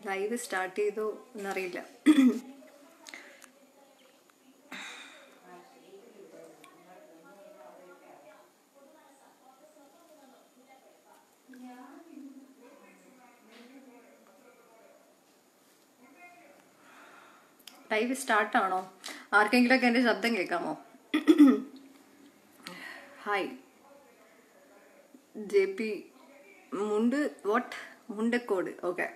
Live start ചെയ്തോ എന്നറിയില്ല. Live സ്റ്റാർട്ടാണോ? ആർക്കെങ്കിലുമൊക്കെ എൻ്റെ ശബ്ദം കേൾക്കാമോ? ഹായ് ജെ പി മുണ്ട് what Mundakode. Okay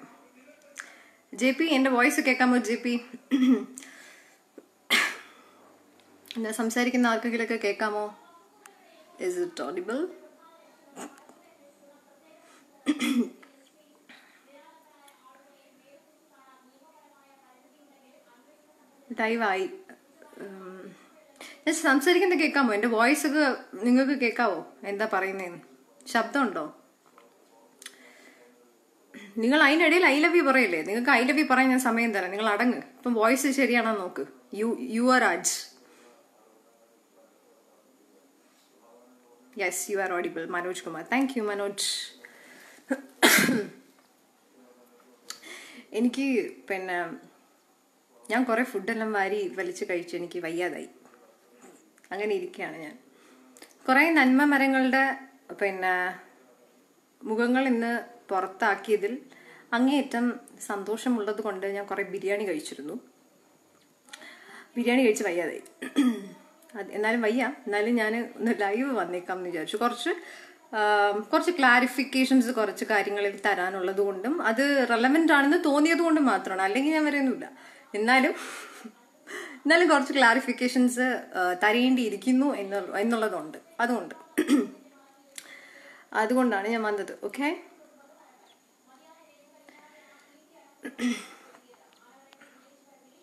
J P, എൻ്റെ വോയിസ് കേൾക്കാമോ ജെ പി? ഞാൻ സംസാരിക്കുന്ന ആർക്കെങ്കിലുമൊക്കെ കേൾക്കാമോ? Is it audible? ലൈവായി. ഞാൻ സംസാരിക്കുന്നത് കേൾക്കാമോ? എൻ്റെ വോയിസ് ഒക്കെ നിങ്ങൾക്ക് കേൾക്കാവോ? എന്താ പറയുന്നതെന്ന് ശബ്ദമുണ്ടോ? നിങ്ങൾ അതിനിടയിൽ ഐ ലവ് യു പറയില്ലേ? നിങ്ങൾക്ക് ഐ ലവ് യു പറയാൻ ഞാൻ സമയം തരാം. നിങ്ങൾ അടങ്ങ്. ഇപ്പം വോയിസ് ശരിയാണോ നോക്ക്. You are Raj. Yes you are audible. Manoj Kumar. Thank you Manoj. എനിക്ക് പിന്നെ ഞാൻ കുറേ ഫുഡെല്ലാം വാരി വലിച്ച് കഴിച്ചു. എനിക്ക് വയ്യാതായി. അങ്ങനെ ഇരിക്കുകയാണ് ഞാൻ. കുറേ നന്മ മരങ്ങളുടെ പിന്നെ മുഖങ്ങൾ ഇന്ന് പുറത്താക്കിയതിൽ അങ്ങേയറ്റം സന്തോഷമുള്ളത് കൊണ്ട് ഞാൻ കുറേ ബിരിയാണി കഴിച്ചിരുന്നു. ബിരിയാണി കഴിച്ച് വയ്യാതായി. എന്നാലും വയ്യ. എന്നാലും ഞാൻ ഒന്ന് ലൈവ് വന്നേക്കാം എന്ന് വിചാരിച്ചു. കുറച്ച് ക്ലാരിഫിക്കേഷൻസ് കുറച്ച് കാര്യങ്ങളിൽ തരാനുള്ളത് കൊണ്ടും അത് റെലവെന്റ് ആണെന്ന് തോന്നിയത് കൊണ്ടും മാത്രമാണ്. അല്ലെങ്കിൽ ഞാൻ വരെയൊന്നുമില്ല. എന്നാലും കുറച്ച് ക്ലാരിഫിക്കേഷൻസ് തരേണ്ടിയിരിക്കുന്നു എന്നുള്ളതുണ്ട്. അതുകൊണ്ടാണ് ഞാൻ വന്നത്. ഓക്കെ,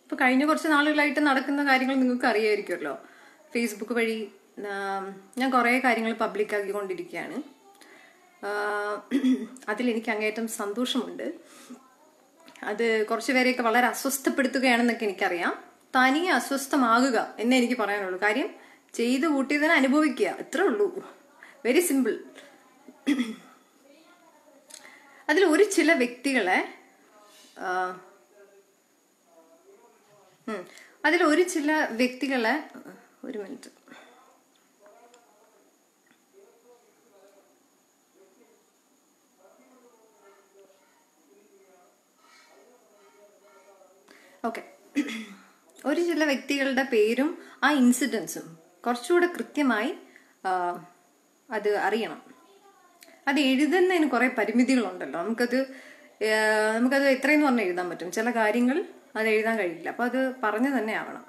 ഇപ്പൊ കഴിഞ്ഞ കുറച്ച് നാളുകളായിട്ട് നടക്കുന്ന കാര്യങ്ങൾ നിങ്ങൾക്ക് അറിയായിരിക്കുമല്ലോ. ഫേസ്ബുക്ക് വഴി ഞാൻ കുറേ കാര്യങ്ങൾ പബ്ലിക്കാക്കിക്കൊണ്ടിരിക്കുകയാണ്. അതിലെനിക്ക് അങ്ങേയറ്റം സന്തോഷമുണ്ട്. അത് കുറച്ച് പേരെയൊക്കെ വളരെ അസ്വസ്ഥപ്പെടുത്തുകയാണെന്നൊക്കെ എനിക്കറിയാം. തനിയെ അസ്വസ്ഥമാകുക എന്നേ എനിക്ക് പറയാനുള്ളൂ. കാര്യം ചെയ്ത് കൂട്ടിയതിനെ അനുഭവിക്കുക, ഇത്രേ ഉള്ളൂ. Very simple. അതിൽ ഒരു ചില വ്യക്തികളെ ഒരു മിനിറ്റ്. ഓക്കെ, ഒരു ചില വ്യക്തികളുടെ പേരും ആ ഇൻസിഡൻസും കുറച്ചുകൂടെ കൃത്യമായി അത് അറിയണം. അത് എഴുതുന്നതിന് കുറേ പരിമിതികളുണ്ടല്ലോ. നമുക്കത് എത്രയെന്ന് പറഞ്ഞാൽ എഴുതാൻ പറ്റും. ചില കാര്യങ്ങൾ അത് എഴുതാൻ കഴിയില്ല. അപ്പോൾ അത് പറഞ്ഞു തന്നെ ആവണം.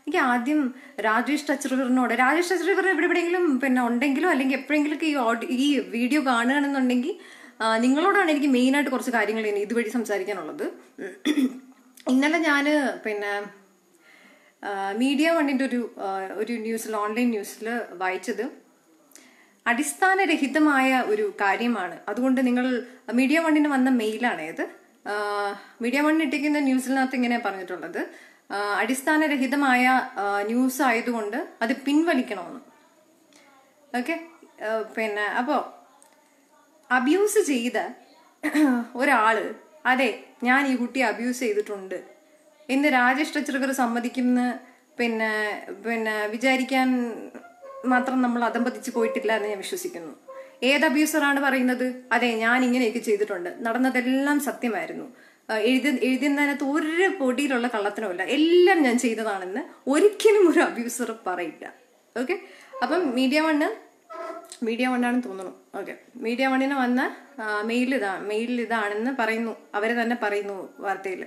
എനിക്ക് ആദ്യം രാജേഷ് ടച്ച്റിവറിനോട്, രാജേഷ് ടച്ച്റിവർ എവിടെയെങ്കിലും പിന്നെ ഉണ്ടെങ്കിലോ അല്ലെങ്കിൽ എപ്പോഴെങ്കിലും ഈ വീഡിയോ കാണുകയാണെന്നുണ്ടെങ്കിൽ നിങ്ങളോടാണ് എനിക്ക് മെയിനായിട്ട് കുറച്ച് കാര്യങ്ങൾ ഇതുവഴി സംസാരിക്കാനുള്ളത്. ഇന്നലെ ഞാൻ പിന്നെ മീഡിയ വണ്ണിൻ്റെ ഒരു ന്യൂസിൽ, ഓൺലൈൻ ന്യൂസിൽ വായിച്ചത് അടിസ്ഥാനരഹിതമായ ഒരു കാര്യമാണ്. അതുകൊണ്ട് നിങ്ങൾ മീഡിയ വണ്ണിന് വന്ന മെയിലാണേത്. മീഡിയ വണ്ണിന് ഇട്ടിരിക്കുന്ന ന്യൂസിനകത്ത് ഇങ്ങനെ പറഞ്ഞിട്ടുള്ളത്, അടിസ്ഥാനരഹിതമായ ന്യൂസ് ആയതുകൊണ്ട് അത് പിൻവലിക്കണമെന്ന്. ഓക്കെ, പിന്നെ അപ്പോൾ അബ്യൂസ് ചെയ്ത ഒരാള്, അതെ ഞാൻ ഈ കുട്ടിയെ അബ്യൂസ് ചെയ്തിട്ടുണ്ട് എന്ന് രാജേഷ് ടച്ച്റിവർ സമ്മതിക്കുമെന്ന് പിന്നെ വിചാരിക്കാൻ മാത്രം നമ്മൾ അതമ്പതിച്ച് പോയിട്ടില്ല എന്ന് ഞാൻ വിശ്വസിക്കുന്നു. ഏത് അബ്യൂസറാണ് പറയുന്നത്? അതെ ഞാൻ ഇങ്ങനെയൊക്കെ ചെയ്തിട്ടുണ്ട്, നടന്നതെല്ലാം സത്യമായിരുന്നു, എഴുതുന്നതിനകത്ത് ഒരു പൊടിയിലുള്ള കള്ളത്തനമില്ല, എല്ലാം ഞാൻ ചെയ്തതാണെന്ന് ഒരിക്കലും ഒരു അബ്യൂസർ പറയില്ല. ഓക്കെ, അപ്പം മീഡിയ വണ്ണാണെന്ന് തോന്നുന്നു. ഓക്കെ, മീഡിയ വണ്ണിന് വന്ന മെയിൽ ഇതാണെന്ന് പറയുന്നു. അവര് തന്നെ പറയുന്നു വാർത്തയിൽ.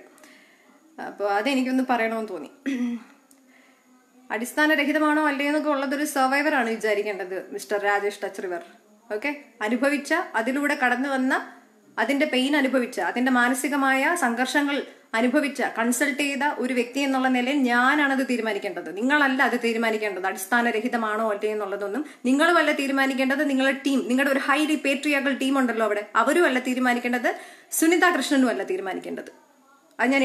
അപ്പോൾ അതെനിക്കൊന്ന് പറയണമെന്ന് തോന്നി. അടിസ്ഥാനരഹിതമാണോ അല്ലേന്നൊക്കെ ഉള്ളതൊരു സർവൈവറാണ് വിചാരിക്കേണ്ടത് മിസ്റ്റർ രാജേഷ് ടച്ച്റിവർ. ഓക്കെ, അതിലൂടെ കടന്നു വന്ന, അതിന്റെ പെയിൻ അനുഭവിച്ച, അതിന്റെ മാനസികമായ സംഘർഷങ്ങൾ അനുഭവിച്ച, കൺസൾട്ട് ചെയ്ത ഒരു വ്യക്തി എന്നുള്ള നിലയിൽ ഞാനാണത് തീരുമാനിക്കേണ്ടത്. നിങ്ങളല്ല അത് തീരുമാനിക്കേണ്ടത്. അടിസ്ഥാനരഹിതമാണോ അല്ലേ എന്നുള്ളതൊന്നും നിങ്ങളുമല്ല തീരുമാനിക്കേണ്ടത്. നിങ്ങളുടെ ടീം, നിങ്ങളുടെ ഒരു ഹൈലി പേട്രിയാക്കൽ ടീം ഉണ്ടല്ലോ അവിടെ, അവരും അല്ല തീരുമാനിക്കേണ്ടത്. സുനിത കൃഷ്ണനും അല്ല തീരുമാനിക്കേണ്ടത്. അത് ഞാൻ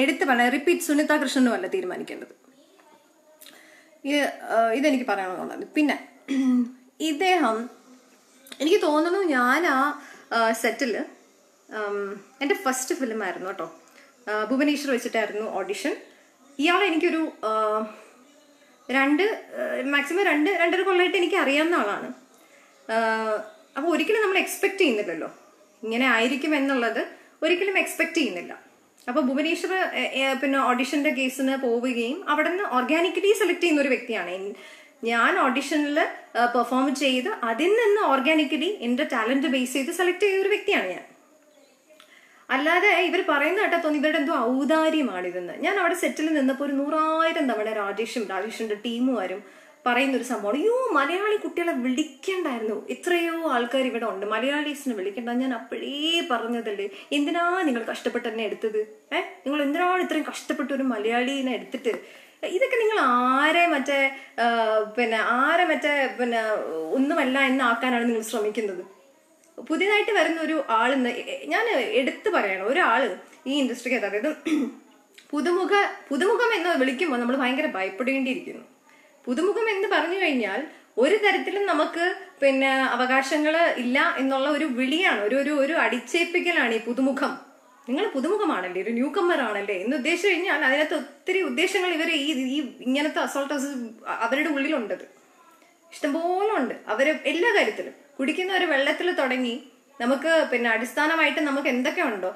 റിപ്പീറ്റ്, സുനിത കൃഷ്ണനും അല്ല തീരുമാനിക്കേണ്ടത്. ഇതെനിക്ക് പറയണമെന്നുള്ളത്. പിന്നെ ഇദ്ദേഹം, എനിക്ക് തോന്നുന്നു ഞാൻ ആ സെറ്റിൽ എൻ്റെ ഫസ്റ്റ് ഫിലിമായിരുന്നു കേട്ടോ. ഭുവനേശ്വർ വെച്ചിട്ടായിരുന്നു ഓഡിഷൻ. ഇയാളെ എനിക്കൊരു മാക്സിമം 2-2.5 കൊല്ലമായിട്ട് എനിക്ക് അറിയാവുന്ന ആളാണ്. അപ്പോൾ ഒരിക്കലും നമ്മൾ എക്സ്പെക്ട് ചെയ്യുന്നില്ലല്ലോ ഇങ്ങനെ ആയിരിക്കും എന്നുള്ളത്, ഒരിക്കലും എക്സ്പെക്ട് ചെയ്യുന്നില്ല. അപ്പോൾ ഭുവനേശ്വർ പിന്നെ ഓഡിഷന്റെ കേസിന് പോവുകയും അവിടെ നിന്ന് ഓർഗാനിക്കലി സെലക്ട് ചെയ്യുന്ന ഒരു വ്യക്തിയാണ്. ഞാൻ ഓഡിഷനിൽ പെർഫോം ചെയ്ത് അതിൽ നിന്ന് ഓർഗാനിക്കലി എൻ്റെ ടാലന്റ് ബേസ് ചെയ്ത് സെലക്ട് ചെയ്ത ഒരു വ്യക്തിയാണ് ഞാൻ. അല്ലാതെ ഇവർ പറയുന്ന കേട്ടാ തോന്നി ഇവരുടെ എന്തോ ഔദാര്യമാണിതെന്ന്. ഞാൻ അവിടെ സെറ്റിൽ നിന്നപ്പോൾ ഒരു 100,000 തവണ രാജേഷിന്റെ ടീമുകാരും പറയുന്ന ഒരു സംഭവമാണ്, അയ്യോ മലയാളി കുട്ടികളെ വിളിക്കണ്ടായിരുന്നു, എത്രയോ ആൾക്കാർ ഇവിടെ ഉണ്ട്, മലയാളീസിനെ വിളിക്കണ്ട. ഞാൻ അപ്പോഴേ പറഞ്ഞതല്ലേ, എന്തിനാ നിങ്ങൾ കഷ്ടപ്പെട്ട് തന്നെ എടുത്തത്? നിങ്ങൾ എന്തിനാണ് ഇത്രയും കഷ്ടപ്പെട്ട് ഒരു മലയാളീനെ എടുത്തിട്ട്? ഇതൊക്കെ നിങ്ങൾ ആരെ മറ്റേ ഒന്നുമല്ല എന്നാക്കാനാണ് നിങ്ങൾ ശ്രമിക്കുന്നത്. പുതിയതായിട്ട് വരുന്ന ഒരു ആളെന്ന് ഞാൻ എടുത്തു പറയണം, ഒരാള് ഈ ഇൻഡസ്ട്രിക്ക്, അതായത് പുതുമുഖം എന്ന് വിളിക്കുമ്പോൾ നമ്മൾ ഭയങ്കര ഭയപ്പെടേണ്ടിയിരിക്കുന്നു. പുതുമുഖം എന്ന് പറഞ്ഞു കഴിഞ്ഞാൽ ഒരു തരത്തിലും നമുക്ക് അവകാശങ്ങൾ ഇല്ല എന്നുള്ള ഒരു വിളിയാണ്, ഒരു അടിച്ചേൽപ്പിക്കലാണ് ഈ പുതുമുഖം. നിങ്ങൾ പുതുമുഖമാണല്ലേ, ഒരു ന്യൂ കമ്മർ ആണല്ലേ എന്ന് ഉദ്ദേശിച്ചു കഴിഞ്ഞാൽ അതിനകത്ത് ഒത്തിരി ഉദ്ദേശങ്ങൾ ഇവർ ഈ ഇങ്ങനത്തെ അസോൾട്ടേഴ്സ് അവരുടെ ഉള്ളിലുണ്ടത് ഇഷ്ടംപോലെ ഉണ്ട്. അവര് എല്ലാ കാര്യത്തിലും കുടിക്കുന്ന ഒരു വെള്ളത്തിൽ തുടങ്ങി നമുക്ക് അടിസ്ഥാനമായിട്ട് നമുക്ക് എന്തൊക്കെ ഉണ്ടോ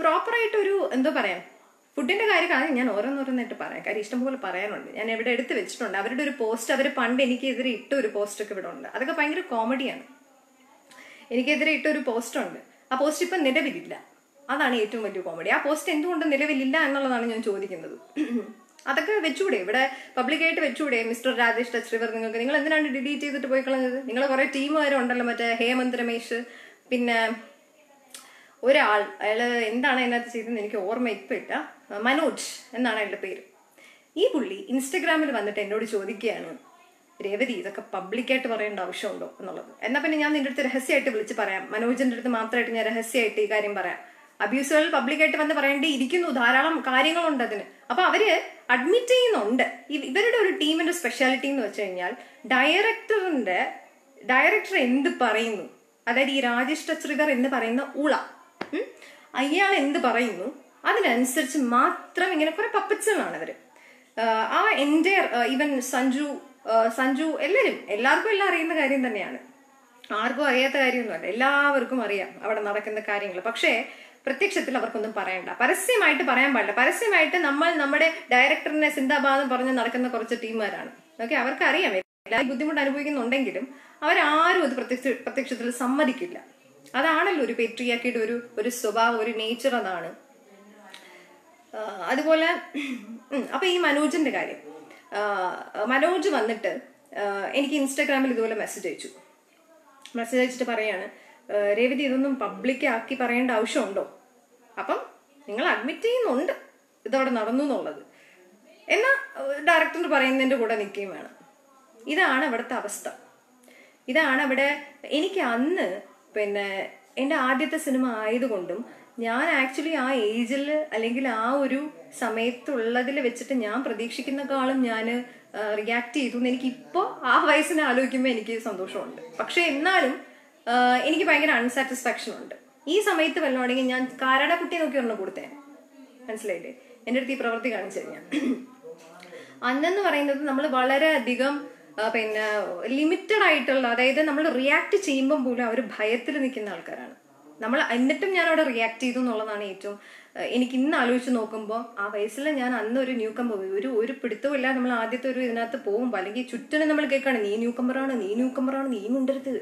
പ്രോപ്പറായിട്ട് ഒരു എന്തോ പറയാം ഫുഡിന്റെ കാര്യം ഞാൻ ഓരോന്നോരോന്നായിട്ട് പറയാം, കാര്യം ഇഷ്ടംപോലെ പറയാനുണ്ട്. ഞാൻ എവിടെ എടുത്ത് വെച്ചിട്ടുണ്ട്. അവരുടെ ഒരു പോസ്റ്റ് അവർ പണ്ട് എനിക്കെതിരെ ഇട്ട ഒരു പോസ്റ്റ് ഒക്കെ ഇവിടെ ഉണ്ട്. അതൊക്കെ ഭയങ്കര കോമഡിയാണ്. എനിക്കെതിരെ ഇട്ട ഒരു പോസ്റ്റ് ഉണ്ട്, ആ പോസ്റ്റ് ഇപ്പം നിലവിലില്ല. അതാണ് ഏറ്റവും വലിയ കോമഡി. ആ പോസ്റ്റ് എന്തുകൊണ്ട് നിലവിലില്ല എന്നുള്ളതാണ് ഞാൻ ചോദിക്കുന്നത്. അതൊക്കെ വെച്ചൂടെ, ഇവിടെ പബ്ലിക്കായിട്ട് വെച്ചൂടെ? മിസ്റ്റർ രാജേഷ് ടച്ച് റിവർ നിങ്ങൾ എന്തിനാണ് ഡിലീറ്റ് ചെയ്തിട്ട് പോയി കളഞ്ഞത്? നിങ്ങൾ കുറെ ടീമുകാരുണ്ടല്ലോ, മറ്റേ ഹേമന്ത് രമേശ്, പിന്നെ ഒരാൾ, അയാള് എന്താണ് അതിനകത്ത് ചെയ്തതെന്ന് എനിക്ക് ഓർമ്മ ഇപ്പം ഇല്ല, മനോജ് എന്നാണ് അയാളുടെ പേര്. ഈ പുള്ളി ഇൻസ്റ്റഗ്രാമിൽ വന്നിട്ട് എന്നോട് ചോദിക്കുകയാണ്, രേവതി ഇതൊക്കെ പബ്ലിക്കായിട്ട് പറയേണ്ട ആവശ്യമുണ്ടോ എന്നുള്ളത്. എന്നാൽ പിന്നെ ഞാൻ നിന്റെ അടുത്ത് രഹസ്യമായിട്ട് വിളിച്ച് പറയാം, മനോജിന്റെ അടുത്ത് മാത്രമായിട്ട് ഞാൻ രഹസ്യമായിട്ട് ഈ കാര്യം പറയാം. അബ്യൂസുകൾ പബ്ലിക്കായിട്ട് വന്ന് പറയേണ്ടി ഇരിക്കുന്നു, ധാരാളം കാര്യങ്ങളുണ്ട് അതിന്. അപ്പൊ അവര് അഡ്മിറ്റ് ചെയ്യുന്നുണ്ട്. ഇവരുടെ ഒരു ടീമിന്റെ സ്പെഷ്യാലിറ്റി എന്ന് വെച്ച് കഴിഞ്ഞാൽ ഡയറക്ടർ എന്ത് പറയുന്നു, അതായത് ഈ രാജേഷ് ടച്ച് റിവർ എന്ന് പറയുന്ന അയാൾ എന്ത് പറയുന്നു അതിനനുസരിച്ച് മാത്രം ഇങ്ങനെ കുറെ പപ്പച്ചുകളാണ് അവര്. ആ എൻ്റെ ഈവൻ സഞ്ജു എല്ലാവർക്കും എല്ലാം അറിയുന്ന കാര്യം തന്നെയാണ്, ആർക്കും അറിയാത്ത കാര്യമൊന്നുമല്ല, എല്ലാവർക്കും അറിയാം അവിടെ നടക്കുന്ന കാര്യങ്ങൾ. പക്ഷേ പ്രത്യക്ഷത്തിൽ അവർക്കൊന്നും പറയണ്ട, പരസ്യമായിട്ട് പറയാൻ പാടില്ല. പരസ്യമായിട്ട് നമ്മുടെ ഡയറക്ടറിനെ സിന്ദാബാദ് പറഞ്ഞ് നടക്കുന്ന കുറച്ച് ടീമുകാരാണ്. ഓക്കെ, അവർക്ക് അറിയാം എല്ലാവരും ബുദ്ധിമുട്ട് അനുഭവിക്കുന്നുണ്ടെങ്കിലും അവരാരും അത് പ്രത്യക്ഷത്തിൽ സമ്മതിക്കില്ല. അതാണല്ലോ ഒരു പേട്രിയാക്കിയുടെ ഒരു സ്വഭാവം, ഒരു നേച്ചർ അതാണ്. അതുപോലെ അപ്പൊ ഈ മനോജിന്റെ കാര്യം, മനോജ് വന്നിട്ട് എനിക്ക് ഇൻസ്റ്റാഗ്രാമിൽ ഇതുപോലെ മെസ്സേജ് അയച്ചിട്ട് പറയാണ്, രേവതി ഇതൊന്നും പബ്ലിക് ആക്കി പറയേണ്ട ആവശ്യമുണ്ടോ? അപ്പം നിങ്ങൾ അഡ്മിറ്റ് ചെയ്യുന്നുണ്ട് ഇതവിടെ നടന്നു എന്നുള്ളത്, എന്നാ ഡയറക്ടർ പറയുന്നതിന്റെ കൂടെ നിൽക്കുകയും വേണം. ഇതാണ് ഇവിടുത്തെ അവസ്ഥ. ഇതാണ് ഇവിടെ എനിക്ക് അന്ന് എൻ്റെ ആദ്യത്തെ സിനിമ ആയതുകൊണ്ടും ഞാൻ ആക്ച്വലി ആ ഏജിൽ അല്ലെങ്കിൽ ആ ഒരു സമയത്തുള്ളതിൽ വെച്ചിട്ട് ഞാൻ പ്രതീക്ഷിക്കുന്നക്കാളും ഞാൻ റിയാക്ട് ചെയ്തു എന്ന് എനിക്കിപ്പോൾ ആ വയസ്സിനെ ആലോചിക്കുമ്പോൾ എനിക്ക് സന്തോഷമുണ്ട്. പക്ഷെ എന്നാലും എനിക്ക് ഭയങ്കര അൺസാറ്റിസ്ഫാക്ഷൻ ഉണ്ട്. ഈ സമയത്ത് വല്ലതുണ്ടെങ്കിൽ ഞാൻ കാരാടക്കുട്ടി നോക്കി ഒരെണ്ണം കൊടുത്തേനെ, മനസ്സിലായില്ലേ? എൻ്റെ അടുത്ത് ഈ പ്രവൃത്തി കാണിച്ചു കഴിഞ്ഞാൽ. അന്നെന്ന് പറയുന്നത് നമ്മൾ വളരെയധികം ലിമിറ്റഡ് ആയിട്ടുള്ള, അതായത് നമ്മൾ റിയാക്ട് ചെയ്യുമ്പം പോലും അവർ ഭയത്തിൽ നിൽക്കുന്ന ആൾക്കാരാണ് നമ്മൾ. എന്നിട്ടും ഞാൻ അവിടെ റിയാക്ട് ചെയ്തു എന്നുള്ളതാണ് ഏറ്റവും എനിക്ക് ഇന്ന് ആലോചിച്ച് നോക്കുമ്പോൾ. ആ വയസ്സിൽ ഞാൻ അന്ന് ഒരു ന്യൂ കമ്പർ, ഒരു പിടുത്തമില്ല. നമ്മൾ ആദ്യത്തെ ഒരു ഇതിനകത്ത് പോകുമ്പോൾ അല്ലെങ്കിൽ ചുറ്റിനും നമ്മൾ കേൾക്കുകയാണ്, നീ ന്യൂ കമ്പറാണ്, നീ മിണ്ടരുത്,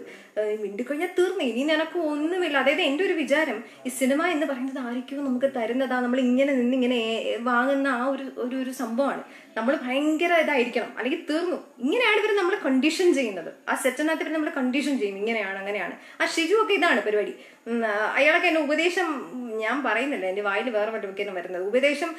മിണ്ടിക്കഴിഞ്ഞാൽ തീർന്നു, ഇനി നിനക്ക് ഒന്നുമില്ല. അതായത് എൻ്റെ ഒരു വിചാരം, ഈ സിനിമ എന്ന് പറയുന്നത് ആയിരിക്കും നമുക്ക് തരുന്നതാ, നമ്മൾ ഇങ്ങനെ നിന്നിങ്ങനെ വാങ്ങുന്ന ആ ഒരു സംഭവമാണ്. നമ്മൾ ഭയങ്കര ഇതായിരിക്കണം അല്ലെങ്കിൽ തീർന്നു. ഇങ്ങനെയാണ് ഇവർ നമ്മൾ കണ്ടീഷൻ ചെയ്യുന്നത്. ആ സെറ്റിനകത്ത് ഇവർ നമ്മൾ കണ്ടീഷൻ ചെയ്യും, ഇങ്ങനെയാണ് അങ്ങനെയാണ്. ആ ഷിജു ഒക്കെ ഇതാണ് പരിപാടി. അയാളൊക്കെ എന്നെ ഉപദേശം, ഞാൻ പറയുന്നില്ല, എൻ്റെ വായിൽ വേറെ മറ്റൊക്കെയാണ് വരുന്നത് ഉപദേശം,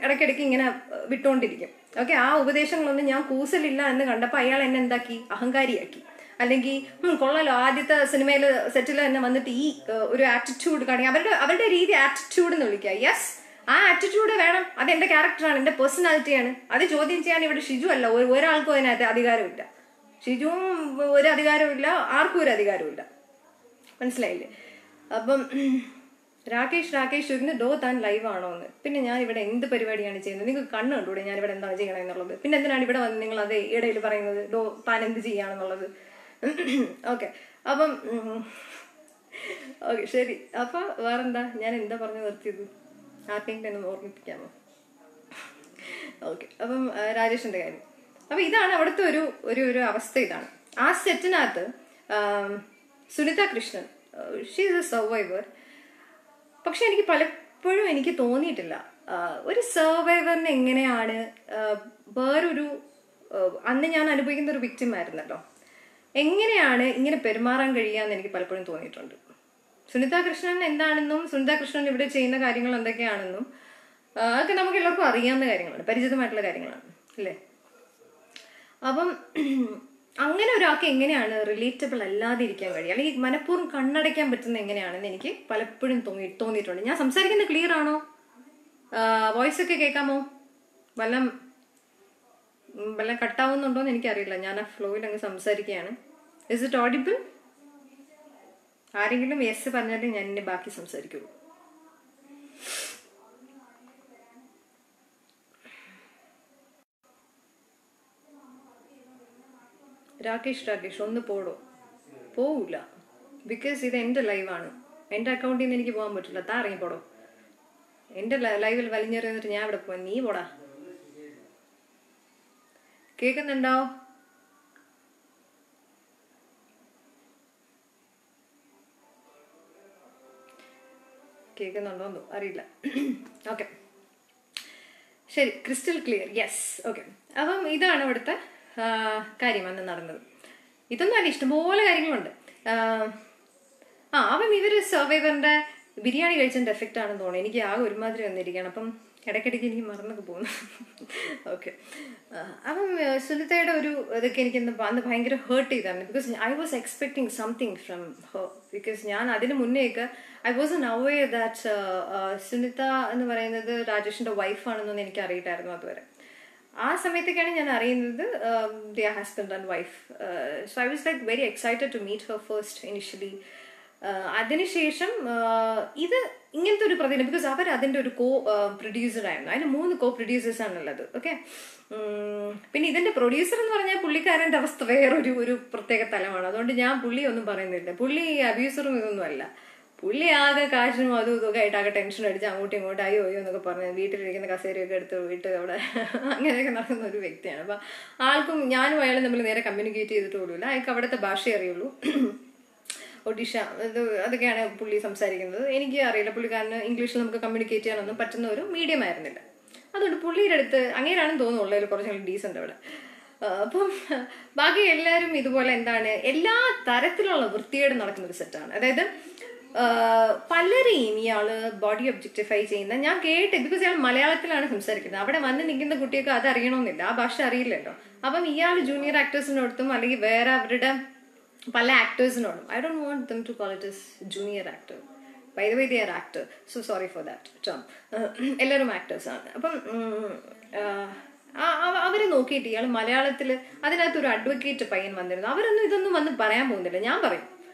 ഇടയ്ക്കിടയ്ക്ക് ഇങ്ങനെ വിട്ടുകൊണ്ടിരിക്കും. ഓക്കെ, ആ ഉപദേശങ്ങളൊന്നും ഞാൻ കൂസലില്ല എന്ന് കണ്ടപ്പോൾ അയാൾ എന്നെ എന്താക്കി, അഹങ്കാരിയാക്കി. അല്ലെങ്കിൽ കൊള്ളാലോ, ആദ്യത്തെ സിനിമയിൽ സെറ്റിൽ തന്നെ വന്നിട്ട് ഈ ഒരു ആറ്റിറ്റ്യൂഡ് കാണിക്കുക. അവരുടെ രീതി ആറ്റിറ്റ്യൂഡ് എന്ന് വിളിക്കുക. യെസ്, ആ ആറ്റിറ്റ്യൂഡ് വേണം, അത് എൻ്റെ ക്യാരക്ടറാണ്, എൻ്റെ പേഴ്സണാലിറ്റിയാണ്. അത് ചോദ്യം ചെയ്യാൻ ഇവിടെ ഷിജു അല്ല, ഒരാൾക്കും അതിനകത്ത് അധികാരമില്ല. ഷിജുവും ഒരു അധികാരമില്ല, ആർക്കും ഒരു അധികാരമില്ല, മനസ്സിലായില്ലേ? അപ്പം രാകേഷ് ചോദിക്കുന്നത് ഡോ താൻ ലൈവ് ആണോ എന്ന്. പിന്നെ ഞാൻ ഇവിടെ എന്ത് പരിപാടിയാണ് ചെയ്യുന്നത്? നിങ്ങൾക്ക് കണ്ണ് കണ്ടൂടെ ഞാൻ ഇവിടെ എന്താണ് ചെയ്യണമെന്നുള്ളത്? പിന്നെ എന്തിനാണ് ഇവിടെ വന്ന് നിങ്ങൾ അത് ഇടയിൽ പറയുന്നത് ഡോ താൻ എന്ത് ചെയ്യാണെന്നുള്ളത്? ഓക്കെ, അപ്പം ഓക്കെ ശരി. അപ്പൊ വേറെന്താ, ഞാൻ എന്താ പറഞ്ഞു നിർത്തിയത്? ആർക്കെങ്കിലും എന്നെ ഓർമ്മിപ്പിക്കാമോ? ഓക്കെ, അപ്പം രാജേഷിന്റെ കാര്യം. അപ്പൊ ഇതാണ് അവിടുത്തെ ഒരു അവസ്ഥ. ഇതാണ് ആ സെറ്റിനകത്ത് Sunitha Krishnan, she is a survivor. പക്ഷെ എനിക്ക് പലപ്പോഴും എനിക്ക് തോന്നിയിട്ടില്ല ഒരു സർവൈവറിന് എങ്ങനെയാണ് വേറൊരു അന്ന് ഞാൻ അനുഭവിക്കുന്ന ഒരു വിക്ടിം ആയിരുന്നല്ലോ, എങ്ങനെയാണ് ഇങ്ങനെ പെരുമാറാൻ കഴിയാന്ന് എനിക്ക് പലപ്പോഴും തോന്നിയിട്ടുണ്ട്. സുനിത കൃഷ്ണൻ എന്താണെന്നും സുനിത കൃഷ്ണൻ ഇവിടെ ചെയ്യുന്ന കാര്യങ്ങൾ എന്തൊക്കെയാണെന്നും അതൊക്കെ നമുക്ക് എല്ലാവർക്കും അറിയാവുന്ന കാര്യങ്ങളാണ്, പരിചിതമായിട്ടുള്ള കാര്യങ്ങളാണ് അല്ലേ? അപ്പം അങ്ങനെ ഒരാൾക്ക് എങ്ങനെയാണ് റിലേറ്റബിൾ അല്ലാതെ ഇരിക്കാൻ കഴിയുക, അല്ലെങ്കിൽ മനഃപൂർവ്വം കണ്ണടയ്ക്കാൻ പറ്റുന്ന എങ്ങനെയാണെന്ന് എനിക്ക് പലപ്പോഴും തോന്നിയിട്ടുണ്ട്. ഞാൻ സംസാരിക്കുന്നത് ക്ലിയർ ആണോ? വോയിസ് ഒക്കെ കേൾക്കാമോ? വല്ലം കട്ടാവുന്നുണ്ടോന്ന് എനിക്കറിയില്ല. ഞാൻ ആ ഫ്ലോയിൽ അങ്ങ് സംസാരിക്കുകയാണ്. Is it audible? ആരെങ്കിലും യെസ് പറഞ്ഞാലേ ഞാൻ ഇനി ബാക്കി സംസാരിക്കുള്ളൂ. രാകേഷ് ഒന്ന് പോവില്ല. ബിക്കോസ് ഇത് എൻ്റെ ലൈവാണ്, എൻ്റെ അക്കൗണ്ടിൽ നിന്ന് എനിക്ക് പോകാൻ പറ്റില്ല. താ ഇറങ്ങിപ്പോടോ. എൻ്റെ ലൈവിൽ വലിഞ്ഞെറിഞ്ഞിട്ട് ഞാൻ ഇവിടെ പോവാൻ, നീ പോടാ. കേൾക്കുന്നുണ്ടോ? കേൾക്കുന്നുണ്ടോന്നോ അറിയില്ല. ഓക്കെ ശരി, ക്രിസ്റ്റൽ ക്ലിയർ. Yes, okay. അപ്പം ഇതാണ് ഇവിടുത്തെ കാര്യം അന്ന് നടന്നത്. ഇതൊന്നും അല്ല, ഇഷ്ടംപോലെ കാര്യങ്ങളുണ്ട്. അപ്പം ഇവര് സർവൈവറിന്റെ ബിരിയാണി കഴിച്ചതിന്റെ എഫക്റ്റ് ആണെന്ന് തോന്നുന്നു. എനിക്ക് ആകെ ഒരുമാതിരി വന്നിരിക്കുകയാണ്. അപ്പം ഇടയ്ക്കിടയ്ക്ക് എനിക്ക് മറന്നൊക്കെ പോകുന്നു. ഓക്കെ, അപ്പം സുനിതയുടെ ഒരു ഇതൊക്കെ എനിക്ക് അന്ന് ഭയങ്കര ഹേർട്ട് ചെയ്തായിരുന്നു. Because I was expecting something from her. Because ഞാൻ അതിന് മുന്നേക്ക് I was aware that Sunitha എന്ന് പറയുന്നത് രാജേഷിന്റെ വൈഫാണെന്നൊന്നും എനിക്ക് അറിയിട്ടായിരുന്നു അതുവരെ. ആ സമയത്തൊക്കെയാണ് ഞാൻ അറിയുന്നത് their husband and wife. So I was like very excited to meet her first initially. അതിനുശേഷം ഇത് ഇങ്ങനത്തെ ഒരു പ്രതിനിധി, ബിക്കോസ് അവർ അതിൻ്റെ ഒരു പ്രൊഡ്യൂസർ ആയിരുന്നു. അതിന് 3 പ്രൊഡ്യൂസേഴ്സ് ആണുള്ളത്. ഓക്കെ, പിന്നെ ഇതിന്റെ പ്രൊഡ്യൂസർ എന്ന് പറഞ്ഞാൽ പുള്ളിക്കാരൻ്റെ അവസ്ഥ വേറൊരു പ്രത്യേക തലമാണ്. അതുകൊണ്ട് ഞാൻ പുള്ളി ഒന്നും പറയുന്നില്ല. പുള്ളി അബ്യൂസറും ഇതൊന്നും അല്ല. പുള്ളി ആകെ കാശിനും അതും ഇതൊക്കെ ആയിട്ട് ആകെ ടെൻഷൻ അടിച്ച് അങ്ങോട്ടും ഇങ്ങോട്ടും അയ്യോ എന്നൊക്കെ പറഞ്ഞ് വീട്ടിലിരിക്കുന്ന കസേരയൊക്കെ എടുത്ത് വിട്ട് അവിടെ അങ്ങനെയൊക്കെ നടക്കുന്ന ഒരു വ്യക്തിയാണ്. അപ്പം ആൾക്കും ഞാനും അയാളും തമ്മിൽ നേരെ കമ്മ്യൂണിക്കേറ്റ് ചെയ്തിട്ട് പോലുമില്ല. അയാൾക്ക് അവിടുത്തെ ഭാഷയെ അറിയുള്ളൂ. ഒഡീഷ അതൊക്കെയാണ് പുള്ളി സംസാരിക്കുന്നത്. എനിക്ക് അറിയില്ല, പുള്ളിക്കാരന് ഇംഗ്ലീഷിൽ നമുക്ക് കമ്മ്യൂണിക്കേറ്റ് ചെയ്യാനൊന്നും പറ്റുന്ന ഒരു മീഡിയം ആയിരുന്നില്ല. അതുകൊണ്ട് പുള്ളിയുടെ അടുത്ത് അങ്ങനെയാണെന്ന് തോന്നുന്നുള്ളൂ, അതിൽ കുറച്ചുകൂടി ഡീസൻ്റ് അവിടെ. അപ്പം ബാക്കി എല്ലാവരും ഇതുപോലെ എന്താണ് എല്ലാ തരത്തിലുള്ള വൃത്തികേട് നടക്കുന്ന ഒരു സെറ്റാണ്. അതായത് പലരെയും ഇയാള് ബോഡി ഒബ്ജക്ടിഫൈ ചെയ്യുന്ന ഞാൻ കേട്ട്. ബിക്കോസ് ഇയാൾ മലയാളത്തിലാണ് സംസാരിക്കുന്നത്. അവിടെ വന്ന് നിൽക്കുന്ന കുട്ടിയൊക്കെ അത് അറിയണമെന്നില്ല, ആ ഭാഷ അറിയില്ലല്ലോ. അപ്പം ഇയാൾ ജൂനിയർ ആക്ടേഴ്സിനോടത്തും അല്ലെങ്കിൽ വേറെ അവരുടെ പല ആക്ടേഴ്സിനോടും, I don't want them to call it is junior actor, by the way they are actor, so sorry for that term. എല്ലാവരും ആക്ടേഴ്സാണ്. അപ്പം അവരെ നോക്കിയിട്ട് ഇയാൾ മലയാളത്തിൽ അതിനകത്തൊരു അഡ്വക്കേറ്റ് പയ്യൻ വന്നിരുന്നു. അവരൊന്നും ഇതൊന്നും വന്ന് പറയാൻ പോകുന്നില്ല. ഞാൻ പറയും,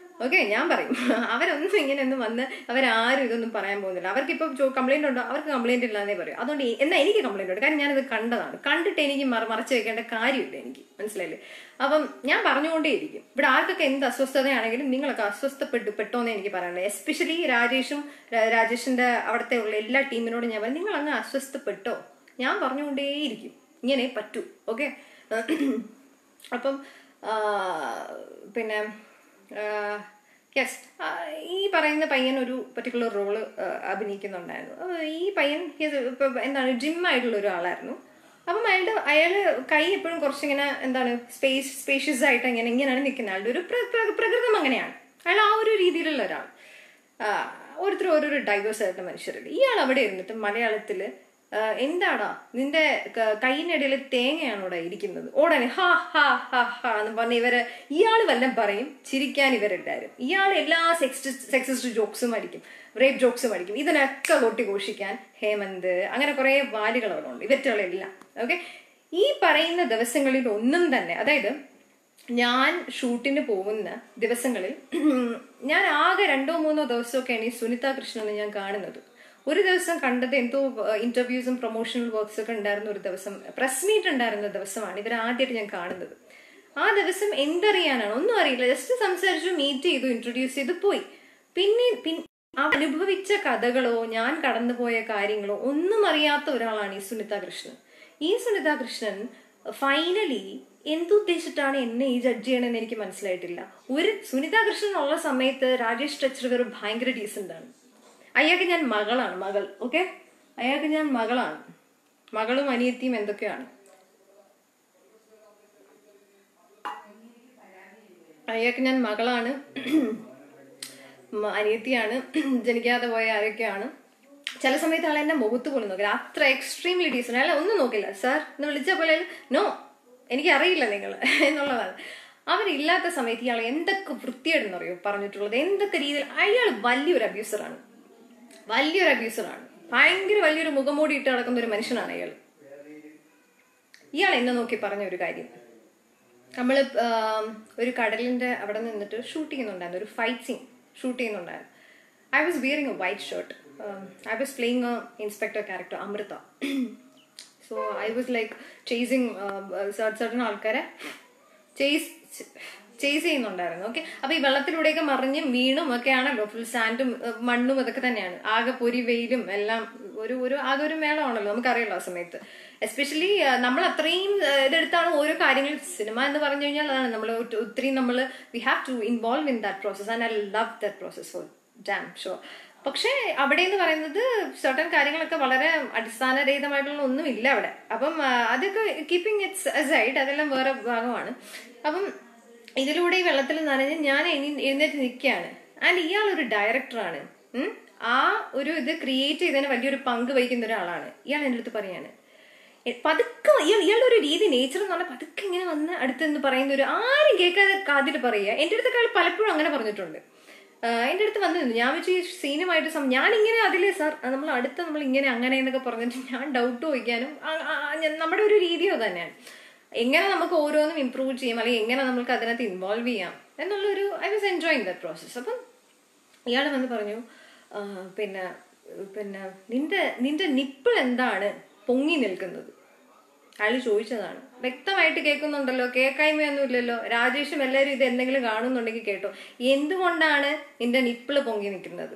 ഓക്കെ, ഞാൻ പറയും. അവരൊന്നും ഇങ്ങനെയൊന്നും വന്ന് അവരാരും ഇതൊന്നും പറയാൻ പോകുന്നില്ല. അവർക്കിപ്പോൾ കംപ്ലൈന്റ് ഉണ്ടോ? അവർക്ക് കംപ്ലൈന്റ് ഇല്ലാന്നേ പറയും. അതുകൊണ്ട് എന്നാൽ എനിക്ക് കംപ്ലൈന്റ് ഉണ്ട്, കാരണം ഞാനിത് കണ്ടതാണ്. കണ്ടിട്ട് എനിക്ക് മറച്ചു വെക്കേണ്ട കാര്യമില്ല, എനിക്ക് മനസ്സിലായില്ലേ? അപ്പം ഞാൻ പറഞ്ഞുകൊണ്ടേയിരിക്കും. ഇവിടെ ആർക്കൊക്കെ എന്ത് അസ്വസ്ഥതയാണെങ്കിലും നിങ്ങളൊക്കെ പെട്ടോന്നേ എനിക്ക് പറയാനുള്ളത്. എസ്പെഷ്യലി രാജേഷിന്റെ അവിടുത്തെ ഉള്ള എല്ലാ ടീമിനോടും ഞാൻ പറയും, നിങ്ങൾ അങ്ങ് അസ്വസ്ഥപ്പെട്ടോ, ഞാൻ പറഞ്ഞുകൊണ്ടേയിരിക്കും, ഇങ്ങനെ പറ്റൂ. ഓക്കെ, അപ്പം പിന്നെ യെസ്, ഈ പറയുന്ന പയ്യൻ ഒരു പർട്ടിക്കുലർ റോള് അഭിനയിക്കുന്നുണ്ടായിരുന്നു. ഈ പയ്യൻ എന്താണ് ജിമ്മായിട്ടുള്ള ഒരാളായിരുന്നു. അപ്പം അയാള് കൈ എപ്പോഴും കുറച്ചിങ്ങനെ എന്താണ് സ്പേഷ്യസ് ആയിട്ട് ഇങ്ങനെയാണ് നിൽക്കുന്ന ആളുടെ ഒരു പ്രകൃതം അങ്ങനെയാണ്. അയാൾ ആ ഒരു രീതിയിലുള്ള ഒരാൾ. ഓരോരുത്തരും ഓരോരോ ഡൈവേഴ്സ് ആയിട്ട് മനുഷ്യരല്ലേ. ഇയാൾ അവിടെ ഇരുന്നിട്ട് മലയാളത്തിൽ എന്താടാ നിന്റെ കൈയിനിടയിൽ തേങ്ങയാണ് ഇവിടെ ഇരിക്കുന്നത്, ഓടനെ ഹാ ഹാ ഹാ ഹാ എന്ന് പറഞ്ഞ് ഇയാൾ വല്ലതും പറയും, ചിരിക്കാൻ ഇവരെല്ലാവരും. ഇയാൾ എല്ലാ സെക്സിസ്റ്റ് ജോക്സും അടിക്കും, റേപ്പ് ജോക്സും അടിക്കും. ഇതിനൊക്കെ കൊട്ടിഘോഷിക്കാൻ ഹേമന്ത് അങ്ങനെ കുറെ വാലുകൾ അവിടെ ഉണ്ട്, ഇവറ്റുകളെല്ലാം. ഓക്കെ, ഈ പറയുന്ന ദിവസങ്ങളിൽ ഒന്നും തന്നെ, അതായത് ഞാൻ ഷൂട്ടിന് പോകുന്ന ദിവസങ്ങളിൽ ഞാൻ ആകെ 2-3 ദിവസമൊക്കെയാണ് ഈ സുനിത കൃഷ്ണനെ ഞാൻ കാണുന്നത്. ഒരു ദിവസം കണ്ടത് എന്തോ ഇന്റർവ്യൂസും പ്രൊമോഷണൽ വർക്ക്സ് ഒക്കെ ഉണ്ടായിരുന്ന ഒരു ദിവസം, പ്രസ് മീറ്റ് ഉണ്ടായിരുന്ന ദിവസമാണ് ഇവർ ആദ്യമായിട്ട് ഞാൻ കാണുന്നത്. ആ ദിവസം എന്തറിയാനാണ്, ഒന്നും അറിയില്ല, ജസ്റ്റ് സംസാരിച്ചു, മീറ്റ് ചെയ്തു, ഇൻട്രൊഡ്യൂസ് ചെയ്തു, പോയി. പിന്നെ അനുഭവിച്ച കഥകളോ ഞാൻ കടന്നുപോയ കാര്യങ്ങളോ ഒന്നും അറിയാത്ത ഒരാളാണ് ഈ സുനിത കൃഷ്ണൻ. ഈ സുനിത കൃഷ്ണൻ ഫൈനലി എന്തുദ്ദേശിച്ചിട്ടാണ് എന്നെ ഈ ജഡ്ജ് ചെയ്യണമെന്ന് എനിക്ക് മനസ്സിലായിട്ടില്ല. ഒരു സുനിത കൃഷ്ണൻ ഉള്ള സമയത്ത് രാജേഷ് ടച്ചർ ഭയങ്കര ഡീസന്റ് ആണ്. അയാൾക്ക് ഞാൻ മകളാണ്, മകൾ. ഓക്കെ, അയാൾക്ക് ഞാൻ മകളാണ്, മകളും അനിയത്തിയും എന്തൊക്കെയാണ്. അയാൾക്ക് ഞാൻ മകളാണ്, അനിയത്തിയാണ്, ജനിക്കാതെ പോയ ആരൊക്കെയാണ്. ചില സമയത്ത് ആൾ എന്നെ മുഖത്ത് പോലും നോക്കില്ല, അത്ര എക്സ്ട്രീംലി ഡീസന്റ്. അയാൾ ഒന്നും നോക്കില്ല, സാർ എന്ന് വിളിച്ച പോലെ നോ എനിക്കറിയില്ല നിങ്ങൾ എന്നുള്ളതാണ്. അവരില്ലാത്ത സമയത്ത് ഇയാൾ എന്തൊക്കെ വൃത്തിയായിട്ടെന്ന് അറിയോ പറഞ്ഞിട്ടുള്ളത്, എന്തൊക്കെ രീതിയിൽ. അയാൾ വലിയൊരു അബ്യൂസറാണ്, ഭയങ്കര വലിയൊരു മുഖംമൂടി ഇട്ട് നടക്കുന്ന ഒരു മനുഷ്യനാണ് അയാൾ. ഇയാൾ എന്നെ നോക്കി പറഞ്ഞ ഒരു കാര്യം, നമ്മൾ ഒരു കടലിന്റെ അവിടെ നിന്നിട്ട് ഷൂട്ട് ചെയ്യുന്നുണ്ടായിരുന്നു, ഒരു ഫൈറ്റ് സീൻ ഷൂട്ട് ചെയ്യുന്നുണ്ടായിരുന്നു. I was wearing A white shirt. I was playing a inspector character, Amrita. So I was like chasing certain ആൾക്കാരെ ചേസ് ചെയ്യുന്നുണ്ടായിരുന്നു. ഓക്കെ, അപ്പൊ ഈ വെള്ളത്തിലൂടെയൊക്കെ മറിഞ്ഞും വീണും ഒക്കെ ആണല്ലോ, ഫുൾ സാൻഡും മണ്ണും അതൊക്കെ തന്നെയാണ്, ആകെ പൊരി വെയിലും എല്ലാം ആകെ ഒരു മേളമാണല്ലോ, നമുക്കറിയാലോ ആ സമയത്ത്. എസ്പെഷ്യലി നമ്മൾ അത്രയും ഇതെടുത്താണ് ഓരോ കാര്യങ്ങൾ. സിനിമ എന്ന് പറഞ്ഞു കഴിഞ്ഞാൽ അതാണ് നമ്മൾ ഒത്തിരി we have to involve in that process and I love that process for damn sure. പക്ഷെ അവിടെ എന്ന് പറയുന്നത് സർട്ടൻ കാര്യങ്ങളൊക്കെ വളരെ അടിസ്ഥാനരഹിതമായിട്ടുള്ള ഒന്നും ഇല്ല അവിടെ. അപ്പം അതൊക്കെ കീപ്പിംഗ് ഇറ്റ്സ് അസൈഡ്, അതെല്ലാം വേറെ ഭാഗമാണ്. അപ്പം ഇതിലൂടെ ഈ വെള്ളത്തിൽ നനഞ്ഞ് ഞാൻ എഴുന്നേറ്റ് നിൽക്കുകയാണ്. ആൻഡ് ഇയാൾ ഒരു ഡയറക്ടറാണ്, ആ ഒരു ഇത് ക്രിയേറ്റ് ചെയ്തതിന് വലിയൊരു പങ്ക് വഹിക്കുന്ന ഒരാളാണ്. ഇയാൾ എൻ്റെ അടുത്ത് പറയാണ് പതുക്കെ, ഇയാളുടെ ഒരു രീതി, നേച്ചർ എന്ന് പറഞ്ഞാൽ പതുക്കെ ഇങ്ങനെ വന്ന് അടുത്തെന്ന് പറയുന്ന ഒരു, ആരും കേൾക്കാതെ കാതിൽ പറയുക. എൻ്റെ അടുത്തൊക്കെ പലപ്പോഴും അങ്ങനെ പറഞ്ഞിട്ടുണ്ട്. എൻ്റെ അടുത്ത് വന്നിരുന്നു, ഞാൻ വെച്ച് ഈ സീനുമായിട്ട് ഞാനിങ്ങനെ അതിലെ സാർ നമ്മൾ ഇങ്ങനെ അങ്ങനെ എന്നൊക്കെ പറഞ്ഞിട്ട് ഞാൻ ഡൗട്ട് ചോദിക്കാനും നമ്മുടെ ഒരു രീതിയോ തന്നെയാണ്. എങ്ങനെ നമുക്ക് ഓരോന്നും ഇമ്പ്രൂവ് ചെയ്യാം, അല്ലെങ്കിൽ എങ്ങനെ നമുക്ക് അതിനകത്ത് ഇൻവോൾവ് ചെയ്യാം എന്നുള്ളൊരു I was enjoying that process. അപ്പം ഇയാൾ വന്ന് പറഞ്ഞു, പിന്നെ നിന്റെ നിപ്പിൾ എന്താണ് പൊങ്ങി നിൽക്കുന്നത്? അയാൾ ചോദിച്ചതാണ്. വ്യക്തമായിട്ട് കേൾക്കുന്നുണ്ടല്ലോ, കേൾക്കായ്മയൊന്നും ഇല്ലല്ലോ. രാജേഷും എല്ലാവരും ഇത് എന്തെങ്കിലും കാണുന്നുണ്ടെങ്കിൽ കേട്ടോ, എന്തുകൊണ്ടാണ് നിന്റെ നിപ്പിള് പൊങ്ങി നിൽക്കുന്നത്?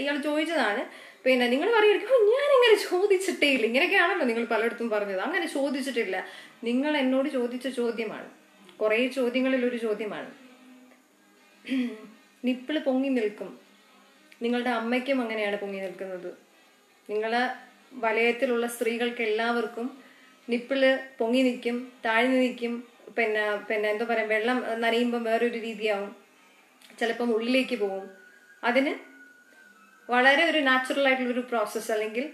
ഇയാൾ ചോദിച്ചതാണ്. പിന്നെ നിങ്ങൾ പറയുമായിരിക്കും ഞാനിങ്ങനെ ചോദിച്ചിട്ടേ ഇല്ല, ഇങ്ങനെയൊക്കെയാണല്ലോ നിങ്ങൾ പലയിടത്തും പറഞ്ഞത്. അങ്ങനെ ചോദിച്ചിട്ടില്ല, നിങ്ങൾ എന്നോട് ചോദിച്ച ചോദ്യമാണ്, കുറെ ചോദ്യങ്ങളിൽ ഒരു ചോദ്യമാണ്. നിപ്പിള് പൊങ്ങി നിൽക്കും, നിങ്ങളുടെ അമ്മയ്ക്കും അങ്ങനെയാണ് പൊങ്ങി നിൽക്കുന്നത്. നിങ്ങളെ വലയത്തിലുള്ള സ്ത്രീകൾക്ക് എല്ലാവർക്കും നിപ്പിള് പൊങ്ങി നിൽക്കും, താഴ്ന്നു നിൽക്കും. പിന്നെ എന്താ പറയാ, വെള്ളം നനയുമ്പോൾ വേറൊരു രീതിയാവും, ചിലപ്പം ഉള്ളിലേക്ക് പോകും. അതിന് വളരെ ഒരു നാച്ചുറൽ ആയിട്ടുള്ളൊരു പ്രോസസ്സ്, അല്ലെങ്കിൽ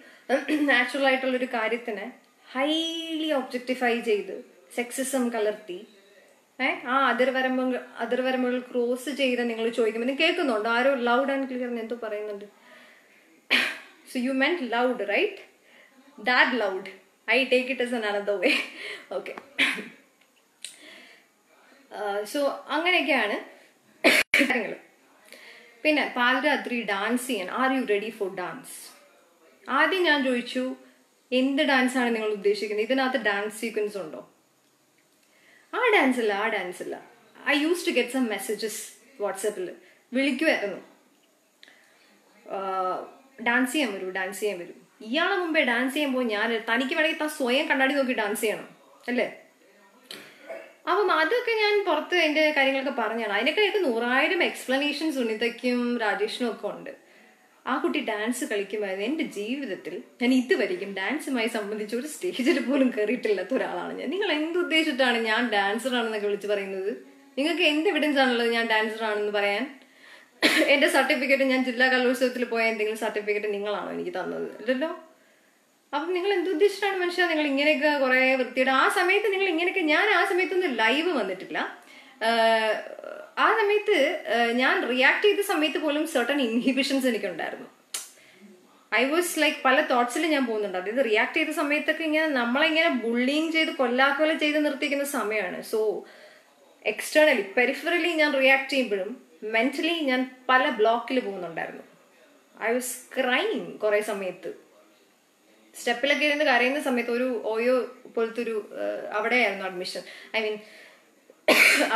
നാച്ചുറൽ ആയിട്ടുള്ളൊരു കാര്യത്തിന് ഹൈലി ഒബ്ജക്ടിഫൈ ചെയ്ത് സെക്സിസം കലർത്തി ആ അതിർവരമ്പുകൾ ക്രോസ് ചെയ്ത് നിങ്ങൾ ചോദിക്കുമ്പോൾ നിങ്ങൾ കേൾക്കുന്നുണ്ടോ? ആരോ ലൗഡ് ആൻഡ് ക്ലിയർ എന്തോ പറയുന്നുണ്ട്. So you meant loud, right? That loud, I take it as another way. Okay. So അങ്ങനെയൊക്കെയാണ് കാര്യങ്ങൾ. പിന്നെ പാതിരാത്രി ഡാൻസ് ചെയ്യാൻ, are you ready for dance? ആദ്യം ഞാൻ ചോദിച്ചു, എന്ത് ഡാൻസാണ് നിങ്ങൾ ഉദ്ദേശിക്കുന്നത്? ഇതിനകത്ത് ഡാൻസ് സീക്വൻസ് ഉണ്ടോ? ആ ഡാൻസ് ഇല്ല. I used to get some messages വാട്സാപ്പിൽ, വിളിക്കുമായിരുന്നു, ഡാൻസ് ചെയ്യാൻ വരൂ. ഇയാളെ മുമ്പേ ഡാൻസ് ചെയ്യുമ്പോൾ തനിക്ക് വേണമെങ്കിൽ സ്വയം കണ്ണാടി നോക്കി ഡാൻസ് ചെയ്യണം അല്ലേ? അപ്പം അതൊക്കെ ഞാൻ പുറത്ത് എൻ്റെ കാര്യങ്ങളൊക്കെ പറഞ്ഞാണ്. അതിനൊക്കെ 100,000 എക്സ്പ്ലനേഷൻസ് സുനിതയ്ക്കും രാജേഷിനും ഒക്കെ ഉണ്ട്. ആ കുട്ടി ഡാൻസ് കളിക്കുമായിരുന്നു. എൻ്റെ ജീവിതത്തിൽ ഞാൻ ഇതുവരെയും ഡാൻസുമായി സംബന്ധിച്ച് ഒരു സ്റ്റേജിൽ പോലും കയറിയിട്ടില്ലാത്ത ഒരാളാണ് ഞാൻ. നിങ്ങൾ എന്തുദ്ദേശിച്ചിട്ടാണ് ഞാൻ ഡാൻസറാണെന്നൊക്കെ വിളിച്ച് പറയുന്നത്? നിങ്ങൾക്ക് എന്ത് എവിഡൻസ് ആണുള്ളത് ഞാൻ ഡാൻസറാണെന്ന് പറയാൻ? എന്റെ സർട്ടിഫിക്കറ്റ്, ഞാൻ ജില്ലാ കലോത്സവത്തിൽ പോയ എന്തെങ്കിലും സർട്ടിഫിക്കറ്റ് നിങ്ങളാണോ എനിക്ക് തന്നത്? ഇല്ലല്ലോ. അപ്പം നിങ്ങൾ എന്തുദ്ദേശിച്ചിട്ടാണ് മനുഷ്യ നിങ്ങൾ ഇങ്ങനെയൊക്കെ കുറെ വൃത്തിയുടെ ആ സമയത്ത് നിങ്ങൾ ഇങ്ങനെയൊക്കെ? ഞാൻ ആ സമയത്തൊന്നും ലൈവ് വന്നിട്ടില്ല. ആ സമയത്ത് ഞാൻ റിയാക്ട് ചെയ്ത സമയത്ത് പോലും സർട്ടൺ ഇൻഹിബിഷൻസ് എനിക്കുണ്ടായിരുന്നു. ഐ വാസ് ലൈക്ക് പല തോട്ട്സിൽ ഞാൻ പോകുന്നുണ്ട്. അതായത് റിയാക്ട് ചെയ്ത സമയത്തൊക്കെ ഇങ്ങനെ നമ്മളിങ്ങനെ ബുള്ളിങ് ചെയ്ത് കൊല്ലാക്കൊല ചെയ്ത് നിർത്തിക്കുന്ന സമയമാണ്. സോ എക്സ്റ്റേണലി പെരിഫറലി ഞാൻ റിയാക്ട് ചെയ്യുമ്പോഴും മെന്റലി ഞാൻ പല ബ്ലോക്കിൽ പോകുന്നുണ്ടായിരുന്നു. ഐ വാസ് ക്രൈം കുറെ സമയത്ത്. സ്റ്റെപ്പിലൊക്കെ ഇരുന്ന് കരയുന്ന സമയത്ത് ഒരു ഓയോ പോലത്തെ ഒരു അവിടെയായിരുന്നു അഡ്മിഷൻ, ഐ മീൻ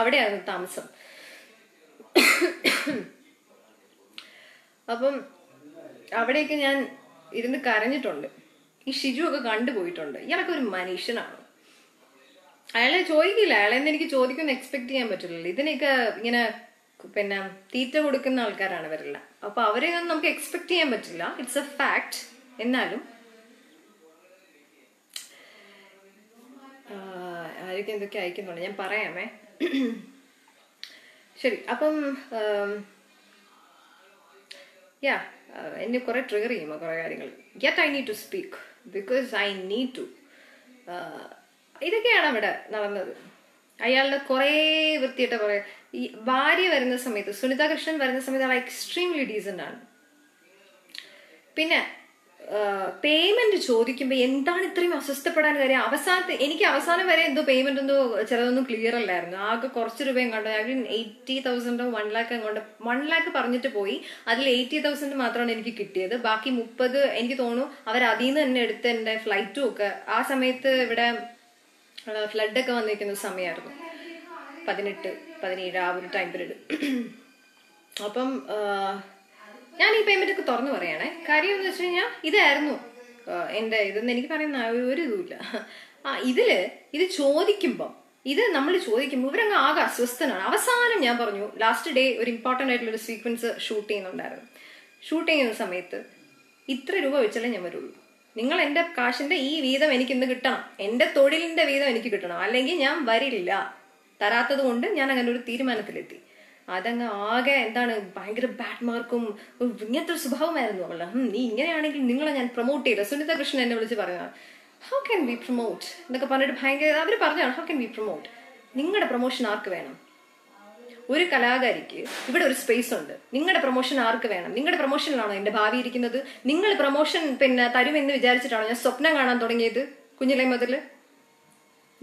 അവിടെയായിരുന്നു താമസം. അപ്പം അവിടെയൊക്കെ ഞാൻ ഇരുന്ന് കരഞ്ഞിട്ടുണ്ട്. ഈ ഷിജു ഒക്കെ കണ്ടുപോയിട്ടുണ്ട്. ഇയാളൊക്കെ ഒരു മനുഷ്യനാണ്. അയാളെ ചോദിക്കില്ല, അയാളെന്ന് എനിക്ക് ചോദിക്കുമെന്ന് എക്സ്പെക്ട് ചെയ്യാൻ പറ്റില്ലല്ലോ. ഇതിനൊക്കെ ഇങ്ങനെ പിന്നെ തീറ്റ കൊടുക്കുന്ന ആൾക്കാരാണ് ഇവരെല്ലാം. അപ്പൊ അവരെയൊന്നും നമുക്ക് എക്സ്പെക്ട് ചെയ്യാൻ പറ്റില്ല. It's A fact. എന്നാലും ആരൊക്കെ എന്തൊക്കെ അയക്കുന്നുണ്ട്, ഞാൻ പറയാമേ. ശരി, അപ്പം എന്നെ കുറെ ട്രിഗർ ചെയ്യുമോ കുറെ കാര്യങ്ങൾ. Yet I need to speak because I need to. ഇതൊക്കെയാണ് അവിടെ നടന്നത്. അയാളുടെ കുറേ വൃത്തിയിട്ട കുറെ ഈ ഭാര്യ വരുന്ന സമയത്ത്, സുനിത കൃഷ്ണൻ വരുന്ന സമയത്ത് അയാൾ എക്സ്ട്രീംലി ഡീസന്റ് ആണ്. പിന്നെ പേയ്മെന്റ് ചോദിക്കുമ്പോൾ എന്താണ് ഇത്രയും അസ്വസ്ഥപ്പെടാൻ കാര്യം? എനിക്ക് അവസാനം വരെ എന്തോ പേയ്മെന്റ് എന്തോ ചിലതൊന്നും ക്ലിയർ അല്ലായിരുന്നു. ആകെ കുറച്ച് രൂപയും കണ്ടു. 80,000 1 lakh കൊണ്ട് 1 lakh പറഞ്ഞിട്ട് പോയി. അതിൽ 80,000 മാത്രമാണ് എനിക്ക് കിട്ടിയത്. ബാക്കി 30 എനിക്ക് തോന്നുന്നു അവർ അതിൽ നിന്ന് തന്നെ എടുത്ത് എന്റെ ഫ്ലൈറ്റും ഒക്കെ. ആ സമയത്ത് ഇവിടെ ഫ്ലഡ് ഒക്കെ വന്നിരിക്കുന്ന സമയമായിരുന്നു, 18, 17 ആ ഒരു ടൈം പീരീഡ്. അപ്പം ഞാൻ ഈ പേയ്മെന്റ് ഒക്കെ തുറന്നു പറയണേ. കാര്യം എന്ന് വെച്ച് കഴിഞ്ഞാൽ ഇതായിരുന്നു എന്റെ ഇതെന്ന് എനിക്ക് പറയുന്ന ഒരു ഇതുമില്ല. ഇത് ചോദിക്കുമ്പം നമ്മൾ ചോദിക്കുമ്പോൾ ഇവരങ്ങ് ആകെ അസ്വസ്ഥനാണ്. അവസാനം ഞാൻ പറഞ്ഞു, ലാസ്റ്റ് ഡേ ഒരു ഇമ്പോർട്ടന്റ് ആയിട്ടുള്ള ഒരു സീക്വൻസ് ഷൂട്ട് ചെയ്യുന്നുണ്ടായിരുന്നു. ഷൂട്ട് ചെയ്യുന്ന സമയത്ത് ഇത്ര രൂപ വെച്ചാലേ ഞാൻ വരുള്ളൂ. നിങ്ങൾ എന്റെ കാശിന്റെ ഈ വീതം എനിക്ക് ഇന്ന് കിട്ടണം, എന്റെ തൊഴിലിന്റെ വീതം എനിക്ക് കിട്ടണം, അല്ലെങ്കിൽ ഞാൻ വരില്ല. തരാത്തത് കൊണ്ട് ഞാൻ അങ്ങനെ ഒരു തീരുമാനത്തിലെത്തി. അതങ്ങ് ആകെ എന്താണ് ഭയങ്കര ബാഡ് മാർക്കും ഇങ്ങനത്തെ ഒരു സ്വഭാവമായിരുന്നു അവളുടെ. നീ ഇങ്ങനെയാണെങ്കിൽ നിങ്ങളെ ഞാൻ പ്രൊമോട്ട് ചെയ്യില്ല. സുനിത കൃഷ്ണൻ എന്നെ വിളിച്ച് പറയുന്നത് ഹൗ ക്യാൻ വി പ്രൊമോട്ട് എന്നൊക്കെ പറഞ്ഞിട്ട് ഭയങ്കര അവർ പറഞ്ഞാണ് ഹൗ ക്യാൻ വി പ്രൊമോട്ട്. നിങ്ങളുടെ പ്രൊമോഷൻ ആർക്ക് വേണം? ഒരു കലാകാരിക്ക് ഇവിടെ ഒരു സ്പേസ് ഉണ്ട്. നിങ്ങളുടെ പ്രൊമോഷൻ ആർക്ക് വേണം? നിങ്ങളുടെ പ്രൊമോഷനിലാണോ എന്റെ ഭാവി ഇരിക്കുന്നത്? നിങ്ങൾ പ്രൊമോഷൻ തരുമെന്ന് വിചാരിച്ചിട്ടാണോ ഞാൻ സ്വപ്നം കാണാൻ തുടങ്ങിയത് കുഞ്ഞിലെ മുതൽ?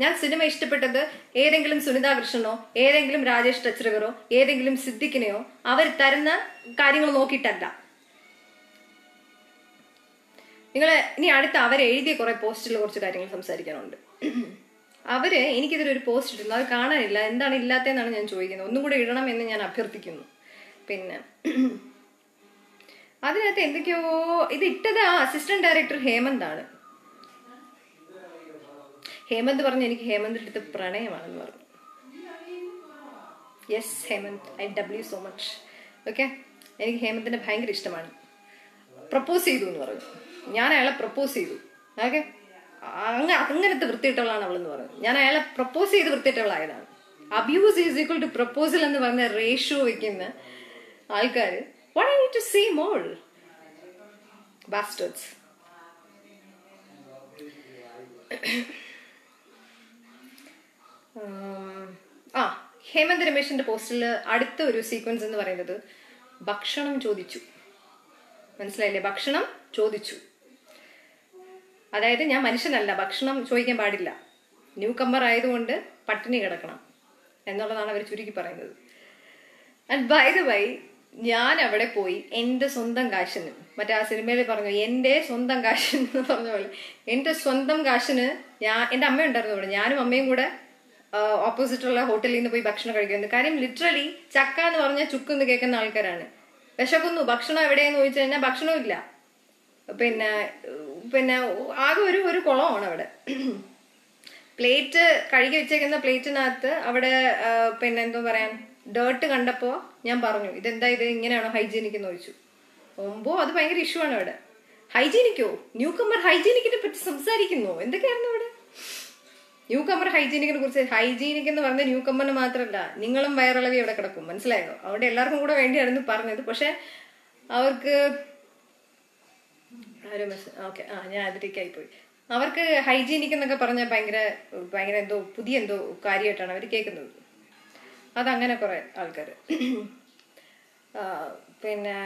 ഞാൻ സിനിമ ഇഷ്ടപ്പെട്ടത് ഏതെങ്കിലും സുനിതാ കൃഷ്ണനോ ഏതെങ്കിലും രാജേഷ് ടച്ചറിവറോ ഏതെങ്കിലും സിദ്ദിഖിനെയോ അവർ തരുന്ന കാര്യങ്ങൾ നോക്കിയിട്ടല്ല. ഇനി അടുത്ത അവരെഴുതിയ കുറെ പോസ്റ്റിൽ കുറച്ച് കാര്യങ്ങൾ സംസാരിക്കാനുണ്ട്. എനിക്കിതിലൊരു പോസ്റ്റ് ഇട്ടിരുന്നു, അത് കാണാനില്ല. എന്താണ് ഇല്ലാത്തതെന്നാണ് ഞാൻ ചോദിക്കുന്നത്. ഒന്നും കൂടെ ഇടണം എന്ന് ഞാൻ അഭ്യർത്ഥിക്കുന്നു. പിന്നെ അതിനകത്ത് എന്തൊക്കെയോ ഇത് ഇട്ടത് അസിസ്റ്റന്റ് ഡയറക്ടർ ഹേമന്ത് ആണ്. ഹേമന്ത് പറഞ്ഞു എനിക്ക് ഹേമന്തിന്റെ അടുത്ത് പ്രണയമാണെന്ന് പറഞ്ഞു. Yes Hemanth, I love you so much. Okay, എനിക്ക് ഹേമന്തിനെ ഭയങ്കര ഇഷ്ടമാണ്. പ്രപ്പോസ് ചെയ്തു എന്ന് പറഞ്ഞു. ഞാൻ അയാളെ പ്രപ്പോസ് ചെയ്തു. ഓക്കെ, അങ്ങനത്തെ വൃത്തിയിട്ടവളാണ് അവളെന്ന് പറഞ്ഞു. ഞാൻ അയാളെ പ്രപ്പോസ് ചെയ്ത് വൃത്തിയിട്ടവളായതാണ്. Abuse is equal to proposal എന്ന് പറഞ്ഞ റേഷ്യോ വെക്കുന്ന ആൾക്കാർ what I need to see more bastards. Hemant രമേശിന്റെ പോസ്റ്റിൽ അടുത്ത ഒരു സീക്വൻസ് എന്ന് പറയുന്നത് ഭക്ഷണം ചോദിച്ചു. മനസ്സിലായില്ലേ? ഭക്ഷണം ചോദിച്ചു. അതായത് ഞാൻ മനുഷ്യനല്ല, ഭക്ഷണം ചോദിക്കാൻ പാടില്ല, ന്യൂ കമ്പർ ആയതുകൊണ്ട് പട്ടിണി കിടക്കണം എന്നുള്ളതാണ് അവർ ചുരുക്കി പറയുന്നത്. ആൻഡ് ബൈ ദ വൈ, ഞാൻ അവിടെ പോയി എന്റെ സ്വന്തം കാശിന്, മറ്റേ ആ സിനിമയിൽ പറഞ്ഞു എന്റെ സ്വന്തം കാശിന് എന്ന് പറഞ്ഞ പോലെ എന്റെ സ്വന്തം കാശിന് എന്റെ അമ്മ ഉണ്ടായിരുന്നു അവിടെ, ഞാനും അമ്മയും കൂടെ ഓപ്പോസിറ്റുള്ള ഹോട്ടലിൽ നിന്ന് പോയി ഭക്ഷണം കഴിക്കുന്നത്. കാര്യം ലിറ്ററലി ചക്ക എന്ന് പറഞ്ഞാൽ ചുക്കെന്ന് കേൾക്കുന്ന ആൾക്കാരാണ്. വിശക്കുന്നു, ഭക്ഷണം എവിടെയെന്ന് ചോദിച്ചു കഴിഞ്ഞാൽ ഭക്ഷണവും ഇല്ല. പിന്നെ ആകെ ഒരു കുളമാണ് അവിടെ. പ്ലേറ്റ് കഴുകി വെച്ചേക്കുന്ന പ്ലേറ്റിനകത്ത് അവിടെ എന്തോ പറയാൻ ഡേർട്ട് കണ്ടപ്പോ ഞാൻ പറഞ്ഞു ഇതെന്താ ഇത് ഇങ്ങനെയാണോ ഹൈജീനിക് എന്ന് ചോദിച്ചു. അത് ഭയങ്കര ഇഷ്യൂ ആണ് അവിടെ. ഹൈജീനിക്കോ? ന്യൂ കമ്മർ ഹൈജീനിക്കിനെ പറ്റി സംസാരിക്കുന്നു. എന്തൊക്കെയായിരുന്നു അവിടെ? ന്യൂ കമ്മർ ഹൈജീനിക്കിനെ കുറിച്ച്. ഹൈജീനിക് എന്ന് പറഞ്ഞ ന്യൂ കമ്മറിന് മാത്രമല്ല, നിങ്ങളും വയറിളവി അവിടെ കിടക്കും. മനസ്സിലായോ? അവിടെ എല്ലാവർക്കും കൂടെ വേണ്ടിയായിരുന്നു പറഞ്ഞത്. പക്ഷെ അവർക്ക് ഓക്കെ ഞാൻ അതിലേക്കായി പോയി. അവർക്ക് ഹൈജീനിക് എന്നൊക്കെ പറഞ്ഞാൽ ഭയങ്കര എന്തോ പുതിയ എന്തോ കാര്യമായിട്ടാണ് അവർ കേൾക്കുന്നത്. അതങ്ങനെ കുറെ ആൾക്കാർ. പിന്നെ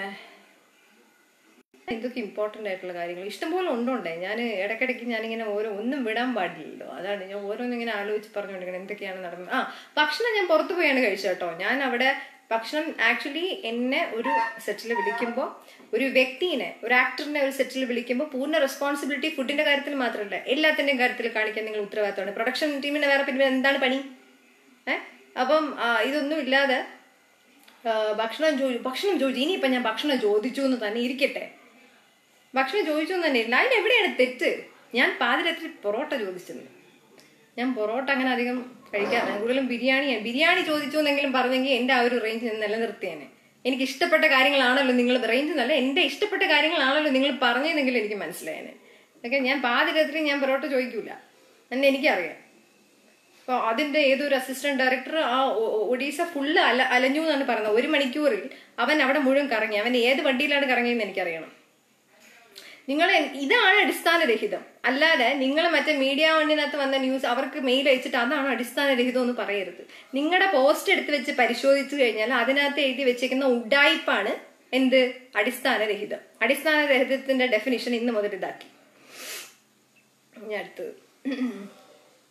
ഇതൊക്കെ ഇമ്പോർട്ടൻ്റ് ആയിട്ടുള്ള കാര്യങ്ങൾ ഇഷ്ടംപോലെ ഉണ്ടോണ്ടേ. ഞാൻ ഇടയ്ക്കിടയ്ക്ക് ഞാനിങ്ങനെ ഒന്നും വിടാൻ പാടില്ലല്ലോ. അതാണ് ഞാൻ ഓരോന്നിങ്ങനെ ആലോചിച്ച് പറഞ്ഞുകൊണ്ടിരിക്കണം എന്തൊക്കെയാണ് നടന്നത്. ഭക്ഷണം ഞാൻ പുറത്തു പോയാണ് കഴിച്ചത് കേട്ടോ. ഞാൻ അവിടെ ഭക്ഷണം ആക്ച്വലി എന്നെ ഒരു സെറ്റിൽ വിളിക്കുമ്പോൾ, ഒരു വ്യക്തിനെ, ഒരു ആക്ടറിനെ ഒരു സെറ്റിൽ വിളിക്കുമ്പോൾ പൂർണ്ണ റെസ്പോൺസിബിലിറ്റി ഫുഡിന്റെ കാര്യത്തിൽ മാത്രമല്ല എല്ലാത്തിന്റെയും കാര്യത്തിൽ കാണിക്കാൻ നിങ്ങൾ ഉത്തരവാദിത്തമാണ്. പ്രൊഡക്ഷൻ ടീമിന് വേറെ പിന്നെ എന്താണ് പണി? അപ്പം ഇതൊന്നും ഇല്ലാതെ ഭക്ഷണം ചോദിച്ചു. ഇനിയിപ്പം ഞാൻ ഭക്ഷണം ചോദിച്ചു എന്ന് തന്നെ ഇരിക്കട്ടെ. ഭക്ഷണം ചോദിച്ചു എന്ന് തന്നെ ഇല്ല. അതിനെവിടെയാണ് തെറ്റ്? പാതിരാത്രി പൊറോട്ട ചോദിച്ചത്. ഞാൻ പൊറോട്ട അങ്ങനെ അധികം കഴിക്കാറില്ല. കൂടുതലും ബിരിയാണി ചോദിച്ചു എന്നെങ്കിലും പറഞ്ഞെങ്കിൽ എൻ്റെ ആ ഒരു റേഞ്ച് നിലനിർത്തിയേനെ. എനിക്ക് ഇഷ്ടപ്പെട്ട കാര്യങ്ങളാണല്ലോ നിങ്ങൾ, റേഞ്ച് എന്നല്ല, എൻ്റെ ഇഷ്ടപ്പെട്ട കാര്യങ്ങളാണല്ലോ നിങ്ങൾ പറഞ്ഞതെങ്കിൽ എനിക്ക് മനസ്സിലായേനെ. ഓക്കെ, ഞാൻ പാതിരാത്രി ഞാൻ പൊറോട്ട ചോദിക്കൂല എന്ന് എനിക്കറിയാം. അപ്പോൾ അതിൻ്റെ ഏതൊരു അസിസ്റ്റന്റ് ഡയറക്ടർ ആ ഒഡീസ ഫുള്ള് അലഞ്ഞു എന്നാണ് പറയുന്നത്. 1 മണിക്കൂറിൽ അവൻ അവിടെ മുഴുവൻ കറങ്ങി. അവൻ ഏത് വണ്ടിയിലാണ് കറങ്ങിയെന്ന് എനിക്കറിയണം. ഇതാണ് അടിസ്ഥാനരഹിതം. അല്ലാതെ നിങ്ങൾ മറ്റേ മീഡിയ വണ്ണിനകത്ത് വന്ന ന്യൂസ് അവർക്ക് മെയിൽ അയച്ചിട്ട് അതാണ് അടിസ്ഥാനരഹിതം എന്ന് പറയരുത്. നിങ്ങളുടെ പോസ്റ്റ് എടുത്ത് വെച്ച് പരിശോധിച്ചു കഴിഞ്ഞാൽ അതിനകത്ത് എഴുതി വെച്ചിരിക്കുന്ന ഉഡായിപ്പാണ് എന്ത്? അടിസ്ഥാനരഹിതം. അടിസ്ഥാനരഹിതത്തിന്റെ ഡെഫിനിഷൻ ഇന്ന് മുതൽ ഇതാക്കി. ഞാൻ അടുത്തത്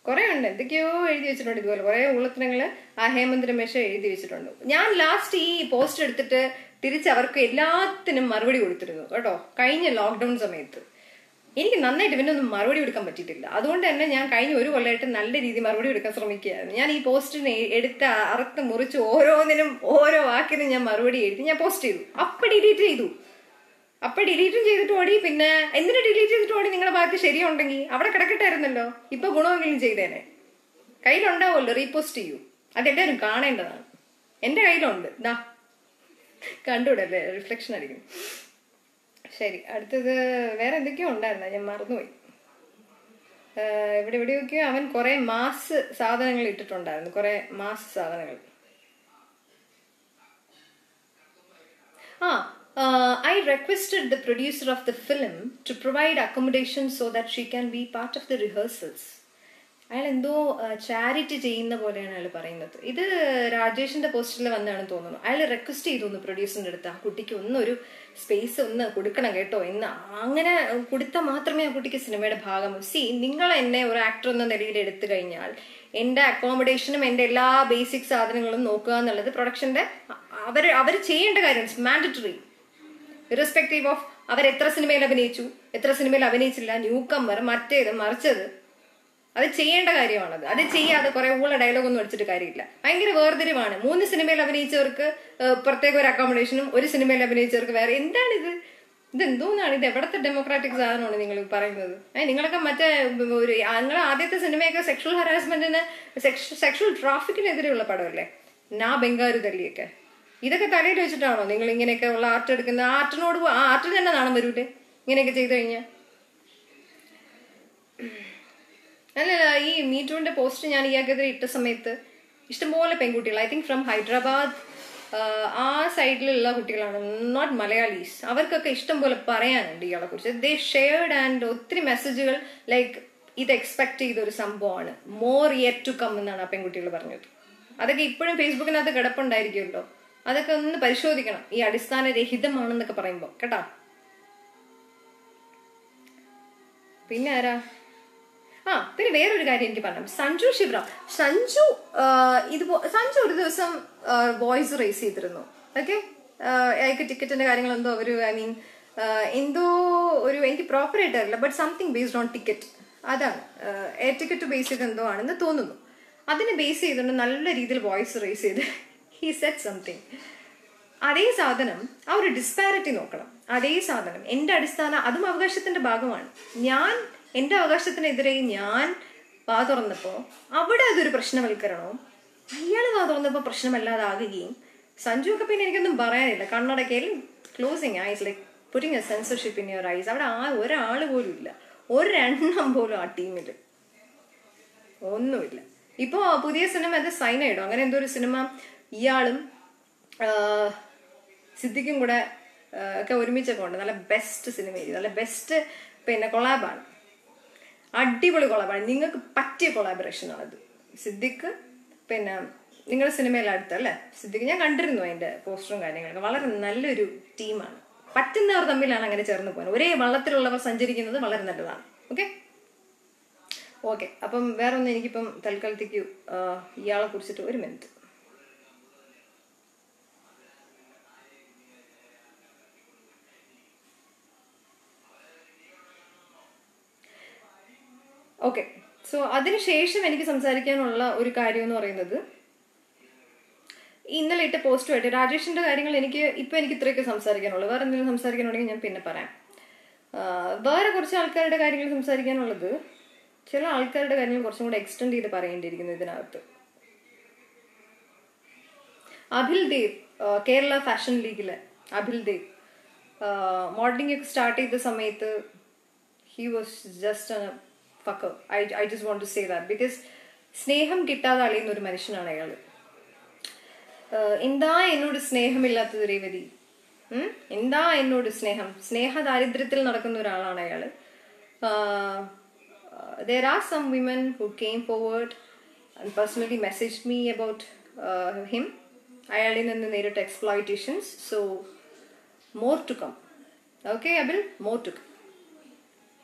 കുറെ ഉണ്ട്, എന്തൊക്കെയോ എഴുതി വെച്ചിട്ടുണ്ട്. ഇതുപോലെ കുറെ ഉള്ളത്തരങ്ങള് ആ ഹേമന്ത് രമേശ് എഴുതി വെച്ചിട്ടുണ്ട്. ഞാൻ ലാസ്റ്റ് ഈ പോസ്റ്റ് എടുത്തിട്ട് തിരിച്ച് അവർക്ക് എല്ലാത്തിനും മറുപടി കൊടുത്തിരുന്നു കേട്ടോ. കഴിഞ്ഞ ലോക്ക്ഡൌൺ സമയത്ത് എനിക്ക് നന്നായിട്ട് പിന്നെ ഒന്നും മറുപടി കൊടുക്കാൻ പറ്റിയിട്ടില്ല. അതുകൊണ്ട് തന്നെ ഞാൻ കഴിഞ്ഞ 1 കൊല്ലമായിട്ട് നല്ല രീതിയിൽ മറുപടി കൊടുക്കാൻ ശ്രമിക്കുകയായിരുന്നു. ഞാൻ ഈ പോസ്റ്റിന് എടുത്ത് അറുത്ത് മുറിച്ച് ഓരോന്നിനും ഓരോ വാക്കിനും ഞാൻ മറുപടി എഴുതി ഞാൻ പോസ്റ്റ് ചെയ്തു. അപ്പം ഡിലീറ്റും ചെയ്തിട്ട് ഓടി. പിന്നെ എന്തിനാ ഡിലീറ്റ് ചെയ്തിട്ട് ഓടി? നിങ്ങളുടെ ഭാഗത്ത് ശരിയുണ്ടെങ്കിൽ അവിടെ കിടക്കട്ടായിരുന്നല്ലോ. ഇപ്പൊ ഗുണമെങ്കിലും ചെയ്തേനെ. കയ്യിലുണ്ടാവുമല്ലോ, റീപോസ്റ്റ് ചെയ്യൂ. അതെല്ലാവരും കാണേണ്ടതാണ്. എന്റെ കയ്യിലുണ്ട്, ദാ കണ്ടുവിടല്ലേ, റിഫ്ലക്ഷൻ അടിക്കും. ശരി, അടുത്തത് വേറെ എന്തൊക്കെയോ ഉണ്ടായിരുന്ന, ഞാൻ മറന്നുപോയി. എവിടെയൊക്കെയോ അവൻ കുറെ മാസ് സാധനങ്ങൾ ഇട്ടിട്ടുണ്ടായിരുന്നു, കുറെ മാസ് സാധനങ്ങൾ. I requested the producer of the film to provide accommodation so that she can be part of the rehearsals. അയാൾ എന്തോ ചാരിറ്റി ചെയ്യുന്ന പോലെയാണ് അയാൾ പറയുന്നത്. ഇത് രാജേഷിന്റെ പോസ്റ്ററിൽ വന്നാണെന്ന് തോന്നുന്നു. അയാൾ റിക്വസ്റ്റ് ചെയ്തു പ്രൊഡ്യൂസറിന്റെ അടുത്ത്, ആ കുട്ടിക്ക് ഒന്നൊരു സ്പേസ് ഒന്ന് കൊടുക്കണം കേട്ടോ എന്ന്. അങ്ങനെ കൊടുത്താൽ മാത്രമേ ആ കുട്ടിക്ക് സിനിമയുടെ ഭാഗം. നിങ്ങൾ എന്നെ ഒരു ആക്ടർ എന്ന നിലയിൽ എടുത്തു കഴിഞ്ഞാൽ എൻ്റെ അക്കോമഡേഷനും എൻ്റെ എല്ലാ ബേസിക് സാധനങ്ങളും നോക്കുക എന്നുള്ളത് പ്രൊഡക്ഷന്റെ അവർ ചെയ്യേണ്ട കാര്യമാണ്. മാൻഡറ്ററി, ഇറസ്പെക്റ്റീവ് ഓഫ് അവർ എത്ര സിനിമയിൽ അഭിനയിച്ചു, എത്ര സിനിമയിൽ അഭിനയിച്ചില്ല, ന്യൂ കമ്മർ, മറ്റേത് മറിച്ചത്, അത് ചെയ്യേണ്ട കാര്യമാണത്. അത് ചെയ്യാതെ കുറെ ഊള ഡയലോഗ് ഒന്നും അടിച്ചിട്ട് കാര്യമില്ല. ഭയങ്കര വേർതിരിവാണ്. 3 സിനിമയിൽ അഭിനയിച്ചവർക്ക് പ്രത്യേക ഒരു അക്കോമഡേഷനും 1 സിനിമയിൽ അഭിനയിച്ചവർക്ക് വേറെ. എന്താണിത്? ഇതെന്തോന്നാണ്? ഇത് എവിടത്തെ ഡെമോക്രാറ്റിക് സാധനമാണ് നിങ്ങൾ പറയുന്നത്? നിങ്ങളൊക്കെ മറ്റേ നിങ്ങൾ ആദ്യത്തെ സിനിമയൊക്കെ സെക്ഷൽ ഹറാസ്മെന്റിന്, സെക്ഷൽ ട്രാഫിക്കിനെതിരെയുള്ള പടമല്ലേ, നാ ബംഗാരു തല്ലിയൊക്കെ. ഇതൊക്കെ തലയിൽ വെച്ചിട്ടാണോ നിങ്ങൾ ഇങ്ങനെയൊക്കെ ഉള്ള ആർട്ട് എടുക്കുന്നത്? ആർട്ടിൽ തന്നെ നാണം വരൂലേ ഇങ്ങനെയൊക്കെ ചെയ്തു കഴിഞ്ഞാൽ? അല്ലല്ല, ഈ മീറ്റൂന്റെ പോസ്റ്റ് ഞാൻ ഇയാൾക്കെതിരെ ഇട്ട സമയത്ത് ഇഷ്ടംപോലെ പെൺകുട്ടികൾ, ഐ തിങ്ക് ഫ്രം ഹൈദരാബാദ് ആ സൈഡിലുള്ള കുട്ടികളാണ്, നോട്ട് മലയാളീസ്, അവർക്കൊക്കെ ഇഷ്ടം പോലെ പറയാനുണ്ട് ഇയാളെ കുറിച്ച്. ദേ ഷെയർഡ് ആൻഡ് ഒത്തിരി മെസ്സേജുകൾ ലൈക്ക് ഇത് എക്സ്പെക്ട് ചെയ്ത ഒരു സംഭവമാണ്, മോർ യെറ്റ് ടു കം എന്നാണ് ആ പെൺകുട്ടികൾ പറഞ്ഞത്. അതൊക്കെ ഇപ്പോഴും ഫേസ്ബുക്കിനകത്ത് കിടപ്പുണ്ടായിരിക്കുമല്ലോ, അതൊക്കെ ഒന്ന് പരിശോധിക്കണം ഈ അടിസ്ഥാന രഹിതമാണെന്നൊക്കെ പറയുമ്പോൾ കേട്ടാ. പിന്നെ ആരാ? പിന്നെ വേറൊരു കാര്യം എനിക്ക് പറയാം. സഞ്ജു ശിവറാം. സഞ്ജു ഒരു ദിവസം വോയിസ് റേസ് ചെയ്തിരുന്നു. ഓക്കെ, അയാൾക്ക് ടിക്കറ്റിന്റെ കാര്യങ്ങൾ എന്തോ എന്തോ ഒരു, എനിക്ക് പ്രോപ്പർ ആയിട്ട് അറിയില്ല, but something based on ticket. അതാണ് എയർ ടിക്കറ്റ് ബേസ് ചെയ്ത് എന്തോ ആണെന്ന് തോന്നുന്നു. അതിനെ ബേസ് ചെയ്തുകൊണ്ട് നല്ല രീതിയിൽ വോയിസ് റേസ് ചെയ്ത് ഹി സെഡ് സംതിങ്. അതേ സാധനം, ആ ഒരു ഡിസ്പാരിറ്റി നോക്കണം. അതേ സാധനം എൻ്റെ അതും അവകാശത്തിന്റെ ഭാഗമാണ്. എൻ്റെ അവകാശത്തിനെതിരെ ഞാൻ വാ തുറന്നപ്പോൾ അവിടെ അതൊരു പ്രശ്നവൽക്കരണവും അയാൾ വാ തുറന്നപ്പോൾ പ്രശ്നമല്ലാതാകുകയും. സഞ്ജു ഒക്കെ പിന്നെ എനിക്കൊന്നും പറയാനില്ല. കണ്ണടക്കയിൽ closing eyes, like putting a censorship in your eyes. അവിടെ ഒരാൾ പോലും ഇല്ല, ഒരെണ്ണം പോലും ആ ടീമിൽ ഒന്നുമില്ല. ഇപ്പോൾ പുതിയ സിനിമ അത് സൈനൈഡോ അങ്ങനെ എന്തോ ഒരു സിനിമ ഇയാളും സിദ്ദിഖും കൂടെ ഒക്കെ ഒരുമിച്ചൊക്കെ ഉണ്ട്. നല്ല ബെസ്റ്റ് സിനിമയായിരിക്കും, നല്ല ബെസ്റ്റ് പിന്നെ കൊളാബാണ്, അടിപൊളി കൊളാബാണ്, നിങ്ങൾക്ക് പറ്റിയ കൊളാബറേഷനാണത്. സിദ്ദിഖ് പിന്നെ നിങ്ങളുടെ സിനിമയിൽ അടുത്തല്ലേ സിദ്ദിഖ്, ഞാൻ കണ്ടിരുന്നു അതിൻ്റെ പോസ്റ്ററും കാര്യങ്ങളൊക്കെ. വളരെ നല്ലൊരു ടീമാണ്. പറ്റുന്നവർ തമ്മിലാണ് അങ്ങനെ ചേർന്ന് പോകാൻ. ഒരേ വള്ളത്തിലുള്ളവർ സഞ്ചരിക്കുന്നത് വളരെ നല്ലതാണ്. ഓക്കെ. അപ്പം വേറെ ഒന്നും എനിക്കിപ്പം തൽക്കാലത്തേക്ക് ഇയാളെ കുറിച്ചിട്ട് ഒരു മിനിറ്റ്. ഓക്കെ. സോ അതിനുശേഷം എനിക്ക് സംസാരിക്കാനുള്ള ഒരു കാര്യം എന്ന് പറയുന്നത്, ഇന്നലെ ഇട്ട പോസ്റ്റുമായിട്ട് രാജേഷിന്റെ കാര്യങ്ങൾ എനിക്ക് ഇത്രയൊക്കെ സംസാരിക്കാനുള്ളൂ. വേറെ എന്തെങ്കിലും സംസാരിക്കാനുണ്ടെങ്കിൽ ഞാൻ പിന്നെ പറയാം. വേറെ കുറച്ച് ആൾക്കാരുടെ കാര്യങ്ങൾ സംസാരിക്കാനുള്ളത്, ചില ആൾക്കാരുടെ കാര്യങ്ങൾ കുറച്ചും കൂടെ എക്സ്റ്റെൻഡ് ചെയ്ത് പറയേണ്ടിയിരിക്കുന്നു ഇതിനകത്ത്. അഭിൽ ദേവ്, കേരള ഫാഷൻ ലീഗിലെ അഭിൽ ദേവ്, മോഡലിംഗ് ഒക്കെ സ്റ്റാർട്ട് ചെയ്ത സമയത്ത് he was just a fucker. I just want to say that because സ്നേഹം കിട്ടാതെ അളിയുന്ന ഒരു മനുഷ്യനാണ് അയാൾ. എന്താ എന്നോട് സ്നേഹമില്ലാത്തത് രേവതി, എന്താ എന്നോട് സ്നേഹ ദാരിദ്ര്യത്തിൽ നടക്കുന്ന ഒരാളാണ് അയാൾ. There are some women who came forward and personally messaged me about him. അയാളിൽ നിന്ന് നേരിട്ട് exploitations. So more to come. Okay Abil, more to come.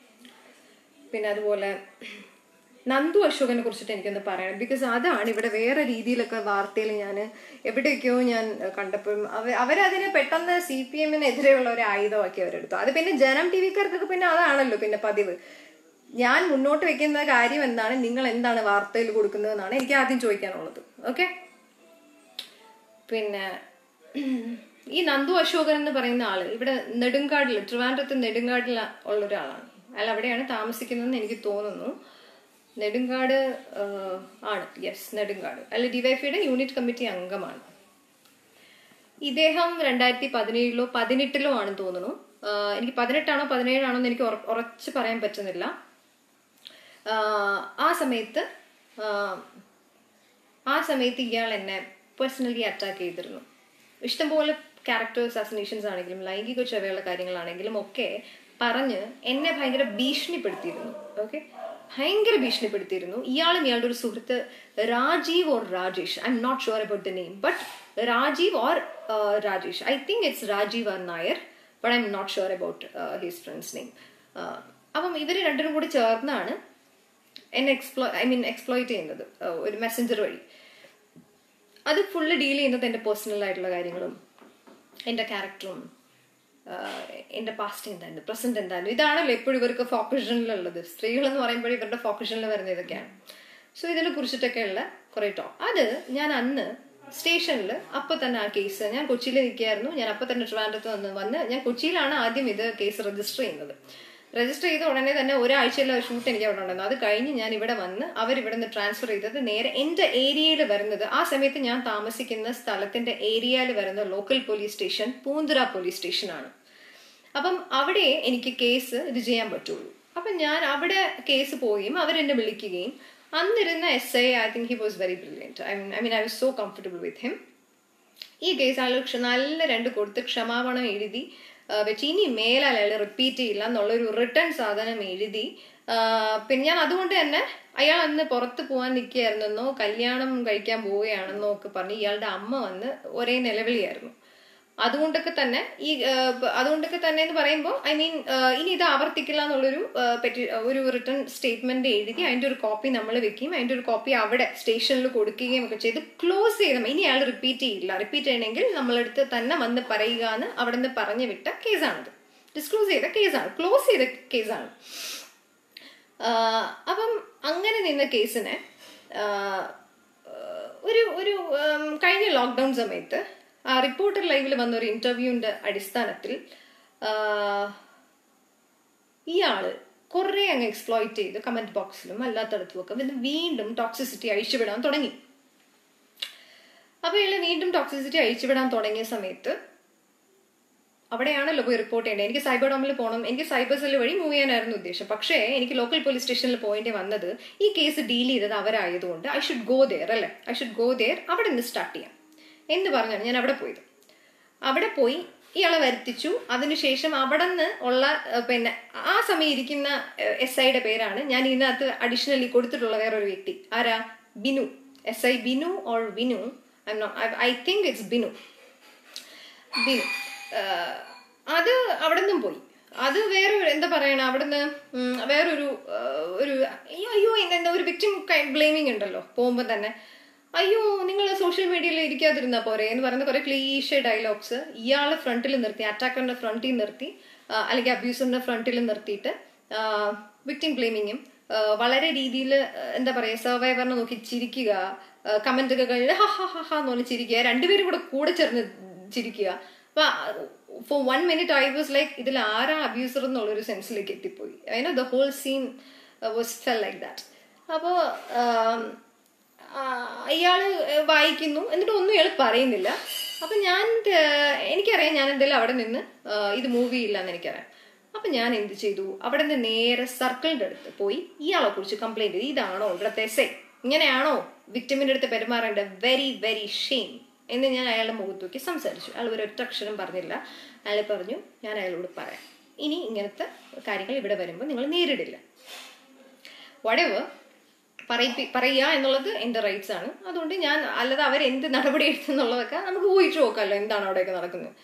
പിന്നെ അതുപോലെ നന്ദു അശോകനെ കുറിച്ചിട്ട് എനിക്കൊന്ന് പറയണം. ബിക്കോസ് അതാണ് ഇവിടെ വേറെ രീതിയിലൊക്കെ വാർത്തയിൽ ഞാൻ എവിടെയൊക്കെയോ ഞാൻ കണ്ടപ്പോഴും അവരതിനെ പെട്ടെന്ന് CPM-നെതിരെയുള്ള ഒരു ആയുധമാക്കി അവരെടുത്തു. അത് പിന്നെ ജനം TV-ക്കാർക്കൊക്കെ പിന്നെ അതാണല്ലോ പിന്നെ പതിവ്. ഞാൻ മുന്നോട്ട് വെക്കുന്ന കാര്യം എന്താണ്, നിങ്ങൾ എന്താണ് വാർത്തയിൽ കൊടുക്കുന്നതെന്നാണ് എനിക്ക് ആദ്യം ചോദിക്കാനുള്ളത്. ഓക്കെ. പിന്നെ ഈ നന്ദു അശോകൻ എന്ന് പറയുന്ന ആള് ഇവിടെ നെടുങ്കാടിൽ, ട്രിവാൻഡ്രത്ത് നെടുങ്കാടിൽ ഉള്ള ഒരാളാണ്. അയാൾ അവിടെയാണ് താമസിക്കുന്നതെന്ന് എനിക്ക് തോന്നുന്നു. നെടുങ്കാട് ആണ്, യെസ് നെടുങ്കാട്. അയാൾ DYFIയുടെ യൂണിറ്റ് കമ്മിറ്റി അംഗമാണ്. ഇദ്ദേഹം 2017-ലോ 2018-ലോ ആണെന്ന് തോന്നുന്നു. എനിക്ക് 18-ആണോ 17-ആണോ എന്ന് എനിക്ക് ഉറച്ച് പറയാൻ പറ്റുന്നില്ല. ആ സമയത്ത് ഇയാൾ എന്നെ പേഴ്സണലി അറ്റാക്ക് ചെയ്തിരുന്നു. ഇഷ്ടംപോലെ ക്യാരക്ടർ അസാസിനേഷൻസ് ആണെങ്കിലും ലൈംഗിക ചൊവ്വയുള്ള കാര്യങ്ങളാണെങ്കിലും ഒക്കെ പറഞ്ഞ് എന്നെ ഭയങ്കര ഭീഷണിപ്പെടുത്തിയിരുന്നു. ഓക്കെ, ഭയങ്കര ഭീഷണിപ്പെടുത്തിയിരുന്നു. ഇയാളും ഇയാളുടെ ഒരു സുഹൃത്ത് Rajeev or Rajesh, I'm not sure about the name, but Rajeev or Rajesh, I think it's Rajeev R Nair, but I'm not sure about his friend's name. അപ്പം ഇവർ രണ്ടും കൂടി ചേർന്നാണ് എന്നെ എക്സ്പ്ലോയിറ്റ് ചെയ്യുന്നത് ഒരു മെസ്സഞ്ചർ വഴി. അത് ഫുള്ള് ഡീൽ ചെയ്യുന്നത് എൻ്റെ പേഴ്സണൽ ആയിട്ടുള്ള കാര്യങ്ങളും എൻ്റെ ക്യാരക്ടറും എൻ്റെ പാസ്റ്റ് എന്തായിരുന്നു, പ്രസന്റ് എന്തായിരുന്നു, ഇതാണല്ലോ എപ്പോഴും ഇവർക്ക് ഫോക്കഷനിലുള്ളത്. സ്ത്രീകൾ എന്ന് പറയുമ്പോഴും ഇവരുടെ ഫോക്കഷനിൽ വരുന്ന ഇതൊക്കെയാണ്. സോ ഇതിനെ കുറിച്ചിട്ടൊക്കെയുള്ള കുറെ ടോക്ക്. അത് ഞാൻ അന്ന് സ്റ്റേഷനിൽ അപ്പോൾ തന്നെ ആ കേസ്, ഞാൻ കൊച്ചിയിൽ നിൽക്കുകയായിരുന്നു. ഞാൻ അപ്പോൾ തന്നെ ട്രിവാൻഡ്രത്ത് വന്ന് ഞാൻ കൊച്ചിയിലാണ് ആദ്യം ഇത് കേസ് രജിസ്റ്റർ ചെയ്യുന്നത്. രജിസ്റ്റർ ചെയ്ത ഉടനെ തന്നെ ഒരാഴ്ചയിലെ ഷൂട്ട് എനിക്ക് അവിടെ ഉണ്ടായിരുന്നു. അത് കഴിഞ്ഞ് ഞാൻ ഇവിടെ വന്ന് അവരിവിടെ നിന്ന് ട്രാൻസ്ഫർ ചെയ്തത് നേരെ എൻ്റെ ഏരിയയിൽ വരുന്നത്, ആ സമയത്ത് ഞാൻ താമസിക്കുന്ന സ്ഥലത്തിന്റെ ഏരിയയിൽ വരുന്ന local police station Poonthura police സ്റ്റേഷനാണ്. അപ്പം അവിടെ എനിക്ക് കേസ് ഇത് ചെയ്യാൻ പറ്റുള്ളൂ. അപ്പം ഞാൻ അവിടെ കേസ് പോവുകയും അവരെന്നെ വിളിക്കുകയും അന്നിരുന്ന SI, I think he was very brilliant. I was so comfortable with him. ഈ കേസ് ആൾ നല്ല 2 കൊടുത്ത് ക്ഷമാപണം എഴുതി വെച്ച് ഇനി മേലാൽ അയാൾ റിപ്പീറ്റ് ചെയ്യില്ല എന്നുള്ളൊരു റിട്ടേൺ സാധനം എഴുതി. പിന്നെ ഞാൻ അതുകൊണ്ട് തന്നെ അയാൾ അന്ന് പുറത്ത് പോകാൻ നിൽക്കുകയായിരുന്നെന്നോ കല്യാണം കഴിക്കാൻ പോവുകയാണെന്നോ ഒക്കെ പറഞ്ഞ് ഇയാളുടെ അമ്മ വന്ന് ഒരേ നിലവിളിയായിരുന്നു. അതുകൊണ്ടൊക്കെ തന്നെ എന്ന് പറയുമ്പോൾ ഇനി ഇത് ആവർത്തിക്കില്ല എന്നുള്ളൊരു ഒരു റിട്ടേൺ സ്റ്റേറ്റ്മെന്റ് എഴുതി അതിന്റെ ഒരു കോപ്പി നമ്മൾ വെക്കുകയും അതിന്റെ ഒരു കോപ്പി അവിടെ സ്റ്റേഷനിൽ കൊടുക്കുകയും ഒക്കെ ചെയ്ത് ക്ലോസ് ചെയ്ത, ഇനി അയാൾ റിപ്പീറ്റ് ചെയ്യണമെങ്കിൽ നമ്മളടുത്ത് തന്നെ വന്ന് പറയുക എന്ന് അവിടെ നിന്ന് പറഞ്ഞു വിട്ട കേസാണിത്. ഡിസ്ക്ലോസ് ചെയ്ത കേസാണ്, ക്ലോസ് ചെയ്ത കേസാണ്. അപ്പം അങ്ങനെ നിന്ന കേസിനെ ഒരു കഴിഞ്ഞ ലോക്ക്ഡൌൺ സമയത്ത് റിപ്പോർട്ടർ ലൈവിൽ വന്ന ഒരു ഇന്റർവ്യൂവിന്റെ അടിസ്ഥാനത്തിൽ ഇയാള് കുറെ അങ്ങ് എക്സ്പ്ലോയിറ്റ് ചെയ്ത് കമന്റ് ബോക്സിലും അല്ലാത്തടത്തും ഒക്കെ വീണ്ടും ടോക്സിസിറ്റി അഴിച്ചുവിടാൻ തുടങ്ങി. അപ്പൊ ഇയാള് വീണ്ടും ടോക്സിസിറ്റി അഴിച്ചുവിടാൻ തുടങ്ങിയ സമയത്ത് അവിടെയാണല്ലോ പോയി റിപ്പോർട്ട് ചെയ്യേണ്ടത്. എനിക്ക് സൈബർ ഡോമിൽ പോകണം, എനിക്ക് സൈബർ സെൽ വഴി മൂവ് ചെയ്യാനായിരുന്നു ഉദ്ദേശം. പക്ഷേ എനിക്ക് ലോക്കൽ പോലീസ് സ്റ്റേഷനിൽ പോയിന്റ് വന്നത് ഈ കേസ് ഡീൽ ചെയ്തത് അവരായതുകൊണ്ട് ഐ ഷുഡ് ഗോ ദെയർ അവിടെ നിന്ന് സ്റ്റാർട്ട് ചെയ്യാം എന്ന് പറഞ്ഞാണ് ഞാൻ അവിടെ പോയത്. അവിടെ പോയി ഇയാളെ വരുത്തിച്ചു. അതിനുശേഷം അവിടെ നിന്ന് ഉള്ള പിന്നെ ആ സമയം ഇരിക്കുന്ന SIയുടെ പേരാണ് ഞാൻ ഇതിനകത്ത് അഡീഷണലി കൊടുത്തിട്ടുള്ള വേറൊരു വ്യക്തി. ആരാ? Binu. SI Binu or Vinu, I think it's Binu. അത് അവിടെ നിന്നും പോയി. അത് വേറൊരു എന്താ പറയണ, അവിടുന്ന് വേറൊരു അയ്യോ എന്താ ഒരു വിക്ടിം ബ്ലെയിമിങ് ഉണ്ടല്ലോ പോകുമ്പോൾ തന്നെ. അയ്യോ നിങ്ങൾ സോഷ്യൽ മീഡിയയിൽ ഇരിക്കാതിരുന്നാ പോരെ എന്ന് പറയുന്ന കുറെ ക്ലീഷേ ഡയലോഗ്സ് ഇയാളെ ഫ്രണ്ടിൽ നിർത്തി, അറ്റാക്കറിന്റെ ഫ്രണ്ടിൽ നിർത്തി, അല്ലെങ്കിൽ അബ്യൂസറിന്റെ ഫ്രണ്ടിൽ നിർത്തിയിട്ട് വിക്ടിം ബ്ലെയിമിങ്ങും വളരെ രീതിയിൽ എന്താ പറയുക, സർവൈവറിനെ നോക്കി ചിരിക്കുക, കമന്റൊക്കെ കഴിഞ്ഞ് ഹ ഹ ഹ എന്ന് പറഞ്ഞ് ചിരിക്കുക, രണ്ടുപേരും കൂടെ ചേർന്ന് ചിരിക്കുക. അപ്പൊ for 1 minute I was like, ഇതിൽ ആരാ അബ്യൂസർ എന്നുള്ളൊരു സെൻസിലേക്ക് എത്തിപ്പോയി. The whole scene was fell like that. അപ്പോൾ ഇയാള് വായിക്കുന്നു, എന്നിട്ട് ഒന്നും ഇയാൾ പറയുന്നില്ല. അപ്പൊ എനിക്കറിയാം ഞാൻ എന്തായാലും അവിടെ നിന്ന് ഇത് മൂവ് ചെയ്യില്ല എന്ന് എനിക്കറിയാം. അപ്പൊ ഞാൻ എന്ത് ചെയ്തു, അവിടെ നിന്ന് നേരെ സർക്കിളിന്റെ അടുത്ത് പോയി ഇയാളെ കുറിച്ച് കംപ്ലൈന്റ് ചെയ്തു. ഇതാണോ ഇവിടത്തെ ഇങ്ങനെയാണോ വിക്ടിമിന്റെ അടുത്ത് പെരുമാറേണ്ട, വെരി വെരി ഷെയിം എന്ന് ഞാൻ അയാളുടെ മുഖത്ത് നോക്കി സംസാരിച്ചു. അയാൾ ഒരൊറ്റ അക്ഷരം പറഞ്ഞില്ല. അയാൾ പറഞ്ഞു, ഞാൻ അയാളോട് പറയാം, ഇനി ഇങ്ങനത്തെ കാര്യങ്ങൾ ഇവിടെ വരുമ്പോൾ നിങ്ങൾ നേരിടില്ല, വടവ് പറയുക എന്നുള്ളത് എൻ്റെ റൈറ്റ്സ് ആണ്. അതുകൊണ്ട് ഞാൻ അല്ലാതെ അവരെന്ത് നടപടി എടുത്തെന്നുള്ളതൊക്കെ നമുക്ക് ഊഹിച്ചു നോക്കാമല്ലോ എന്താണ് അവിടെയൊക്കെ നടക്കുന്നത്.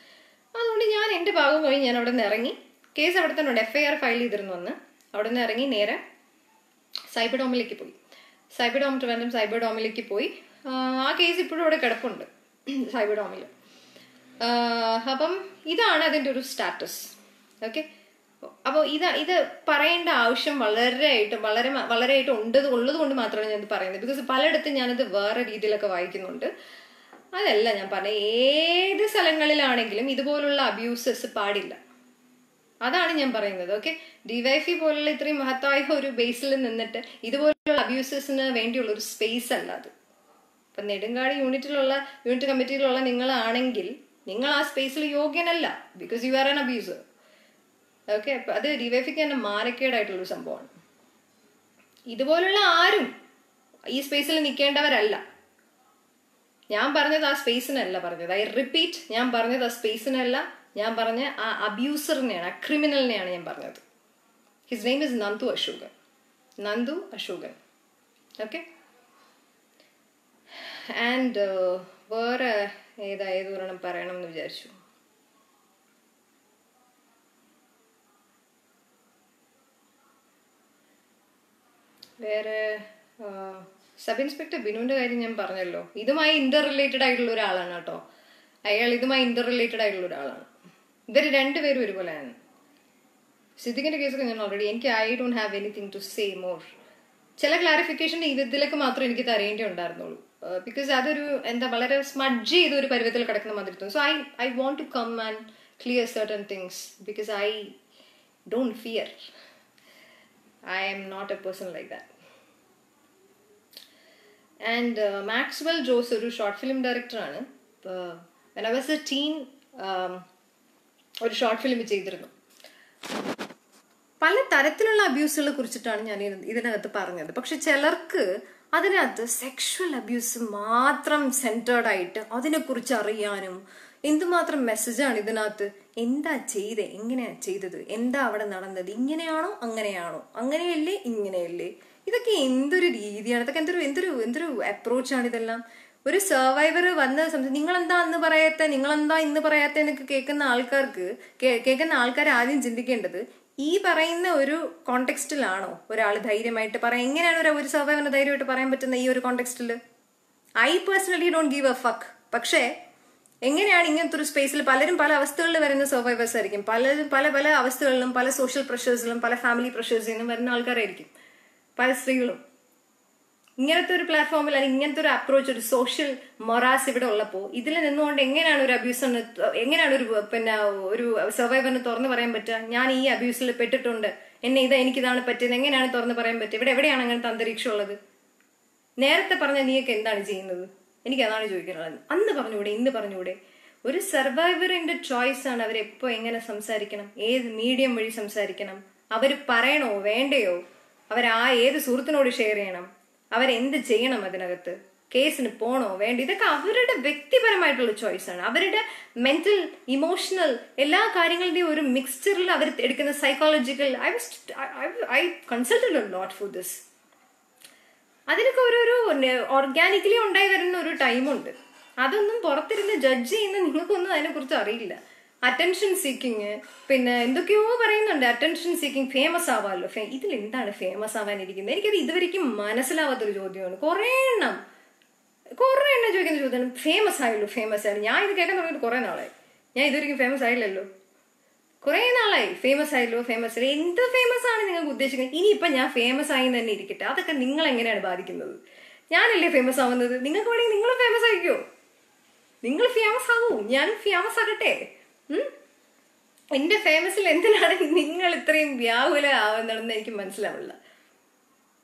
അതുകൊണ്ട് ഞാൻ എൻ്റെ ഭാഗം കഴിഞ്ഞ് ഞാൻ അവിടെ നിന്ന് ഇറങ്ങി. കേസ് അവിടെ തന്നെ ഉണ്ട്, FIR ഫയൽ ചെയ്തിരുന്നു അന്ന്. അവിടെ നിന്ന് ഇറങ്ങി നേരെ സൈബർ ഡോമിലേക്ക് പോയി. ട്രിവാൻഡ്രം സൈബർ ഡോമിലേക്ക് പോയി. ആ കേസ് ഇപ്പോഴും അവിടെ കിടപ്പുണ്ട് സൈബർ ഡോമിൽ. അപ്പം ഇതാണ് അതിൻ്റെ ഒരു സ്റ്റാറ്റസ്. ഓക്കെ, അപ്പോൾ ഇത് പറയേണ്ട ആവശ്യം വളരെയായിട്ട് ഉള്ളത് കൊണ്ട് മാത്രമാണ് ഞാനിത് പറയുന്നത്. ബിക്കോസ് പലയിടത്തും ഞാനിത് വേറെ രീതിയിലൊക്കെ വായിക്കുന്നുണ്ട്. അതല്ല ഞാൻ പറഞ്ഞ, ഏത് സ്ഥലങ്ങളിലാണെങ്കിലും ഇതുപോലുള്ള അബ്യൂസസ് പാടില്ല. അതാണ് ഞാൻ പറയുന്നത്. ഓക്കെ, DYFI പോലുള്ള ഇത്രയും മഹത്തായ ഒരു ബേസിൽ നിന്നിട്ട് ഇതുപോലുള്ള അബ്യൂസസിന് വേണ്ടിയുള്ള ഒരു സ്പേസ് അല്ല അത്. ഇപ്പം നെടുങ്കാട് യൂണിറ്റ് കമ്മിറ്റിയിലുള്ള നിങ്ങളാണെങ്കിൽ നിങ്ങൾ ആ സ്പേസിൽ യോഗ്യനല്ല, because you are an abuser. Okay, അപ്പം അത് DYFIക്ക് തന്നെ മാനക്കേടായിട്ടുള്ളൊരു സംഭവമാണ്. ഇതുപോലുള്ള ആരും ഈ സ്പേസിൽ നിൽക്കേണ്ടവരല്ല. ഞാൻ പറഞ്ഞത് ആ സ്പേസിനല്ല പറഞ്ഞത്. ഐ റിപ്പീറ്റ്, ഞാൻ പറഞ്ഞത് ആ സ്പേസിനല്ല. ഞാൻ പറഞ്ഞ ആ അബ്യൂസറിനെയാണ്, ആ ക്രിമിനലിനെയാണ് ഞാൻ പറഞ്ഞത്. His name is Nandu Ashokan. Okay, and വേറെ ഏതൊരെണ്ണം പറയണം എന്ന് വിചാരിച്ചു. വേറെ സബ് ഇൻസ്പെക്ടർ ബിനുവിന്റെ കാര്യം ഞാൻ പറഞ്ഞല്ലോ. ഇതുമായി ഇന്റർ റിലേറ്റഡ് ആയിട്ടുള്ള ഒരാളാണ് കേട്ടോ. അയാൾ ഇതുമായി ഇന്റർ റിലേറ്റഡ് ആയിട്ടുള്ള ഒരാളാണ്. ഇവർ രണ്ടുപേരും ഒരുപോലെയാണ്. സിദ്ദിഖിന്റെ കേസൊക്കെ ഞാൻ already I don't have anything to say more. ചില ക്ലാരിഫിക്കേഷൻ ഇതിലൊക്കെ മാത്രം എനിക്ക് തരേണ്ടി ഉണ്ടായിരുന്നുള്ളൂ. ബിക്കോസ് അതൊരു വളരെ സ്മഡ്ജ് ചെയ്ത ഒരു പരുവത്തിൽ കിടക്കുന്ന മാതിരി. So I want to come and clear certain things because I don't fear. I am not a person like that. And Maxwell Jose ഒരു ഷോർട്ട് ഫിലിം ഡയറക്ടറാണ്. when I was a teen ഒരു short film ചെയ്തിരുന്നു. പല തരത്തിലുള്ള അബ്യൂസുകളെ കുറിച്ചിട്ടാണ് ഞാൻ ഇതിനകത്ത് പറഞ്ഞത്. പക്ഷെ ചിലർക്ക് അതിനകത്ത് സെക്ഷുവൽ അബ്യൂസ് മാത്രം സെൻറ്റേർഡ് ആയിട്ട് അതിനെക്കുറിച്ച് അറിയാനും എന്തുമാത്രം മെസ്സേജാണ് ഇതിനകത്ത്. എന്താ ചെയ്തേ, എങ്ങനെയാ ചെയ്തത്, എന്താ അവിടെ നടന്നത്, ഇങ്ങനെയാണോ അങ്ങനെയാണോ, അങ്ങനെയല്ലേ ഇങ്ങനെയല്ലേ, ഇതൊക്കെ എന്തൊരു രീതിയാണ്, ഇതൊക്കെ എന്തൊരു അപ്രോച്ചാണ് ഇതെല്ലാം. ഒരു സർവൈവർ വന്ന് നിങ്ങളെന്താ ഇന്ന് പറയാത്ത എന്നൊക്കെ കേൾക്കുന്ന ആൾക്കാർ ആദ്യം ചിന്തിക്കേണ്ടത്, ഈ പറയുന്ന ഒരു കോണ്ടെക്സ്റ്റിലാണോ ഒരാൾ ധൈര്യമായിട്ട് പറയാം? എങ്ങനെയാണ് ഒരു സർവൈവറിന് ധൈര്യമായിട്ട് പറയാൻ പറ്റുന്ന ഈ ഒരു കോണ്ടെക്സ്റ്റിൽ? I personally don't give a fuck. പക്ഷേ എങ്ങനെയാണ് ഇങ്ങനത്തെ ഒരു സ്പേസിൽ പലരും പല അവസ്ഥകളിൽ വരുന്ന സർവൈവേഴ്സ് ആയിരിക്കും. പലരും പല അവസ്ഥകളിലും പല സോഷ്യൽ പ്രഷേഴ്സിലും പല ഫാമിലി പ്രഷേഴ്സിൽ നിന്നും വരുന്ന ആൾക്കാരായിരിക്കും പല സ്ത്രീകളും. ഇങ്ങനത്തെ ഒരു പ്ലാറ്റ്ഫോമിൽ അല്ലെങ്കിൽ ഇങ്ങനത്തെ ഒരു അപ്രോച്ച്, ഒരു സോഷ്യൽ മൊറാസ് ഇവിടെ ഉള്ളപ്പോൾ ഇതിൽ നിന്നുകൊണ്ട് എങ്ങനെയാണ് ഒരു അബ്യൂസിന്, എങ്ങനെയാണ് ഒരു സർവൈവറിന് തുറന്നു പറയാൻ പറ്റുക? ഞാൻ ഈ അബ്യൂസിൽ പെട്ടിട്ടുണ്ട്, എനിക്കിതാണ് പറ്റിയത്, എങ്ങനെയാണ് തുറന്നു പറയാൻ പറ്റുക? എവിടെയാണ് അങ്ങനത്തെ അന്തരീക്ഷം ഉള്ളത്? നേരത്തെ പറഞ്ഞ നീയൊക്കെ എന്താണ് ചെയ്യുന്നത്? എനിക്ക് അതാണ് ചോദിക്കാനുള്ളത്. അന്ന് പറഞ്ഞൂടെ, ഇന്ന് പറഞ്ഞൂടെ? ഒരു സർവൈവറിന്റെ ചോയ്സ് ആണ് അവരെപ്പോ എങ്ങനെ സംസാരിക്കണം, ഏത് മീഡിയം വഴി സംസാരിക്കണം, അവർ പറയണോ വേണ്ടയോ, ഏത് സുഹൃത്തിനോട് ഷെയർ ചെയ്യണം, അവരെന്ത് ചെയ്യണം, അതിനകത്ത് കേസിന് പോണോ വേണ്ട, ഇതൊക്കെ അവരുടെ വ്യക്തിപരമായിട്ടുള്ള ചോയ്സ് ആണ്. അവരുടെ മെന്റൽ, ഇമോഷണൽ എല്ലാ കാര്യങ്ങളുടെയും ഒരു മിക്സ്ചറിൽ അവർ എടുക്കുന്ന psychological. I consulted a lot for this. അതിനൊക്കെ ഒരു ഓർഗാനിക്കലി ഉണ്ടായി വരുന്ന ഒരു ടൈമുണ്ട്. അതൊന്നും പുറത്തിരുന്ന് ജഡ്ജ് ചെയ്യുന്ന നിങ്ങൾക്കൊന്നും അതിനെക്കുറിച്ച് അറിയില്ല. അറ്റൻഷൻ സീക്കിങ്, പിന്നെ എന്തൊക്കെയോ പറയുന്നുണ്ട്. അറ്റൻഷൻ സീക്കിങ്, ഫേമസ് ആവാമല്ലോ. ഇതിൽ എന്താണ് ഫേമസ് ആവാനിരിക്കുന്നത്? എനിക്കത് ഇതുവരെയ്ക്കും മനസ്സിലാവാത്തൊരു ചോദ്യമാണ്. കുറേ എണ്ണം ചോദിക്കുന്ന ചോദ്യമാണ്, ഫേമസ് ആയല്ലോ, ഫേമസ് ആയല്ലോ. ഞാൻ ഇത് കേൾക്കാൻ തുടങ്ങിയിട്ട് കുറേ നാളായി. ഞാൻ ഇതുവരെയ്ക്കും ഫേമസ് ആയില്ലല്ലോ. കുറേ നാളായി ഫേമസ് ആയല്ലോ, ഫേമസ് ആയി. എന്ത് ഫേമസ് ആണ് നിങ്ങൾക്ക് ഉദ്ദേശിക്കുന്നത്? ഇനിയിപ്പം ഞാൻ ഫേമസ് ആയി തന്നെ ഇരിക്കട്ടെ, അതൊക്കെ നിങ്ങൾ എങ്ങനെയാണ് ബാധിക്കുന്നത്? ഞാനല്ലേ ഫേമസ് ആവുന്നത്? നിങ്ങൾക്ക് വേണമെങ്കിൽ നിങ്ങൾ ഫേമസ് ആയിക്കോ, നിങ്ങൾ ഫേമസ് ആവൂ, ഞാനും ഫേമസ് ആകട്ടെ. എന്റെ ഫേമസിൽ എന്തിനാണ് നിങ്ങൾ ഇത്രയും വ്യാകുല ആവുന്നതെന്ന് എനിക്ക് മനസ്സിലാവില്ല.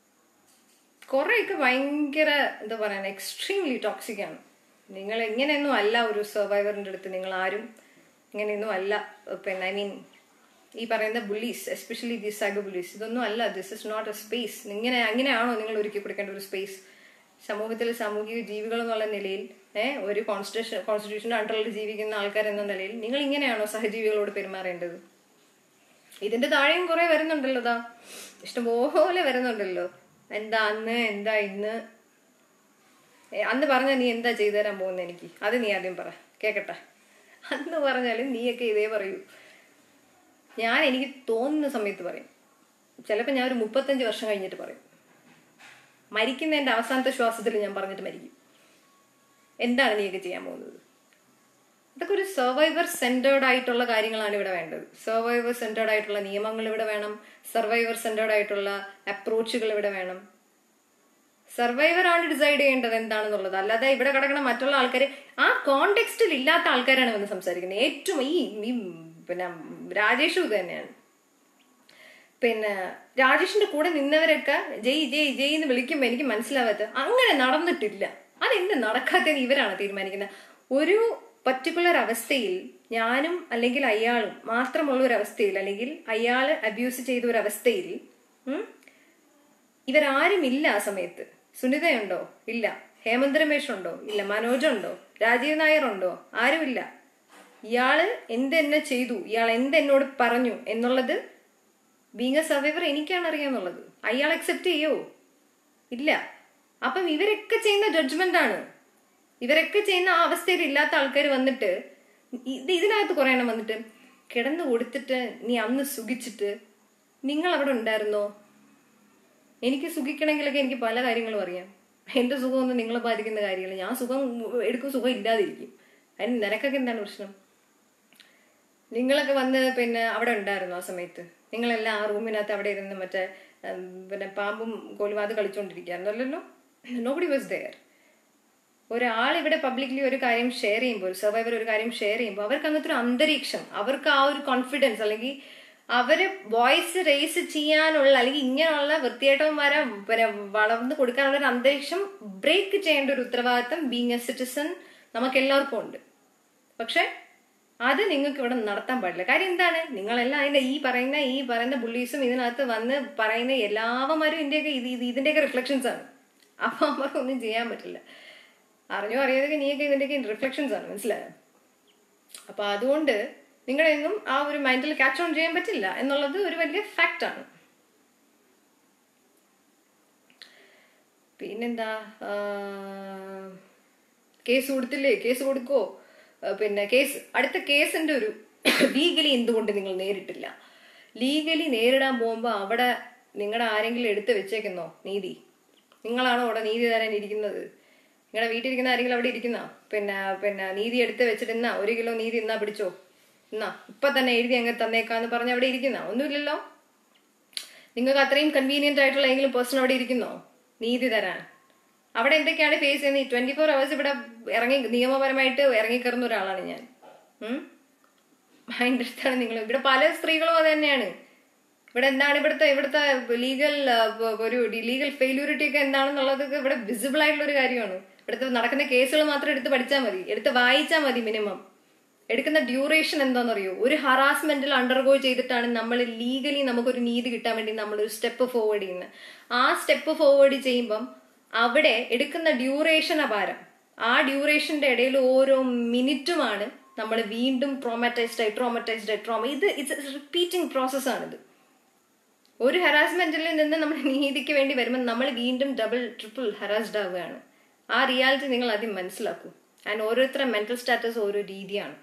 കുറെയൊക്കെ ഭയങ്കര എന്താ പറയുക, എക്സ്ട്രീംലി ടോക്സിക് ആണ്. നിങ്ങൾ ഇങ്ങനെയൊന്നും അല്ല ഒരു സർവൈവറിൻ്റെ അടുത്ത്, നിങ്ങൾ ആരും ഇങ്ങനെയൊന്നും അല്ല. പിന്നെ ഐ മീൻ ഈ പറയുന്ന bullies, especially these cyber bullies, ഇതൊന്നും അല്ല. This is not a space. അങ്ങനെയാണോ നിങ്ങൾ ഒരുക്കി കൊടുക്കേണ്ട ഒരു സ്പേസ്? സമൂഹത്തിൽ സാമൂഹിക ജീവികൾ എന്നുള്ള നിലയിൽ, ഒരു കോൺസ്റ്റിറ്റ്യൂഷൻ്റെ അണ്ടറിൽ ജീവിക്കുന്ന ആൾക്കാർ എന്ന നിലയിൽ നിങ്ങൾ ഇങ്ങനെയാണോ സഹജീവികളോട് പെരുമാറേണ്ടത്? ഇതിന്റെ താഴെയും കുറെ വരുന്നുണ്ടല്ലോ, ഇതാ ഇഷ്ടംപോലെ വരുന്നുണ്ടല്ലോ. എന്താ അന്ന്, എന്താ ഇന്ന്, അന്ന് പറഞ്ഞാൽ നീ എന്താ ചെയ്തു തരാൻ പോകുന്നത് എനിക്ക്? അത് നീ ആദ്യം പറ, കേക്കട്ടെ. അന്ന് പറഞ്ഞാലും നീയൊക്കെ ഇതേ പറയൂ. എനിക്ക് തോന്നുന്ന സമയത്ത് പറയും. ചിലപ്പോൾ ഞാൻ ഒരു 35 വർഷം കഴിഞ്ഞിട്ട് പറയും. മരിക്കുന്നതിൻ്റെ അവസാനത്തെ ശ്വാസത്തിൽ ഞാൻ പറഞ്ഞിട്ട് മരിക്കും. എന്താണ് നീയൊക്കെ ചെയ്യാൻ പോകുന്നത്? ഇതൊക്കെ ഒരു സർവൈവർ സെന്റേർഡ് ആയിട്ടുള്ള കാര്യങ്ങളാണ് ഇവിടെ വേണ്ടത്. സർവൈവർ സെന്റേർഡ് ആയിട്ടുള്ള നിയമങ്ങൾ ഇവിടെ വേണം. സർവൈവർ സെന്റേർഡ് ആയിട്ടുള്ള അപ്രോച്ചുകൾ ഇവിടെ വേണം. സർവൈവർ ആണ് ഡിസൈഡ് ചെയ്യേണ്ടത് എന്താണെന്നുള്ളത്. അല്ലാതെ ഇവിടെ കിടക്കുന്ന മറ്റുള്ള ആൾക്കാർ, ആ കോണ്ടെക്സ്റ്റിൽ ഇല്ലാത്ത ആൾക്കാരാണ് വന്ന് സംസാരിക്കുന്നത്. ഏറ്റവും ഈ പിന്നെ രാജേഷും ഇത് തന്നെയാണ്. പിന്നെ രാജേഷിന്റെ കൂടെ നിന്നവരൊക്കെ ജയ് ജയ് ജയ് എന്ന് വിളിക്കുമ്പോൾ എനിക്ക് മനസ്സിലാവാത്ത, അങ്ങനെ നടന്നിട്ടില്ല. അതെന്ത് നടക്കാത്തതെന്ന് ഇവരാണ് തീരുമാനിക്കുന്നത്. ഒരു പർട്ടിക്കുലർ അവസ്ഥയിൽ ഞാനും അല്ലെങ്കിൽ അയാളും മാത്രമുള്ള ഒരു അവസ്ഥയിൽ, അല്ലെങ്കിൽ അയാൾ അബ്യൂസ് ചെയ്ത ഒരു അവസ്ഥയിൽ ഇവരാരും ഇല്ല. ആ സമയത്ത് സുനിതയുണ്ടോ? ഇല്ല. ഹേമന്ത് രമേശ് ഉണ്ടോ? ഇല്ല. മനോജുണ്ടോ? രാജീവ് നായർ ഉണ്ടോ? ആരുമില്ല. ഇയാള് എന്തെന്നെ ചെയ്തു, ഇയാൾ എന്തെന്നോട് പറഞ്ഞു എന്നുള്ളത് ബീങ് എ സർവൈവർ എനിക്കാണ് അറിയാന്നുള്ളത്. അയാൾ അക്സെപ്റ്റ് ചെയ്യോ? ഇല്ല. അപ്പം ഇവരൊക്കെ ചെയ്യുന്ന ജഡ്ജ്മെന്റ് ആണ്. ഇവരൊക്കെ ചെയ്യുന്ന ആ അവസ്ഥയിൽ ഇല്ലാത്ത ആൾക്കാർ വന്നിട്ട് ഇതിനകത്ത് കുറെ എണ്ണം വന്നിട്ട് കിടന്നു കൊടുത്തിട്ട് നീ അന്ന് സുഖിച്ചിട്ട് നിങ്ങൾ അവിടെ ഉണ്ടായിരുന്നോ? എനിക്ക് സുഖിക്കണമെങ്കിലൊക്കെ എനിക്ക് പല കാര്യങ്ങളും അറിയാം. എന്റെ സുഖമൊന്നും നിങ്ങളെ ബാധിക്കുന്ന കാര്യമില്ല. ഞാൻ സുഖം എടുക്കും, സുഖം ഇല്ലാതിരിക്കും. അതിന് നിനക്കൊക്കെ എന്താണ് പ്രശ്നം? നിങ്ങളൊക്കെ വന്ന് പിന്നെ അവിടെ ഉണ്ടായിരുന്നു ആ സമയത്ത്? നിങ്ങളെല്ലാം ആ റൂമിനകത്ത് അവിടെ ഇരുന്ന് മറ്റേ പിന്നെ പാമ്പും കോലും അത് കളിച്ചുകൊണ്ടിരിക്കുകയായിരുന്നല്ലോ. Nobody was there. ഒരാൾ ഇവിടെ പബ്ലിക്കലി ഒരു കാര്യം ഷെയർ ചെയ്യുമ്പോൾ, ഒരു സർവൈവർ ഒരു കാര്യം ഷെയർ ചെയ്യുമ്പോൾ അവർക്ക് അങ്ങനത്തെ ഒരു അന്തരീക്ഷം, അവർക്ക് ആ ഒരു കോൺഫിഡൻസ്, അല്ലെങ്കിൽ അവര് വോയിസ് റേസ് ചെയ്യാനുള്ള, അല്ലെങ്കിൽ ഇങ്ങനെയുള്ള വൃത്തിയേട്ടന്മാരെ പിന്നെ വളർന്നു കൊടുക്കാനുള്ള ഒരു അന്തരീക്ഷം ബ്രേക്ക് ചെയ്യേണ്ട ഒരു ഉത്തരവാദിത്തം ബീങ് എ സിറ്റിസൺ നമുക്ക് എല്ലാവർക്കും ഉണ്ട്. പക്ഷെ അത് നിങ്ങൾക്ക് ഇവിടെ നടത്താൻ പാടില്ല. കാര്യം എന്താണ്? നിങ്ങളെല്ലാം അതിന്റെ ഈ പറയുന്ന ബുള്ളീസും ഇതിനകത്ത് വന്ന് പറയുന്ന എല്ലാവന്മാരും ഇതിന്റെയൊക്കെ റിഫ്ലക്ഷൻസ് ആണ്. അപ്പൊ അവർക്കൊന്നും ചെയ്യാൻ പറ്റില്ല. അറിഞ്ഞോ അറിയാതൊക്കെ നീയൊക്കെ ഇതിന്റെയൊക്കെ റിഫ്ലക്ഷൻസ് ആണ്, മനസ്സിലായോ? അപ്പൊ അതുകൊണ്ട് നിങ്ങളെയൊന്നും ആ ഒരു മൈൻഡിൽ ക്യാച്ച് ഓൺ ചെയ്യാൻ പറ്റില്ല എന്നുള്ളത് ഒരു വലിയ ഫാക്റ്റ് ആണ്. പിന്നെന്താ, കേസ് കൊടുത്തില്ലേ? കേസ് കൊടുക്കോ? പിന്നെ അടുത്ത കേസിന്റെ ഒരു ലീഗലി എന്തുകൊണ്ട് നിങ്ങൾ നേരിട്ടില്ല? ലീഗലി നേരിടാൻ പോകുമ്പോൾ അവിടെ നിങ്ങളുടെ ആരെങ്കിലും എടുത്ത് വെച്ചേക്കുന്നോ നീതി? നിങ്ങളാണോ അവിടെ നീതി തരാൻ ഇരിക്കുന്നത്? നിങ്ങളുടെ വീട്ടിലിരിക്കുന്ന ആരെങ്കിലും അവിടെ ഇരിക്കുന്ന പിന്നെ നീതി എടുത്ത് വെച്ചിട്ട് 1 കിലോ നീതി എന്നാ പിടിച്ചോ, എന്നാ ഇപ്പൊ തന്നെ എഴുതി അങ്ങ് തന്നേക്കാന്ന് പറഞ്ഞ് അവിടെ ഇരിക്കുന്ന ഒന്നുമില്ലല്ലോ. നിങ്ങൾക്ക് അത്രയും കൺവീനിയന്റ് ആയിട്ടുള്ള ഏതെങ്കിലും പേഴ്സൺ അവിടെ ഇരിക്കുന്നോ നീതി തരാൻ? അവിടെ എന്തൊക്കെയാണ് ഫേസ് ചെയ്യുന്നത്? 24 hours ഇവിടെ നിയമപരമായിട്ട് ഇറങ്ങിക്കയറുന്ന ഒരാളാണ് ഞാൻ. അതിൻ്റെ അടുത്താണ് നിങ്ങൾ. ഇവിടെ പല സ്ത്രീകളും അത് തന്നെയാണ്. ഇവിടെ എന്താണ് ഇവിടുത്തെ ലീഗൽ ഫെയിലൂരിറ്റി ഒക്കെ എന്താണെന്നുള്ളതൊക്കെ ഇവിടെ വിസിബിൾ ആയിട്ടുള്ള ഒരു കാര്യമാണ്. ഇവിടുത്തെ നടക്കുന്ന കേസുകൾ മാത്രം എടുത്ത് പഠിച്ചാൽ മതി, എടുത്ത് വായിച്ചാൽ മതി. മിനിമം എടുക്കുന്ന ഡ്യൂറേഷൻ എന്താണെന്നറിയോ? ഒരു ഹറാസ്മെന്റിൽ അണ്ടർഗോ ചെയ്തിട്ടാണ് നമ്മൾ ലീഗലി നമുക്കൊരു നീതി കിട്ടാൻ വേണ്ടി നമ്മളൊരു സ്റ്റെപ്പ് ഫോർവേഡ് ചെയ്യുന്നത്. ആ സ്റ്റെപ്പ് ഫോർവേഡ് ചെയ്യുമ്പം അവിടെ എടുക്കുന്ന ഡ്യൂറേഷൻ അപാരം. ആ ഡ്യൂറേഷന്റെ ഇടയിൽ ഓരോ മിനിറ്റുമാണ് നമ്മൾ വീണ്ടും ട്രോമ. It's repeating പ്രോസസ്സാണിത്. ഒരു ഹറാസ്മെന്റിൽ നിന്ന് നമ്മൾ നീതിക്ക് വേണ്ടി വരുമ്പോൾ നമ്മൾ വീണ്ടും ഡബിൾ ട്രിപ്പിൾ ഹറാസ്ഡ് ആവുകയാണ്. ആ റിയാലിറ്റി നിങ്ങൾ ആദ്യം മനസ്സിലാക്കൂ. ആൻഡ് ഓരോരുത്തരുടെ മെന്റൽ സ്റ്റാറ്റസ് ഓരോ രീതിയാണ്.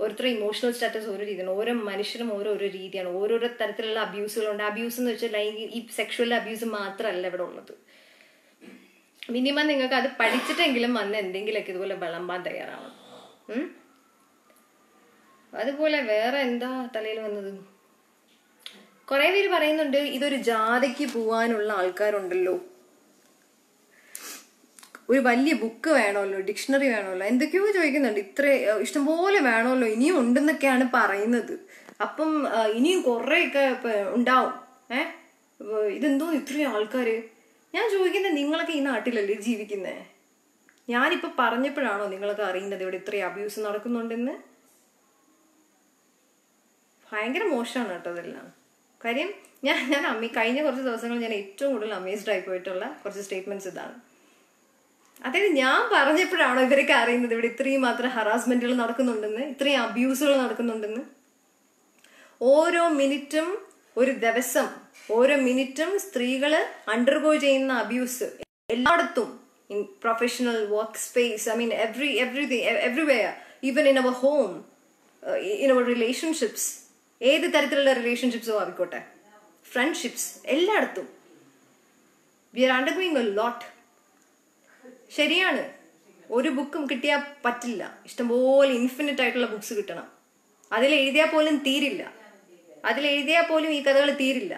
ഓരോരുത്തരുടെ ഇമോഷണൽ സ്റ്റാറ്റസ് ഓരോ രീതിയാണ്, ഓരോ മനുഷ്യരും ഓരോരോ രീതിയാണ്, ഓരോരോ തരത്തിലുള്ള അബ്യൂസുകളുണ്ട്. അബ്യൂസ് എന്ന് വെച്ചാൽ ഈ സെക്ഷുവൽ അബ്യൂസ് മാത്രമല്ല ഇവിടെ ഉള്ളത്. മിനിമം നിങ്ങൾക്ക് അത് പഠിച്ചിട്ടെങ്കിലും വന്ന് എന്തെങ്കിലുമൊക്കെ ഇതുപോലെ വിളമ്പാൻ തയ്യാറാവണം. അതുപോലെ വേറെ എന്താ തലയിൽ വന്നത്? കുറെ പേര് പറയുന്നുണ്ട് ഇതൊരു ജാഥയ്ക്ക് പോവാനുള്ള ആൾക്കാരുണ്ടല്ലോ, ഒരു വലിയ ബുക്ക് വേണമല്ലോ, ഡിക്ഷണറി വേണമല്ലോ, എന്തൊക്കെയോ ചോദിക്കുന്നുണ്ട്. ഇഷ്ടംപോലെ വേണമല്ലോ, ഇനിയും ഉണ്ടെന്നൊക്കെയാണ് പറയുന്നത്. അപ്പം ഇനിയും കുറെയൊക്കെ ഉണ്ടാവും. ഇതെന്തോ ഇത്രയും ആൾക്കാര്. ഞാൻ ചോദിക്കുന്നത്, നിങ്ങളൊക്കെ ഈ നാട്ടിലല്ലേ ജീവിക്കുന്നേ? ഞാനിപ്പോ പറഞ്ഞപ്പോഴാണോ നിങ്ങളൊക്കെ അറിയുന്നത് ഇവിടെ ഇത്രയും അബ്യൂസ് നടക്കുന്നുണ്ടെന്ന്? ഭയങ്കര മോശമാണ് കേട്ടോ അതെല്ലാം. കാര്യം ഞാൻ കഴിഞ്ഞ കുറച്ച് ദിവസങ്ങൾ ഞാൻ ഏറ്റവും കൂടുതൽ അമേസ്ഡ് ആയി പോയിട്ടുള്ള കുറച്ച് സ്റ്റേറ്റ്മെന്റ്സ് ഇതാണ്. അതായത് ഞാൻ പറഞ്ഞപ്പോഴാണോ ഇവരൊക്കെ അറിയുന്നത് ഇവിടെ ഇത്രയും മാത്രം ഹറാസ്മെന്റുകൾ നടക്കുന്നുണ്ടെന്ന്, ഇത്രയും അബ്യൂസുകൾ നടക്കുന്നുണ്ടെന്ന്? ഓരോ മിനിറ്റും, ഒരു ദിവസം ഓരോ മിനിറ്റും സ്ത്രീകള് അണ്ടർഗോ ചെയ്യുന്ന അബ്യൂസ് എല്ലായിടത്തും, in professional work space, I mean everywhere, even in our home, in our relationships, ഏത് തരത്തിലുള്ള റിലേഷൻഷിപ്സോ ആയിക്കോട്ടെ, ഫ്രണ്ട്ഷിപ്സ്, എല്ലായിടത്തും we are undergoing a lot. ശരിയാണ്, ഒരു ബുക്കും കിട്ടിയാൽ പറ്റില്ല, ഇഷ്ടംപോലെ ഇൻഫിനിറ്റ് ആയിട്ടുള്ള ബുക്സ് കിട്ടണം. അതിലെഴുതിയാൽ പോലും തീരില്ല, അതിലെഴുതിയാൽ പോലും ഈ കഥകൾ തീരില്ല.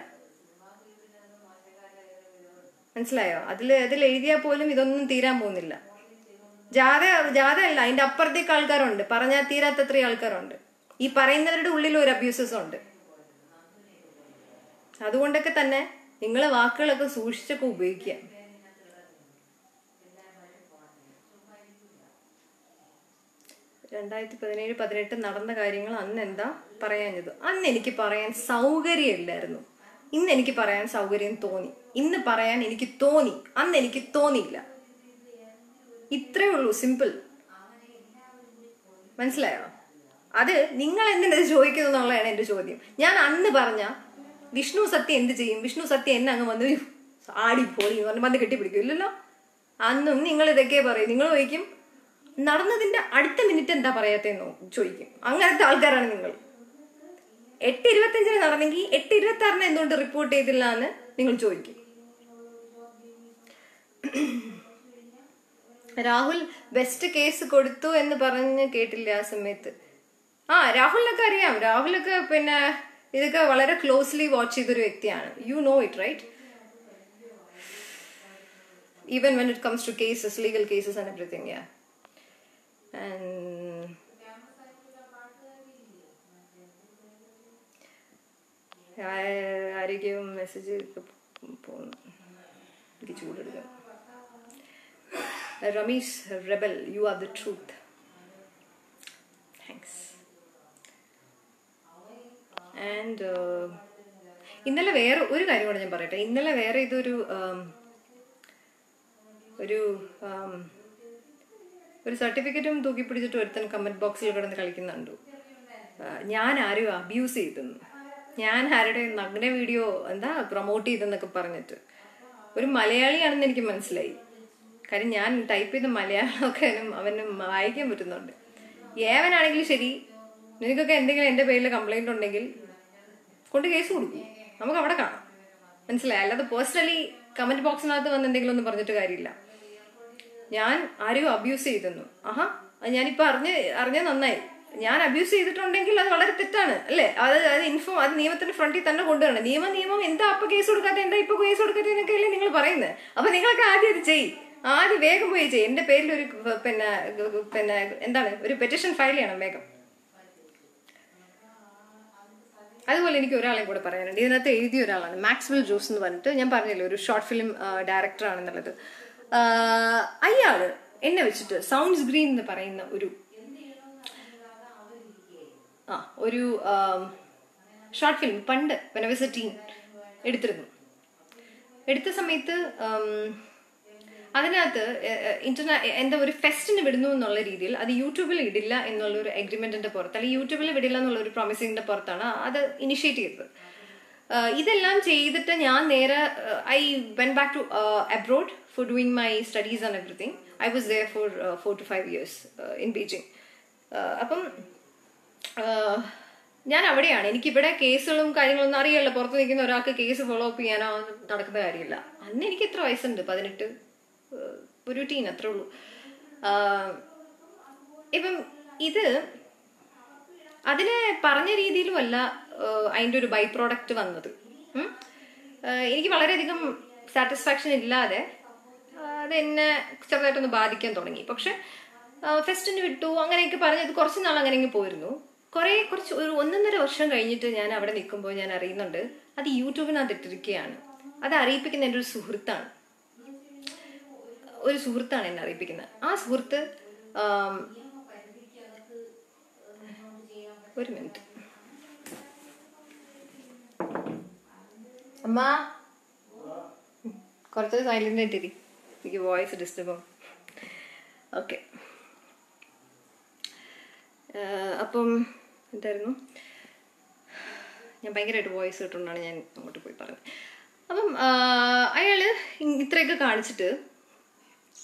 മനസ്സിലായോ? അതിലെഴുതിയാൽ പോലും ഇതൊന്നും തീരാൻ പോകുന്നില്ല. ജാഥ അല്ല, അതിന്റെ അപ്പുറത്തേക്ക് ആൾക്കാരുണ്ട്, പറഞ്ഞാൽ തീരാത്തത്രയും ആൾക്കാരുണ്ട്. ഈ പറയുന്നവരുടെ ഉള്ളിൽ ഒരു അബ്യൂസസ് ഉണ്ട്. അതുകൊണ്ടൊക്കെ തന്നെ നിങ്ങളെ വാക്കുകളൊക്കെ സൂക്ഷിച്ചൊക്കെ ഉപയോഗിക്കുക. രണ്ടായിരത്തി 17-18 നടന്ന കാര്യങ്ങൾ അന്ന് എന്താ പറയാഞ്ഞത്? അന്ന് എനിക്ക് പറയാൻ സൗകര്യമില്ലായിരുന്നു. ഇന്ന് എനിക്ക് പറയാൻ സൗകര്യം തോന്നി. ഇന്ന് പറയാൻ എനിക്ക് തോന്നി, അന്ന് എനിക്ക് തോന്നിയില്ല. ഇത്രേ ഉള്ളൂ, സിമ്പിൾ. മനസ്സിലായോ? അത് നിങ്ങൾ എന്തിനത് ചോദിക്കുന്നു എന്നുള്ളതാണ് എന്റെ ചോദ്യം. ഞാൻ അന്ന് പറഞ്ഞ വിഷ്ണു സത്യം എന്ത് ചെയ്യും, വിഷ്ണു സത്യം എന്നെ അങ്ങ് വന്ന് ആടിപ്പോയി വന്ന് കെട്ടിപ്പിടിക്കും, ഇല്ലല്ലോ. അന്നും നിങ്ങൾ ഇതൊക്കെ പറയും. നിങ്ങൾ ചോദിക്കും നടന്നതിന്റെ അടുത്ത മിനിറ്റ് എന്താ പറയാത്തെന്നോ ചോദിക്കും. അങ്ങനത്തെ ആൾക്കാരാണ് നിങ്ങൾ. 8:25 നടന്നെങ്കിൽ 8:26 എന്തുകൊണ്ട് റിപ്പോർട്ട് ചെയ്തില്ല എന്ന് നിങ്ങൾ ചോദിക്കും. രാഹുൽ ബെസ്റ്റ് കേസ് കൊടുത്തു എന്ന് പറഞ്ഞ് കേട്ടില്ല ആ സമയത്ത്. രാഹുലിനൊക്കെ അറിയാം. രാഹുലൊക്കെ പിന്നെ ഇതൊക്കെ വളരെ ക്ലോസ്ലി വാച്ച് ചെയ്തൊരു വ്യക്തിയാണ്. You know it, right? Even when it comes to cases, legal cases and everything. Ya. ആരോഗ്യവും മെസ്സേജ് പോകുന്നു, എനിക്ക് ചൂടെടുക്കാം. Ramesh Rebel, you are the truth. Thanks. And ഇന്നലെ വേറെ ഒരു കാര്യം കൂടെ ഞാൻ പറയട്ടെ. ഇന്നലെ വേറെ ഇതൊരു ഒരു സർട്ടിഫിക്കറ്റും തൂക്കി പിടിച്ചിട്ട് ഒരുത്തൻ കമന്റ് ബോക്സിൽ കിടന്ന് കളിക്കുന്നുണ്ടു. ഞാൻ ആരും അബ്യൂസ് ചെയ്തെന്ന്, ഞാൻ ആരുടെ നഗ്ന വീഡിയോ പ്രൊമോട്ട് ചെയ്തെന്നൊക്കെ പറഞ്ഞിട്ട്. ഒരു മലയാളിയാണെന്ന് എനിക്ക് മനസ്സിലായി. കാര്യം ഞാൻ ടൈപ്പ് ചെയ്ത മലയാളമൊക്കെ അവനും വായിക്കാൻ പറ്റുന്നുണ്ട്. ഏവനാണെങ്കിലും ശരി, നിനക്കൊക്കെ എന്തെങ്കിലും എൻ്റെ പേരിൽ കംപ്ലൈന്റ് ഉണ്ടെങ്കിൽ കൊണ്ട് കേസ് കൊടുക്കും, നമുക്ക് അവിടെ കാണാം. മനസ്സിലായി? അല്ലാതെ പേഴ്സണലി കമന്റ് ബോക്സിനകത്ത് വന്ന് എന്തെങ്കിലും ഒന്നും പറഞ്ഞിട്ട് കാര്യമില്ല. ഞാൻ ആരും അബ്യൂസ് ചെയ്തെന്നു. അത് ഞാനിപ്പോൾ അറിഞ്ഞ നന്നായി. ഞാൻ അബ്യൂസ് ചെയ്തിട്ടുണ്ടെങ്കിൽ അത് വളരെ തെറ്റാണ്, അല്ലേ? അത് നിയമത്തിന്റെ ഫ്രണ്ടിൽ തന്നെ കൊണ്ടുവരണം. നിയമം എന്താ അപ്പൊ കേസ് കൊടുക്കാത്ത, എന്താ ഇപ്പൊ കേസ് കൊടുക്കാത്തന്നൊക്കെ അല്ലേ നിങ്ങൾ പറയുന്നത്? അപ്പൊ നിങ്ങളൊക്കെ ആദ്യം അത് ചെയ്യും, ആദ്യം വേഗം പോയി ചെയ്യും. എന്റെ പേരിൽ ഒരു ഒരു പെറ്റീഷൻ ഫയൽ ചെയ്യണം വേഗം. അതുപോലെ എനിക്ക് ഒരാളെയും കൂടെ പറയാനുണ്ട്. ഇതിനകത്ത് എഴുതിയ ഒരാളാണ് മാക്സ്വെൽ ജോസ് എന്ന് പറഞ്ഞിട്ട്. ഞാൻ പറഞ്ഞല്ലോ ഒരു ഷോർട്ട് ഫിലിം ഡയറക്ടർ ആണെന്നുള്ളത്. അയാള് എന്നെ വെച്ചിട്ട് സൗണ്ട്സ് ഗ്രീൻ എന്ന് പറയുന്ന ഒരു ഷോർട്ട് ഫിലിം പണ്ട് when I was a teen എടുത്തിരുന്നു. എടുത്ത സമയത്ത് അതിനകത്ത് എന്താ ഒരു ഫെസ്റ്റിന് വിടുന്നു എന്നുള്ള രീതിയിൽ അത് യൂട്യൂബിൽ ഇടില്ല എന്നുള്ള ഒരു അഗ്രിമെന്റിന്റെ പുറത്ത്, അല്ലെങ്കിൽ യൂട്യൂബിൽ വിടില്ല എന്നുള്ള ഒരു പ്രോമിസിംഗിന്റെ പുറത്താണ് അത് ഇനിഷ്യേറ്റ് ചെയ്തത്. ഇതെല്ലാം ചെയ്തിട്ട് ഞാൻ നേരെ I went back to abroad for doing my studies and everything. I was there for 4 to 5 years in Beijing. അപ്പം ഞാൻ അവിടെയാണ്. എനിക്കിവിടെ കേസുകളും കാര്യങ്ങളൊന്നും അറിയില്ല. പുറത്ത് നിൽക്കുന്ന ഒരാൾക്ക് കേസ് ഫോളോ അപ്പ് ചെയ്യാനോ നടക്കുന്ന കാര്യമില്ല. അന്ന് എനിക്ക് എത്ര വയസ്സുണ്ട്? 18, ഒരു ടീൻ, അത്രേ ഉള്ളൂ. ഇപ്പം ഇത് അതിനെ പറഞ്ഞ രീതിയിലും അല്ല അതിൻ്റെ ഒരു ബൈ പ്രോഡക്റ്റ് വന്നത്. എനിക്ക് വളരെയധികം സാറ്റിസ്ഫാക്ഷൻ ഇല്ലാതെ അതെന്നെ ചെറുതായിട്ടൊന്ന് ബാധിക്കാൻ തുടങ്ങി. പക്ഷെ ഫെസ്റ്റിന് വിട്ടു അങ്ങനെയൊക്കെ പറഞ്ഞത് കുറച്ച് നാൾ അങ്ങനെയെങ്കിൽ പോയിരുന്നു. കുറച്ച് ഒരു 1.5 വർഷം കഴിഞ്ഞിട്ട് ഞാൻ അവിടെ നിൽക്കുമ്പോൾ ഞാൻ അറിയുന്നുണ്ട് അത് യൂട്യൂബിനകത്ത് ഇട്ടിരിക്കുകയാണ്. അത് അറിയിപ്പിക്കുന്ന എൻ്റെ ഒരു സുഹൃത്താണ് എന്നെ അറിയിപ്പിക്കുന്നത്. ആ സുഹൃത്ത് ഒരു മിനിറ്റ് അമ്മ, കുറച്ച് സൈലന്റ് ആയിട്ടിരി, എനിക്ക് വോയിസ് ഡിസ്റ്റർബ് ആവും. ഓക്കെ, അപ്പം എന്തായിരുന്നു, ഞാൻ ഭയങ്കരമായിട്ട് വോയിസ് കിട്ടുകൊണ്ടാണ് ഞാൻ അങ്ങോട്ട് പോയി പറഞ്ഞത്. അപ്പം അയാൾ ഇത്രയൊക്കെ കാണിച്ചിട്ട്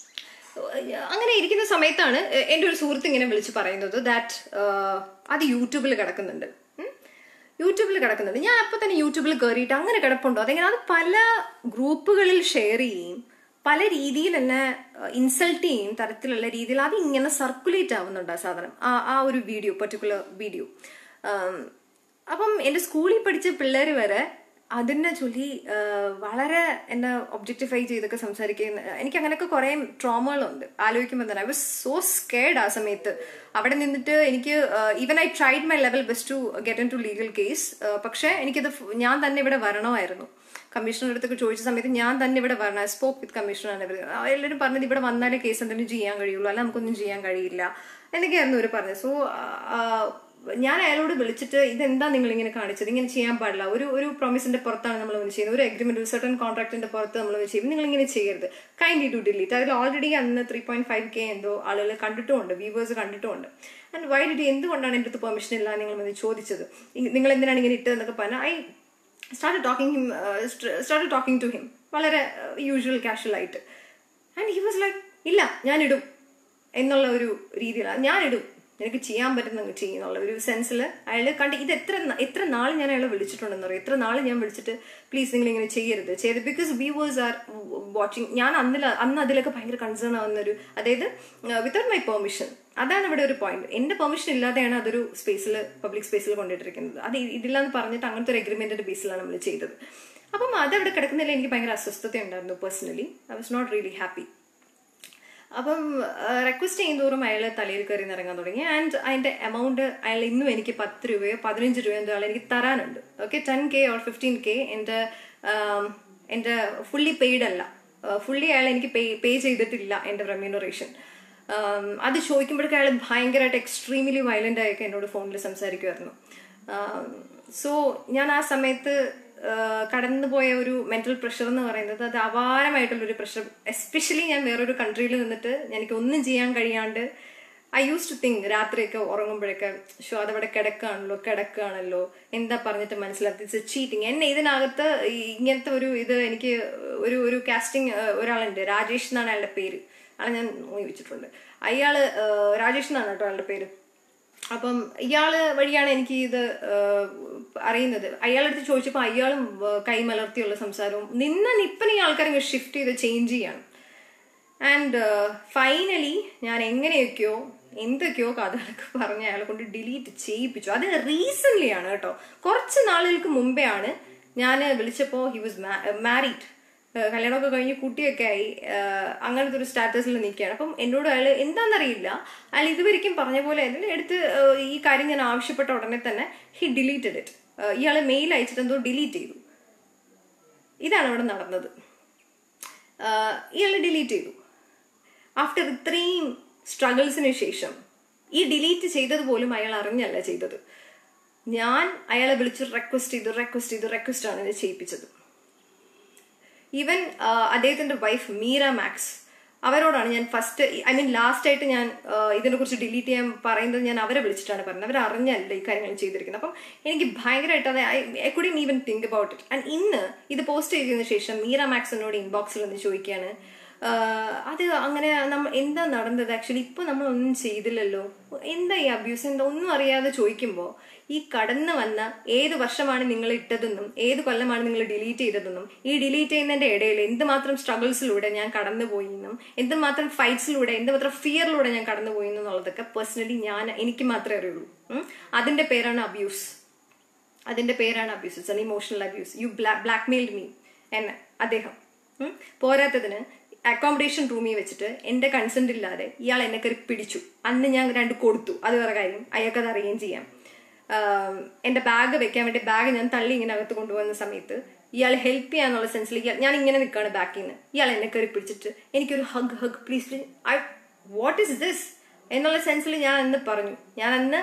അങ്ങനെ ഇരിക്കുന്ന സമയത്താണ് എൻ്റെ ഒരു സുഹൃത്ത് ഇങ്ങനെ വിളിച്ച് പറയുന്നത് ദാറ്റ് അത് യൂട്യൂബിൽ കിടക്കുന്നുണ്ട്. ഞാൻ അപ്പം തന്നെ യൂട്യൂബിൽ കയറിയിട്ട് അങ്ങനെ കിടപ്പുണ്ടോ, അതെങ്ങനെ, അത് പല ഗ്രൂപ്പുകളിൽ ഷെയർ ചെയ്യും, പല രീതിയിൽ എന്നെ ഇൻസൾട്ട് ചെയ്യും തരത്തിലുള്ള രീതിയിൽ അത് ഇങ്ങനെ സർക്കുലേറ്റ് ആവുന്നുണ്ട് ആ സാധനം, ആ ഒരു വീഡിയോ, പർട്ടിക്കുലർ വീഡിയോ. അപ്പം എൻ്റെ സ്കൂളിൽ പഠിച്ച പിള്ളേർ വരെ അതിനെ ചൊല്ലി വളരെ എന്നെ ഒബ്ജക്റ്റിഫൈ ചെയ്തൊക്കെ സംസാരിക്കുന്ന, എനിക്ക് അങ്ങനെയൊക്കെ കുറേ ട്രോമകളുണ്ട് ആലോചിക്കുമ്പോൾ തന്നെ. ഐ വാസ് സോ സ്കേർഡ് ആ സമയത്ത്. അവിടെ നിന്നിട്ട് എനിക്ക് even I tried my level best to get into legal case. പക്ഷേ എനിക്കത് ഞാൻ തന്നെ ഇവിടെ വരണമായിരുന്നു. കമ്മീഷണറുടെ അടുത്തൊക്കെ ചോദിച്ച സമയത്ത് ഞാൻ തന്നെ ഇവിടെ വരണം. I spoke with commissioner. എല്ലാവരും പറഞ്ഞത് ഇവിടെ വന്നാലേ കേസ് എന്തെങ്കിലും ചെയ്യാൻ കഴിയുള്ളൂ, അല്ല നമുക്കൊന്നും ചെയ്യാൻ കഴിയില്ല എന്നൊക്കെയായിരുന്നു ഇവർ പറഞ്ഞത്. സോ ഞാൻ അയാളോട് വിളിച്ചിട്ട് ഇതെന്താ നിങ്ങൾ ഇങ്ങനെ കാണിച്ചത്, ഇങ്ങനെ ചെയ്യാൻ പാടില്ല, ഒരു പ്രോമിസിന്റെ പുറത്താണ് നമ്മൾ ചെയ്യുന്നത്, ഒരു അഗ്രിമെന്റ്, ഒരു സർട്ടൺ കോൺട്രാക്ടിന്റെ പുറത്ത് നമ്മൾ ചെയ്യുന്നത്, നിങ്ങൾ ഇങ്ങനെ ചെയ്യരുത്, കൈൻഡ്ലി ടു ഡിലീറ്റ്. അതിൽ ഓൾറെഡി അന്ന് 3.5K എന്തോ ആളുകൾ കണ്ടിട്ടുമുണ്ട്, വ്യൂവേഴ്സ് കണ്ടിട്ടുമുണ്ട്. ആൻഡ് വൈ ഡിഡ്, എന്തുകൊണ്ടാണ് എൻ്റെ അടുത്ത് പെർമിഷൻ ഇല്ല നിങ്ങൾ ചോദിച്ചത്, നിങ്ങൾ എന്തിനാണ് ഇങ്ങനെ ഇട്ടതെന്നൊക്കെ പറഞ്ഞാൽ I started talking to him വളരെ യൂഷ്വൽ കാഷ്വൽ ആയിട്ട്. ആൻഡ് ഹി വാസ് ലൈക്ക് ഇല്ല ഞാനിടും എന്നുള്ള ഒരു രീതിയിലാണ്, ഞാനിടും, എനിക്ക് ചെയ്യാൻ പറ്റുന്ന ചെയ്യുന്നുള്ള ഒരു സെൻസിൽ അയാൾ കണ്ട്. ഇത് എത്ര നാൾ ഞാൻ അയാളെ വിളിച്ചിട്ടുണ്ടെന്ന് പറയും, എത്ര നാൾ ഞാൻ വിളിച്ചിട്ട് പ്ലീസ് നിങ്ങൾ ഇങ്ങനെ ചെയ്യരുത് ബിക്കോസ് വ്യൂവേഴ്സ് ആർ വാച്ചിങ്. ഞാൻ അന്ന് അതിലൊക്കെ ഭയങ്കര കൺസേൺ ആവുന്നൊരു, അതായത് വിത്തൗട്ട് മൈ പെർമിഷൻ. അതാണ് ഇവിടെ ഒരു പോയിന്റ്. എന്റെ പെർമിഷൻ ഇല്ലാതെയാണ് അതൊരു സ്പേസിൽ, പബ്ലിക് സ്പേസിൽ കൊണ്ടിട്ടിരിക്കുന്നത്. അത് ഇതില്ലാന്ന് പറഞ്ഞിട്ട് അങ്ങനത്തെ ഒരു അഗ്രിമെന്റിന്റെ ബേസിലാണ് നമ്മൾ ചെയ്തത്. അപ്പം അതവിടെ കിടക്കുന്നില്ല, എനിക്ക് ഭയങ്കര അസ്വസ്ഥത ഉണ്ടായിരുന്നു personally. I was not really happy. അപ്പം റിക്വസ്റ്റ് ചെയ്യുന്നതോറും അയാൾ തലയിൽ കയറി ഇറങ്ങാൻ തുടങ്ങി. ആൻഡ് അതിന്റെ എമൗണ്ട് അയാൾ ഇന്നും എനിക്ക് 10 രൂപയോ 15 രൂപയോ എന്തോ അയാൾ എനിക്ക് തരാനുണ്ട്. ഓക്കെ, 10K or 15K എൻ്റെ ഫുള്ളി പെയ്ഡ് അല്ല, ഫുള്ളി അയാൾ എനിക്ക് പേ ചെയ്തിട്ടില്ല എൻ്റെ റെമ്യൂണറേഷൻ. അത് ചോദിക്കുമ്പോഴേക്കും അയാൾ ഭയങ്കരമായിട്ട് എക്സ്ട്രീംലി വയലന്റ് ആയൊക്കെ എന്നോട് ഫോണിൽ സംസാരിക്കുമായിരുന്നു. സോ ഞാൻ ആ സമയത്ത് കടന്നുപോയ ഒരു മെന്റൽ പ്രഷർ എന്ന് പറയുന്നത് അത് അപാരമായിട്ടുള്ളൊരു പ്രഷർ. എസ്പെഷ്യലി ഞാൻ വേറൊരു കൺട്രിയിൽ നിന്നിട്ട് എനിക്ക് ഒന്നും ചെയ്യാൻ കഴിയാണ്ട് ഐ യൂസ് ടു തിങ്ക്, രാത്രിയൊക്കെ ഉറങ്ങുമ്പോഴൊക്കെ അതവിടെ കിടക്കുകയാണല്ലോ, എന്താ പറഞ്ഞിട്ട് മനസ്സിലാക്കി ഇറ്റ്സ് എ ചീറ്റിങ്. എന്നെ ഇതിനകത്ത് ഇങ്ങനത്തെ ഇത് എനിക്ക് ഒരു കാസ്റ്റിംഗ് ഒരാളുണ്ട്, രാജേഷ് എന്നാണ് അയാളുടെ പേര്, ആളെ ഞാൻ ഊഹിച്ചിട്ടുണ്ട്. അയാള് രാജേഷ് എന്നാണ് കേട്ടോ അയാളുടെ പേര്. അപ്പം ഇയാള് വഴിയാണ് എനിക്ക് ഇത് അറിയുന്നത്. അയാളടുത്ത് ചോദിച്ചപ്പോൾ അയാളും കൈമലർത്തിയുള്ള സംസാരവും നിപ്പനെ ഈ ആൾക്കാരെ ഷിഫ്റ്റ് ചെയ്ത് ചേഞ്ച് ചെയ്യാണ്. ആൻഡ് ഫൈനലി ഞാൻ എന്തൊക്കെയോ കഥകളൊക്കെ പറഞ്ഞ് അയാളെ കൊണ്ട് ഡിലീറ്റ് ചെയ്യിപ്പിച്ചു. അത് റീസെന്റ് ആണ് കേട്ടോ, കുറച്ച് നാളുകൾക്ക് മുമ്പേ ആണ് ഞാൻ വിളിച്ചപ്പോൾ ഹി വാസ് മാരീഡ്, കല്യാണമൊക്കെ കഴിഞ്ഞ് കുട്ടിയൊക്കെ ആയി, അങ്ങനത്തെ ഒരു സ്റ്റാറ്റസിൽ നിൽക്കുകയാണ്. അപ്പം എന്നോട് അയാൾ എന്താണെന്നറിയില്ല, അയാൾ ഇതുവരെയ്ക്കും പറഞ്ഞ പോലെ എടുത്ത് ഈ കാര്യം ഞാൻ ആവശ്യപ്പെട്ട ഉടനെ തന്നെ ഹി ഡിലീറ്റഡ് ഇറ്റ്. ഇയാൾ മെയിൽ അയച്ചിട്ട് എന്തോ ഡിലീറ്റ് ചെയ്തു. ഇതാണ് ഇവിടെ നടന്നത്. ഇയാൾ ഡിലീറ്റ് ചെയ്തു. ആഫ്റ്റർ ഇത്രയും സ്ട്രഗിൾസിന് ശേഷം ഈ ഡിലീറ്റ് ചെയ്തത് പോലും അയാൾ അറിഞ്ഞല്ല ചെയ്തത്. ഞാൻ അയാളെ വിളിച്ച് റിക്വസ്റ്റ് ആണ് ഇത് ചെയ്യിപ്പിച്ചത്. ഈവൻ അദ്ദേഹത്തിന്റെ വൈഫ് മീര മാക്സ്, അവരോടാണ് ഞാൻ ലാസ്റ്റ് ആയിട്ട് ഞാൻ ഇതിനെ കുറിച്ച് ഡിലീറ്റ് ചെയ്യാൻ പറയുന്നത് ഞാൻ അവരെ വിളിച്ചിട്ടാണ് പറഞ്ഞത്. അവർ അറിഞ്ഞല്ല ഈ കാര്യങ്ങൾ ചെയ്തിരിക്കുന്നത്. അപ്പം എനിക്ക് ഭയങ്കരമായിട്ട് I couldn't even think about it. And ഇന്ന് ഇത് പോസ്റ്റ് ചെയ്തതിനു ശേഷം മീര മാക്സ് എന്നോട് ഇൻബോക്സിൽ നിന്ന് ചോദിക്കുകയാണ്, അത് അങ്ങനെ എന്താ നടന്നത് ആക്ച്വലി, ഇപ്പൊ നമ്മളൊന്നും ചെയ്തില്ലല്ലോ, എന്താ ഈ അബ്യൂസ്, എന്താ ഒന്നും അറിയാതെ ചോദിക്കുമ്പോൾ ഈ കടന്നു വന്ന ഏത് വർഷമാണ് നിങ്ങൾ ഇട്ടതെന്നും ഏത് കൊല്ലമാണ് നിങ്ങൾ ഡിലീറ്റ് ചെയ്തതെന്നും ഈ ഡിലീറ്റ് ചെയ്യുന്നതിന്റെ ഇടയിൽ എന്തുമാത്രം സ്ട്രഗിൾസിലൂടെ ഞാൻ കടന്നുപോയി എന്നും എന്തുമാത്രം ഫൈറ്റ്സിലൂടെ എന്തുമാത്രം ഫിയറിലൂടെ ഞാൻ കടന്നുപോയി എന്നുള്ളതൊക്കെ പേഴ്സണലി എനിക്ക് മാത്രമേ അറിയുള്ളൂ. അതിന്റെ പേരാണ് അബ്യൂസ്. അതിന്റെ പേരാണ് abuse. It's an emotional abuse. You blackmailed me എന്നെ അദ്ദേഹം. പോരാത്തതിന് അക്കോമഡേഷൻ റൂമിൽ വെച്ചിട്ട് എന്റെ കൺസെന്റ് ഇല്ലാതെ ഇയാൾ എന്നെ കയറി പിടിച്ചു. അന്ന് ഞാൻ 2 കൊടുത്തു, അത് വേറെ കാര്യം, അയാൾക്കത് അറിയുകയും ചെയ്യാം. എന്റെ ബാഗ് വെക്കാൻ വേണ്ടി ബാഗ് ഞാൻ തള്ളി ഇങ്ങനെ അകത്ത് കൊണ്ടുപോകുന്ന സമയത്ത് ഇയാൾ ഹെൽപ്പ് ചെയ്യാന്നുള്ള സെൻസിൽ ഞാൻ ഇങ്ങനെ നിൽക്കുകയാണ് ബാക്കിൽ നിന്ന്, ഇയാൾ എന്നെ കയറി പിടിച്ചിട്ട് എനിക്കൊരു hug please what is this എന്നുള്ള സെൻസിൽ ഞാൻ അന്ന് പറഞ്ഞു. ഞാൻ അന്ന്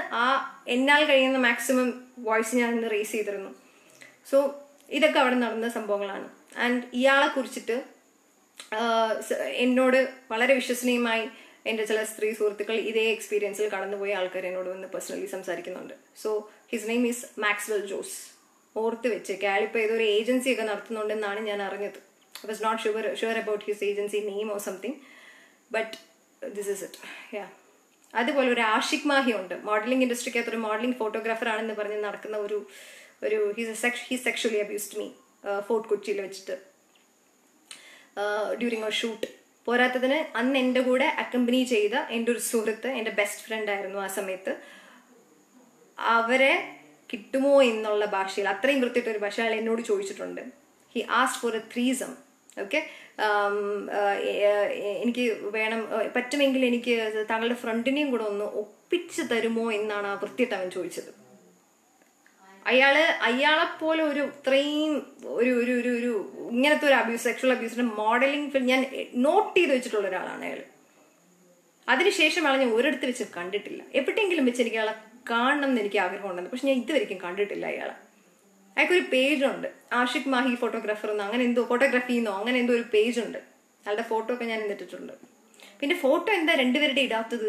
എന്നാൽ കഴിയുന്ന മാക്സിമം വോയിസ് ഞാൻ അന്ന് റേസ് ചെയ്തിരുന്നു. സോ ഇതൊക്കെ അവിടെ നടന്ന സംഭവങ്ങളാണ്. ആൻഡ് ഇയാളെ കുറിച്ചിട്ട് എന്നോട് വളരെ വിശ്വസനീയമായി എൻ്റെ ചില സ്ത്രീ സുഹൃത്തുക്കൾ ഇതേ എക്സ്പീരിയൻസിൽ കടന്നുപോയ ആൾക്കാർ എന്നോട് വന്ന് പേഴ്സണലി സംസാരിക്കുന്നുണ്ട്. So his name is Maxwell Jose. ഓർത്ത് വെച്ചേക്ക്, അയാളിപ്പോൾ ഏതൊരു ഏജൻസി ഒക്കെ നടത്തുന്നുണ്ടെന്നാണ് ഞാൻ അറിഞ്ഞത്. I was not sure about his agency name or something, but this is it. Ya, അതുപോലെ ഒരു ആഷിഖ് മാഹി ഉണ്ട്, മോഡലിംഗ് ഇൻഡസ്ട്രിക്കകത്ത് ഒരു മോഡലിംഗ് ഫോട്ടോഗ്രാഫർ ആണെന്ന് പറഞ്ഞ് നടക്കുന്ന ഒരു he sexually abused me fort കൊച്ചിയിൽ വെച്ചിട്ട് ഡ്യൂറിങ് എ ഷൂട്ട്. പോരാത്തതിന് അന്ന് എൻ്റെ കൂടെ അക്കമ്പനി ചെയ്ത എൻ്റെ ഒരു സുഹൃത്ത്, എൻ്റെ ബെസ്റ്റ് ഫ്രണ്ട് ആയിരുന്നു ആ സമയത്ത്. അവരെ കിട്ടുമോ എന്നുള്ള ഭാഷയിൽ, അത്രയും വൃത്തിയിട്ടൊരു ഭാഷ അയാൾ എന്നോട് ചോദിച്ചിട്ടുണ്ട്. He asked four A threesome. Okay, എനിക്ക് വേണം, പറ്റുമെങ്കിൽ എനിക്ക് താങ്കളുടെ ഫ്രണ്ടിനെയും കൂടെ ഒന്ന് ഒപ്പിച്ച് തരുമോ എന്നാണ് ആ വൃത്തിയിട്ട് അവൻ ചോദിച്ചത്. അയാളെപ്പോലെ ഒരു ഇത്രയും ഒരു ഇങ്ങനത്തെ ഒരു അബ്യൂസ്, സെക്ഷൽ അബ്യൂസിന്റെ മോഡലിംഗ് ഫിൽം ഞാൻ നോട്ട് ചെയ്ത് വെച്ചിട്ടുള്ള ഒരാളാണ് അയാൾ. അതിനുശേഷം അയാളെ ഞാൻ ഒരിടത്ത് വെച്ച് കണ്ടിട്ടില്ല. എപ്പോഴെങ്കിലും വെച്ച് എനിക്ക് അയാളെ കാണണം എന്ന് എനിക്ക് ആഗ്രഹമുണ്ടെന്ന്, പക്ഷെ ഞാൻ ഇതുവരെയ്ക്കും കണ്ടിട്ടില്ല അയാളെ. അയാൾക്കൊരു പേജുണ്ട്, ആഷിഖ് മാഹി ഫോട്ടോഗ്രാഫർ എന്നോ അങ്ങനെ എന്തോ, ഫോട്ടോഗ്രാഫിന്നോ അങ്ങനെ എന്തോ ഒരു പേജുണ്ട്. അയാളുടെ ഫോട്ടോ ഒക്കെ ഞാൻ ഇട്ടിട്ടുണ്ട്. പിന്നെ ഫോട്ടോ എന്താ രണ്ടുപേരുടെ ഇടാത്തത്,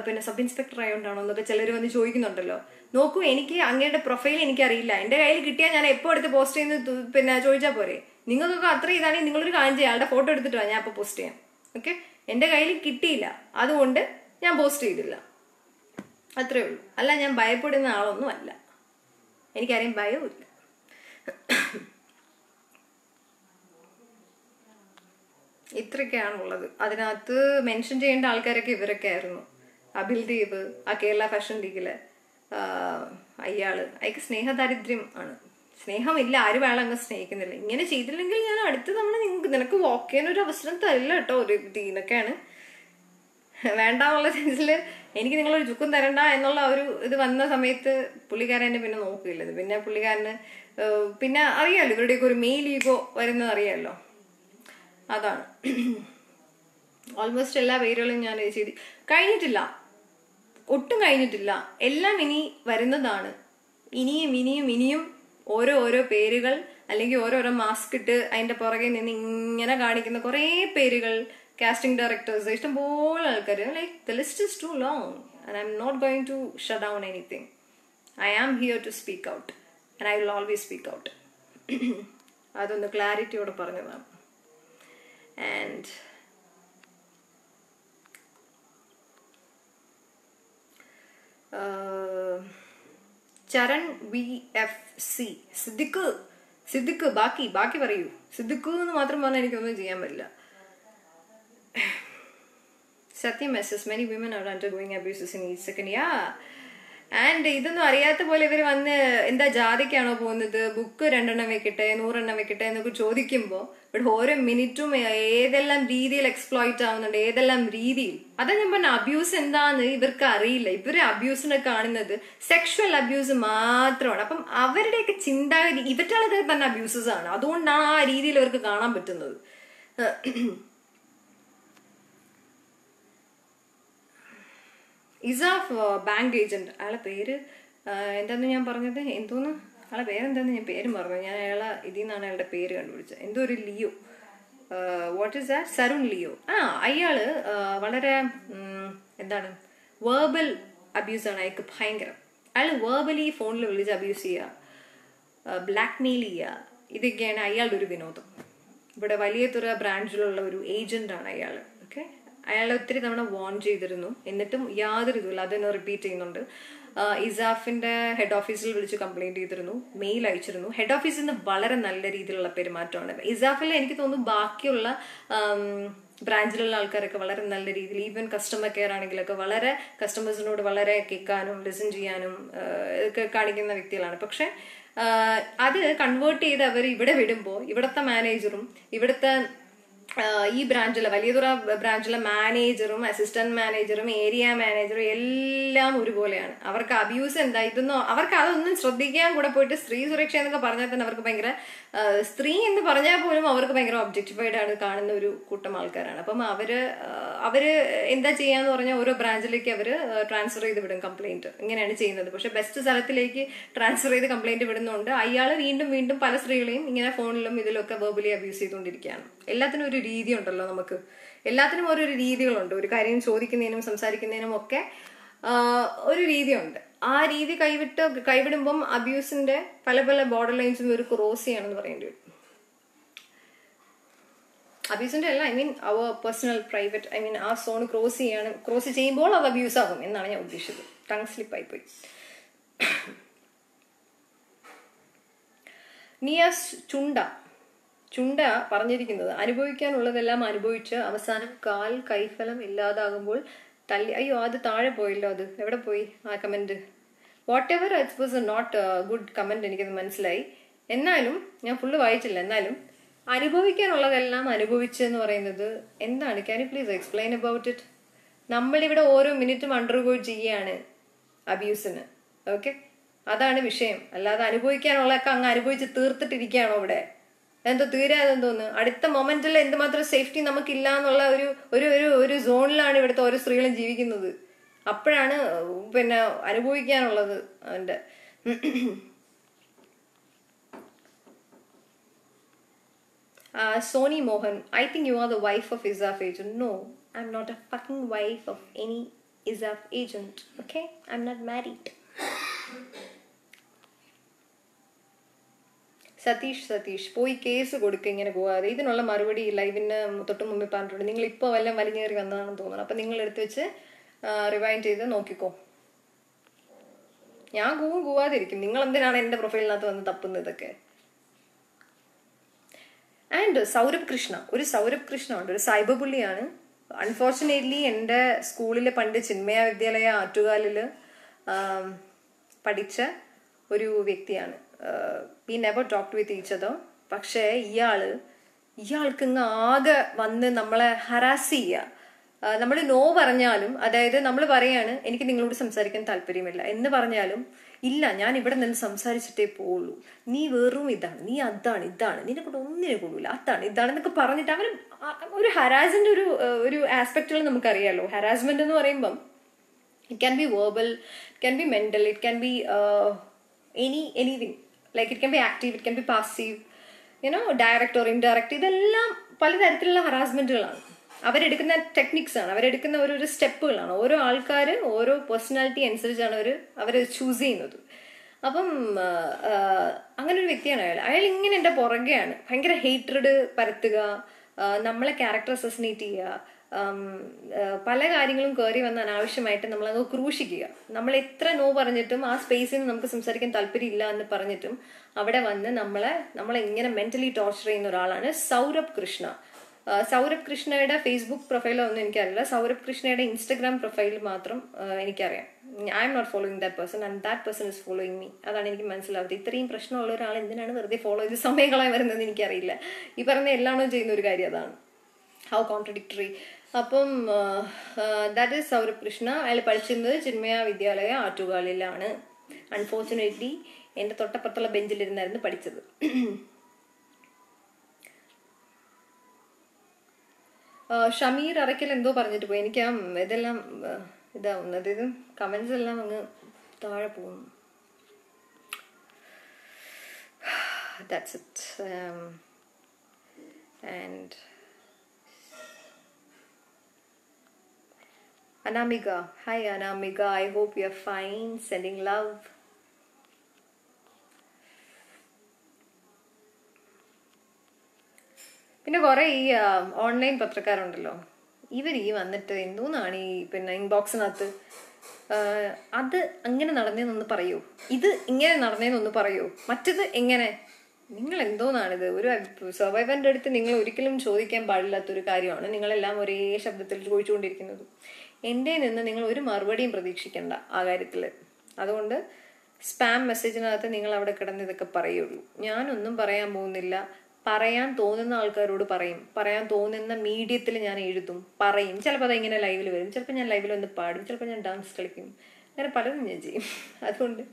പിന്നെ സബ് ഇൻസ്പെക്ടർ ആയതുകൊണ്ടാണോ എന്നൊക്കെ ചിലർ വന്ന് ചോദിക്കുന്നുണ്ടല്ലോ. നോക്കൂ, എനിക്ക് അങ്ങയുടെ പ്രൊഫൈൽ എനിക്കറിയില്ല, എൻ്റെ കയ്യിൽ കിട്ടിയാൽ ഞാൻ എപ്പോൾ എടുത്ത് പോസ്റ്റ് ചെയ്യുന്നത് പിന്നെ ചോദിച്ചാൽ പോരെ. നിങ്ങൾക്കൊക്കെ അത്ര ഇതാണെങ്കിൽ നിങ്ങളൊരു കാര്യം ചെയ്യാം, അയാളുടെ ഫോട്ടോ എടുത്തിട്ട് വാ, ഞാൻ അപ്പോൾ പോസ്റ്റ് ചെയ്യാം. ഓക്കെ, എൻ്റെ കയ്യിൽ കിട്ടിയില്ല, അതുകൊണ്ട് ഞാൻ പോസ്റ്റ് ചെയ്തില്ല, അത്രേ ഉള്ളൂ. അല്ല, ഞാൻ ഭയപ്പെടുന്ന ആളൊന്നും അല്ല, എനിക്കാരെയും ഭയവും ഇല്ല. ഇത്രയൊക്കെയാണുള്ളത്. അതിനകത്ത് മെൻഷൻ ചെയ്യേണ്ട ആൾക്കാരൊക്കെ ഇവരൊക്കെ ആയിരുന്നു. അഭിൽദീപ്, ആ കേരള ഫാഷൻ ലീഗില് അയാൾക്ക് സ്നേഹദാരിദ്ര്യം ആണ്, സ്നേഹമില്ല, ആരും അയാൾ അങ്ങ് സ്നേഹിക്കുന്നില്ല. ഇങ്ങനെ ചെയ്തില്ലെങ്കിൽ ഞാൻ അടുത്ത തവണ നിനക്ക് വാക്ക് ചെയ്യാനൊരു അവസരം തരില്ല കേട്ടോ, ഒരു ഇതിനൊക്കെയാണ് വേണ്ടാന്നുള്ള സെൻസിൽ എനിക്ക് നിങ്ങളൊരു ചുക്കും തരണ്ട എന്നുള്ള ഒരു ഇത് വന്ന സമയത്ത് പുള്ളിക്കാരൻ എന്നെ പിന്നെ നോക്കിയില്ലത്. പിന്നെ പുള്ളിക്കാരന് പിന്നെ അറിയാമല്ലോ ഇവരുടെയൊക്കെ ഒരു മെയിൽ ഈഗോ വരുന്നത് അറിയാമല്ലോ. അതാണ് ഓൾമോസ്റ്റ് എല്ലാ പേരുകളും ഞാൻ ചെയ്ത് കഴിഞ്ഞിട്ടില്ല, ഒട്ടും കഴിഞ്ഞിട്ടില്ല, എല്ലാം ഇനി വരുന്നതാണ്. ഇനിയും ഓരോ പേരുകൾ അല്ലെങ്കിൽ ഓരോരോ മാസ്ക് ഇട്ട് അതിന്റെ പുറകെ നിന്ന് ഇങ്ങനെ കാണിക്കുന്ന കുറേ പേരുകൾ, കാസ്റ്റിംഗ് ഡയറക്ടേഴ്സ്, ഇഷ്ടംപോലെ ആൾക്കാർ. Like the list is too long and I'm not going to shut down anything. I am here to speak out and I will always speak out. അതൊന്ന് ക്ലാരിറ്റിയോടെ പറഞ്ഞതാണ്. ആൻഡ് ചരൺ VFC സിദ്ദിഖ് ബാക്കി പറയൂ. സിദ്ദിഖ് എന്ന് മാത്രം പറഞ്ഞാൽ എനിക്കൊന്നും ചെയ്യാൻ പറ്റില്ല. സത്യം Messrs many women are undergoing abuses in each second. Yeah, and ഇതൊന്നും അറിയാത്ത പോലെ ഇവർ വന്ന് എന്താ ജാതിക്കാണോ പോകുന്നത്, ബുക്ക് 2 എണ്ണം വെക്കട്ടെ 100 എണ്ണം വെക്കട്ടെ എന്നൊക്കെ ചോദിക്കുമ്പോൾ ഇവിടെ ഓരോ മിനിറ്റും ഏതെല്ലാം രീതിയിൽ എക്സ്പ്ലോയിറ്റ് ആവുന്നുണ്ട്, ഏതെല്ലാം രീതിയിൽ. അതാ ഞാൻ പറഞ്ഞ അബ്യൂസ് എന്താന്ന് ഇവർക്ക് അറിയില്ല. ഇവര് അബ്യൂസിനെ കാണുന്നത് സെക്ഷുവൽ അബ്യൂസ് മാത്രമാണ്. അപ്പം അവരുടെയൊക്കെ ചിന്താഗതി ഇവറ്റുള്ളത് തന്നെ അബ്യൂസസ് ആണ്. അതുകൊണ്ടാണ് ആ രീതിയിൽ അവർക്ക് കാണാൻ പറ്റുന്നത്. ഇസാഫ് ബാങ്ക് ഏജന്റ്, അയാളെ പേര് എന്താന്ന് ഞാൻ പറഞ്ഞത്, എന്തോന്ന് അയാളെ പേരെന്താന്ന് ഞാൻ പേരും പറഞ്ഞു. ഞാൻ അയാളെ ഇതിൽ നിന്നാണ് അയാളുടെ പേര് കണ്ടുപിടിച്ചത്. എന്തോ ഒരു Leo, what is that, Sarun Leo. അയാള് വളരെ എന്താണ് വേർബൽ അബ്യൂസാണ് അയാൾക്ക് ഭയങ്കരം. അയാൾ വേർബലി ഫോണിൽ വിളിച്ച് അബ്യൂസ് ചെയ്യുക, ബ്ലാക്ക് മെയിൽ ചെയ്യുക, ഇതൊക്കെയാണ് അയാളുടെ ഒരു വിനോദം. ഇവിടെ വലിയതുറ ബ്രാഞ്ചിലുള്ള ഒരു ഏജന്റാണ് അയാൾ. ഓക്കെ, അയാളെ ഒത്തിരി തവണ വാൺ ചെയ്തിരുന്നു, എന്നിട്ടും യാതൊരു ഇതുമില്ല. അതെന്നെ റിപ്പീറ്റ് ചെയ്യുന്നുണ്ട്. ഇസാഫിന്റെ ഹെഡ് ഓഫീസിൽ വിളിച്ച് കംപ്ലൈന്റ് ചെയ്തിരുന്നു, മെയിൽ അയച്ചിരുന്നു. ഹെഡ് ഓഫീസിൽ നിന്ന് വളരെ നല്ല രീതിയിലുള്ള പെരുമാറ്റമാണ്. ഇസാഫിൽ എനിക്ക് തോന്നുന്നു ബാക്കിയുള്ള ബ്രാഞ്ചിലുള്ള ആൾക്കാരൊക്കെ വളരെ നല്ല രീതിയിൽ, ഈവൻ കസ്റ്റമർ കെയർ ആണെങ്കിലൊക്കെ വളരെ കസ്റ്റമേഴ്സിനോട് വളരെ കേൾക്കാനും ലിസൺ ചെയ്യാനും ഒക്കെ കാണിക്കുന്ന വ്യക്തികളാണ്. പക്ഷെ അത് കൺവേർട്ട് ചെയ്ത് അവർ ഇവിടെ വിടുമ്പോൾ ഇവിടുത്തെ മാനേജറും ഇവിടുത്തെ ഈ ബ്രാഞ്ചിലെ വലിയതുറ ബ്രാഞ്ചിലെ മാനേജറും അസിസ്റ്റന്റ് മാനേജറും ഏരിയ മാനേജറും എല്ലാം ഒരുപോലെയാണ്. അവർക്ക് അബ്യൂസ് എന്താ ഇതൊന്നും അവർക്ക് അതൊന്നും ശ്രദ്ധിക്കാൻ കൂടെ പോയിട്ട് സ്ത്രീ സുരക്ഷ എന്നൊക്കെ പറഞ്ഞാൽ തന്നെ അവർക്ക് ഭയങ്കര സ്ത്രീ എന്ന് പറഞ്ഞാൽ പോലും അവർക്ക് ഭയങ്കര ഒബ്ജക്റ്റിഫൈഡ് ആണ് കാണുന്ന ഒരു കൂട്ടം ആൾക്കാരാണ്. അപ്പം അവര് എന്താ ചെയ്യാന്ന് പറഞ്ഞാൽ ഓരോ ബ്രാഞ്ചിലേക്ക് അവര് ട്രാൻസ്ഫർ ചെയ്ത് വിടും കംപ്ലൈന്റ്. ഇങ്ങനെയാണ് ചെയ്യുന്നത്. പക്ഷെ ബെസ്റ്റ് സ്ഥലത്തിലേക്ക് ട്രാൻസ്ഫർ ചെയ്ത് കംപ്ലൈന്റ് വിടുന്നുണ്ട്. അയാൾ വീണ്ടും വീണ്ടും പല സ്ത്രീകളെയും ഇങ്ങനെ ഫോണിലും ഇതിലൊക്കെ വെർബലി അബ്യൂസ് ചെയ്തുകൊണ്ടിരിക്കുകയാണ്. എല്ലാത്തിനും ഒരു രീതി ഉണ്ടല്ലോ, നമുക്ക് എല്ലാത്തിനും ഓരോരു രീതികളുണ്ട്. ഒരു കാര്യം ചോദിക്കുന്നതിനും സംസാരിക്കുന്നതിനും ഒക്കെ ഒരു രീതിയുണ്ട്. ആ രീതി കൈവിടുമ്പം അബ്യൂസിന്റെ പല പല ബോർഡർ ലൈൻസും ഒരു ക്രോസ് ചെയ്യണമെന്ന് പറയേണ്ടി വരും. അബ്യൂസിന്റെ അല്ല, I mean our personal private, I mean ആ സോൺ ക്രോസ് ചെയ്യുമ്പോൾ അത് അബ്യൂസ് ആകും എന്നാണ് ഞാൻ ഉദ്ദേശിച്ചത്. ടങ് സ്ലിപ്പ് ആയിപ്പോയി. നിയാസ് ചുണ്ട പറഞ്ഞിരിക്കുന്നത്, അനുഭവിക്കാനുള്ളതെല്ലാം അനുഭവിച്ച് അവസാനം കൈഫലം ഇല്ലാതാകുമ്പോൾ തല്ലി. അയ്യോ, അത് താഴെ പോയല്ലോ, അത് എവിടെ പോയി ആ comment? Whatever, it was not good comment, എനിക്കത് മനസ്സിലായി. എന്നാലും ഞാൻ ഫുള്ള് വായിച്ചില്ല. എന്നാലും അനുഭവിക്കാനുള്ളതെല്ലാം അനുഭവിച്ചെന്ന് പറയുന്നത് എന്താണ്? Can you please explain about it? നമ്മളിവിടെ ഓരോ മിനിറ്റും അണ്ടർഗോ ചെയ്യാണ് അബ്യൂസിന്. ഓക്കെ, അതാണ് വിഷയം. അല്ലാതെ അനുഭവിക്കാനുള്ളതൊക്കെ അങ്ങ് അനുഭവിച്ച് തീർത്തിട്ടിരിക്കുകയാണോ ഇവിടെ? എന്തോ തീരാതെന്തോന്ന് അടുത്ത മൊമെന്റിൽ എന്തുമാത്രം സേഫ്റ്റി നമുക്കില്ല എന്നുള്ള ഒരു സോണിലാണ് ഇവിടുത്തെ ഓരോ സ്ത്രീകളും ജീവിക്കുന്നത്. അപ്പോഴാണ് പിന്നെ അനുഭവിക്കാനുള്ളത് അവന്റെ. Sony Mohan, I think you are the wife of Izaf agent. No, I'm not a fucking wife of any Izaf agent. Okay, I'm not married. Satheesh പോയി കേസ് കൊടുക്കുക, ഇങ്ങനെ പോകാതെ. ഇതിനുള്ള മറുപടി ലൈവിന് തൊട്ട് മുമ്പേ പറഞ്ഞിട്ടുണ്ട്. നിങ്ങൾ ഇപ്പോൾ വല്ലതും വലിഞ്ഞേറി വന്നതാണെന്ന് തോന്നുന്നു. അപ്പം നിങ്ങൾ എടുത്ത് വെച്ച് റിവൈൻഡ് ചെയ്ത് നോക്കിക്കോ. ഞാൻ കൂവാതിരിക്കും. നിങ്ങൾ എന്തിനാണ് എൻ്റെ പ്രൊഫൈലിനകത്ത് വന്ന് തപ്പുന്നത് ഇതൊക്കെ? ആൻഡ് സൗരഭ് കൃഷ്ണ ഉണ്ട്, ഒരു സൈബർ ബുള്ളിയാണ്. അൺഫോർച്ചുനേറ്റ്ലി എൻ്റെ സ്കൂളിൽ പണ്ട് ചിന്മയ വിദ്യാലയ ആറ്റുകാലിൽ പഠിച്ച ഒരു വ്യക്തിയാണ്. We never talked with each other. പക്ഷേ ഇയാൾക്ക് ഇങ്ങ് ആകെ വന്ന് നമ്മളെ ഹറാസ് ചെയ്യുക. നമ്മൾ നോ പറഞ്ഞാലും, അതായത് നമ്മൾ പറയാണ് എനിക്ക് നിങ്ങളോട് സംസാരിക്കാൻ താല്പര്യമില്ല എന്ന് പറഞ്ഞാലും, ഇല്ല ഞാൻ ഇവിടെ നിന്ന് സംസാരിച്ചിട്ടേ പോവുള്ളൂ, നീ വെറും ഇതാണ്, നീ ഇതാണ് നിന്നെ കൊണ്ട് ഒന്നിനെ കൊള്ളൂല, ഇതാണെന്നൊക്കെ പറഞ്ഞിട്ട് അവന് ഒരു ഹരാസിന്റെ ഒരു ആസ്പെക്റ്റുകൾ നമുക്കറിയാലോ. ഹരാസ്മെന്റ് എന്ന് പറയുമ്പം it can be verbal, it can be mental, it can be anything. Like it can be active, it can be passive, direct or indirect. ഇതെല്ലാം പലതരത്തിലുള്ള ഹറാസ്മെന്റുകളാണ്. അവരെടുക്കുന്ന ടെക്നിക്സ് ആണ്, അവരെടുക്കുന്ന ഓരോ സ്റ്റെപ്പുകളാണ്. ഓരോ ആൾക്കാർ ഓരോ പേഴ്സണാലിറ്റി അനുസരിച്ചാണ് അവർ ചൂസ് ചെയ്യുന്നത്. അപ്പം അങ്ങനെ ഒരു വ്യക്തിയാണ് അയാൾ ഇങ്ങനെ എൻ്റെ പുറകെയാണ്. ഭയങ്കര ഹേറ്റ്രഡ് പരത്തുക, നമ്മളെ ക്യാരക്ടർ അസസിനേറ്റ് ചെയ്യുക, പല കാര്യങ്ങളും കയറി വന്ന് അനാവശ്യമായിട്ട് നമ്മളങ്ങ് ക്രൂശിക്കുക. നമ്മൾ എത്ര നോ പറഞ്ഞിട്ടും ആ സ്പേസിൽ നിന്ന് നമുക്ക് സംസാരിക്കാൻ താല്പര്യമില്ല എന്ന് പറഞ്ഞിട്ടും അവിടെ വന്ന് നമ്മളെ ഇങ്ങനെ മെന്റലി ടോർച്ചർ ചെയ്യുന്ന ഒരാളാണ് സൗരഭ് കൃഷ്ണ. സൗരഭ് കൃഷ്ണയുടെ ഫേസ്ബുക്ക് പ്രൊഫൈലോ ഒന്നും എനിക്കറിയില്ല. സൗരഭ് കൃഷ്ണയുടെ ഇൻസ്റ്റഗ്രാം പ്രൊഫൈൽ മാത്രം എനിക്കറിയാം. I'm not following that person and that person is following me. അതാണ് എനിക്ക് മനസ്സിലാവുന്നത്. ഇത്രയും പ്രശ്നമുള്ള ഒരാൾ എന്തിനാണ് വെറുതെ ഫോളോ ചെയ്ത് സമയങ്ങളായി വരുന്നതെന്ന് എനിക്കറിയില്ല. ഈ പറഞ്ഞ എല്ലാണോ ചെയ്യുന്ന ഒരു കാര്യം അതാണ്. How contradictory. അപ്പം ദാറ്റ് ഈസ് സൗരഭ് കൃഷ്ണ. അയാൾ പഠിച്ചിരുന്നത് ചിന്മയ വിദ്യാലയ ആറ്റുകാലിലാണ്. അൺഫോർച്ചുനേറ്റ്ലി എൻ്റെ തൊട്ടപ്പുറത്തുള്ള ബെഞ്ചിലിരുന്നായിരുന്നു പഠിച്ചത്. ഷമീർ അറയ്ക്കൽ എന്തോ പറഞ്ഞിട്ട് പോയി. എനിക്ക് ഇതെല്ലാം ഇതാവുന്നത്, ഇത് കമന്റ്സ് എല്ലാം അങ്ങ് താഴെ പോകുന്നു. That's it. And Anamika, hi Anamika, I hope you're fine. Sending love. പിന്നെ കുറെ ഈ ഓൺലൈൻ പത്രക്കാരുണ്ടല്ലോ, ഇവർ ഈ വന്നിട്ട് എന്തോന്നാണ് ഈ പിന്നെ ഇൻബോക്സിനകത്ത് അത് അങ്ങനെ നടന്നേന്നൊന്ന് പറയൂ, ഇത് ഇങ്ങനെ നടന്നേന്നൊന്ന് പറയൂ, മറ്റത് എങ്ങനെ. നിങ്ങൾ എന്തോന്നാണിത്? ഒരു സർവൈവറിന്റെ അടുത്ത് നിങ്ങൾ ഒരിക്കലും ചോദിക്കാൻ പാടില്ലാത്തൊരു കാര്യമാണ് നിങ്ങളെല്ലാം ഒരേ ശബ്ദത്തിൽ ചോദിച്ചുകൊണ്ടിരിക്കുന്നത്. എൻ്റെ നിന്ന് നിങ്ങൾ ഒരു മറുപടിയും പ്രതീക്ഷിക്കേണ്ട ആ കാര്യത്തിൽ. അതുകൊണ്ട് സ്പാം മെസ്സേജിനകത്ത് നിങ്ങൾ അവിടെ കിടന്ന് ഇതൊക്കെ പറയുള്ളൂ. ഞാനൊന്നും പറയാൻ പോകുന്നില്ല. പറയാൻ തോന്നുന്ന ആൾക്കാരോട് പറയും, പറയാൻ തോന്നുന്ന മീഡിയത്തിൽ ഞാൻ എഴുതും, പറയും. ചിലപ്പോൾ അത് ഇങ്ങനെ ലൈവിൽ വരും, ചിലപ്പോൾ ഞാൻ ലൈവിൽ വന്ന് പാടും, ചിലപ്പോൾ ഞാൻ ഡാൻസ് കളിക്കും, അങ്ങനെ പലതും ഞാൻ ചെയ്യും. അതുകൊണ്ട്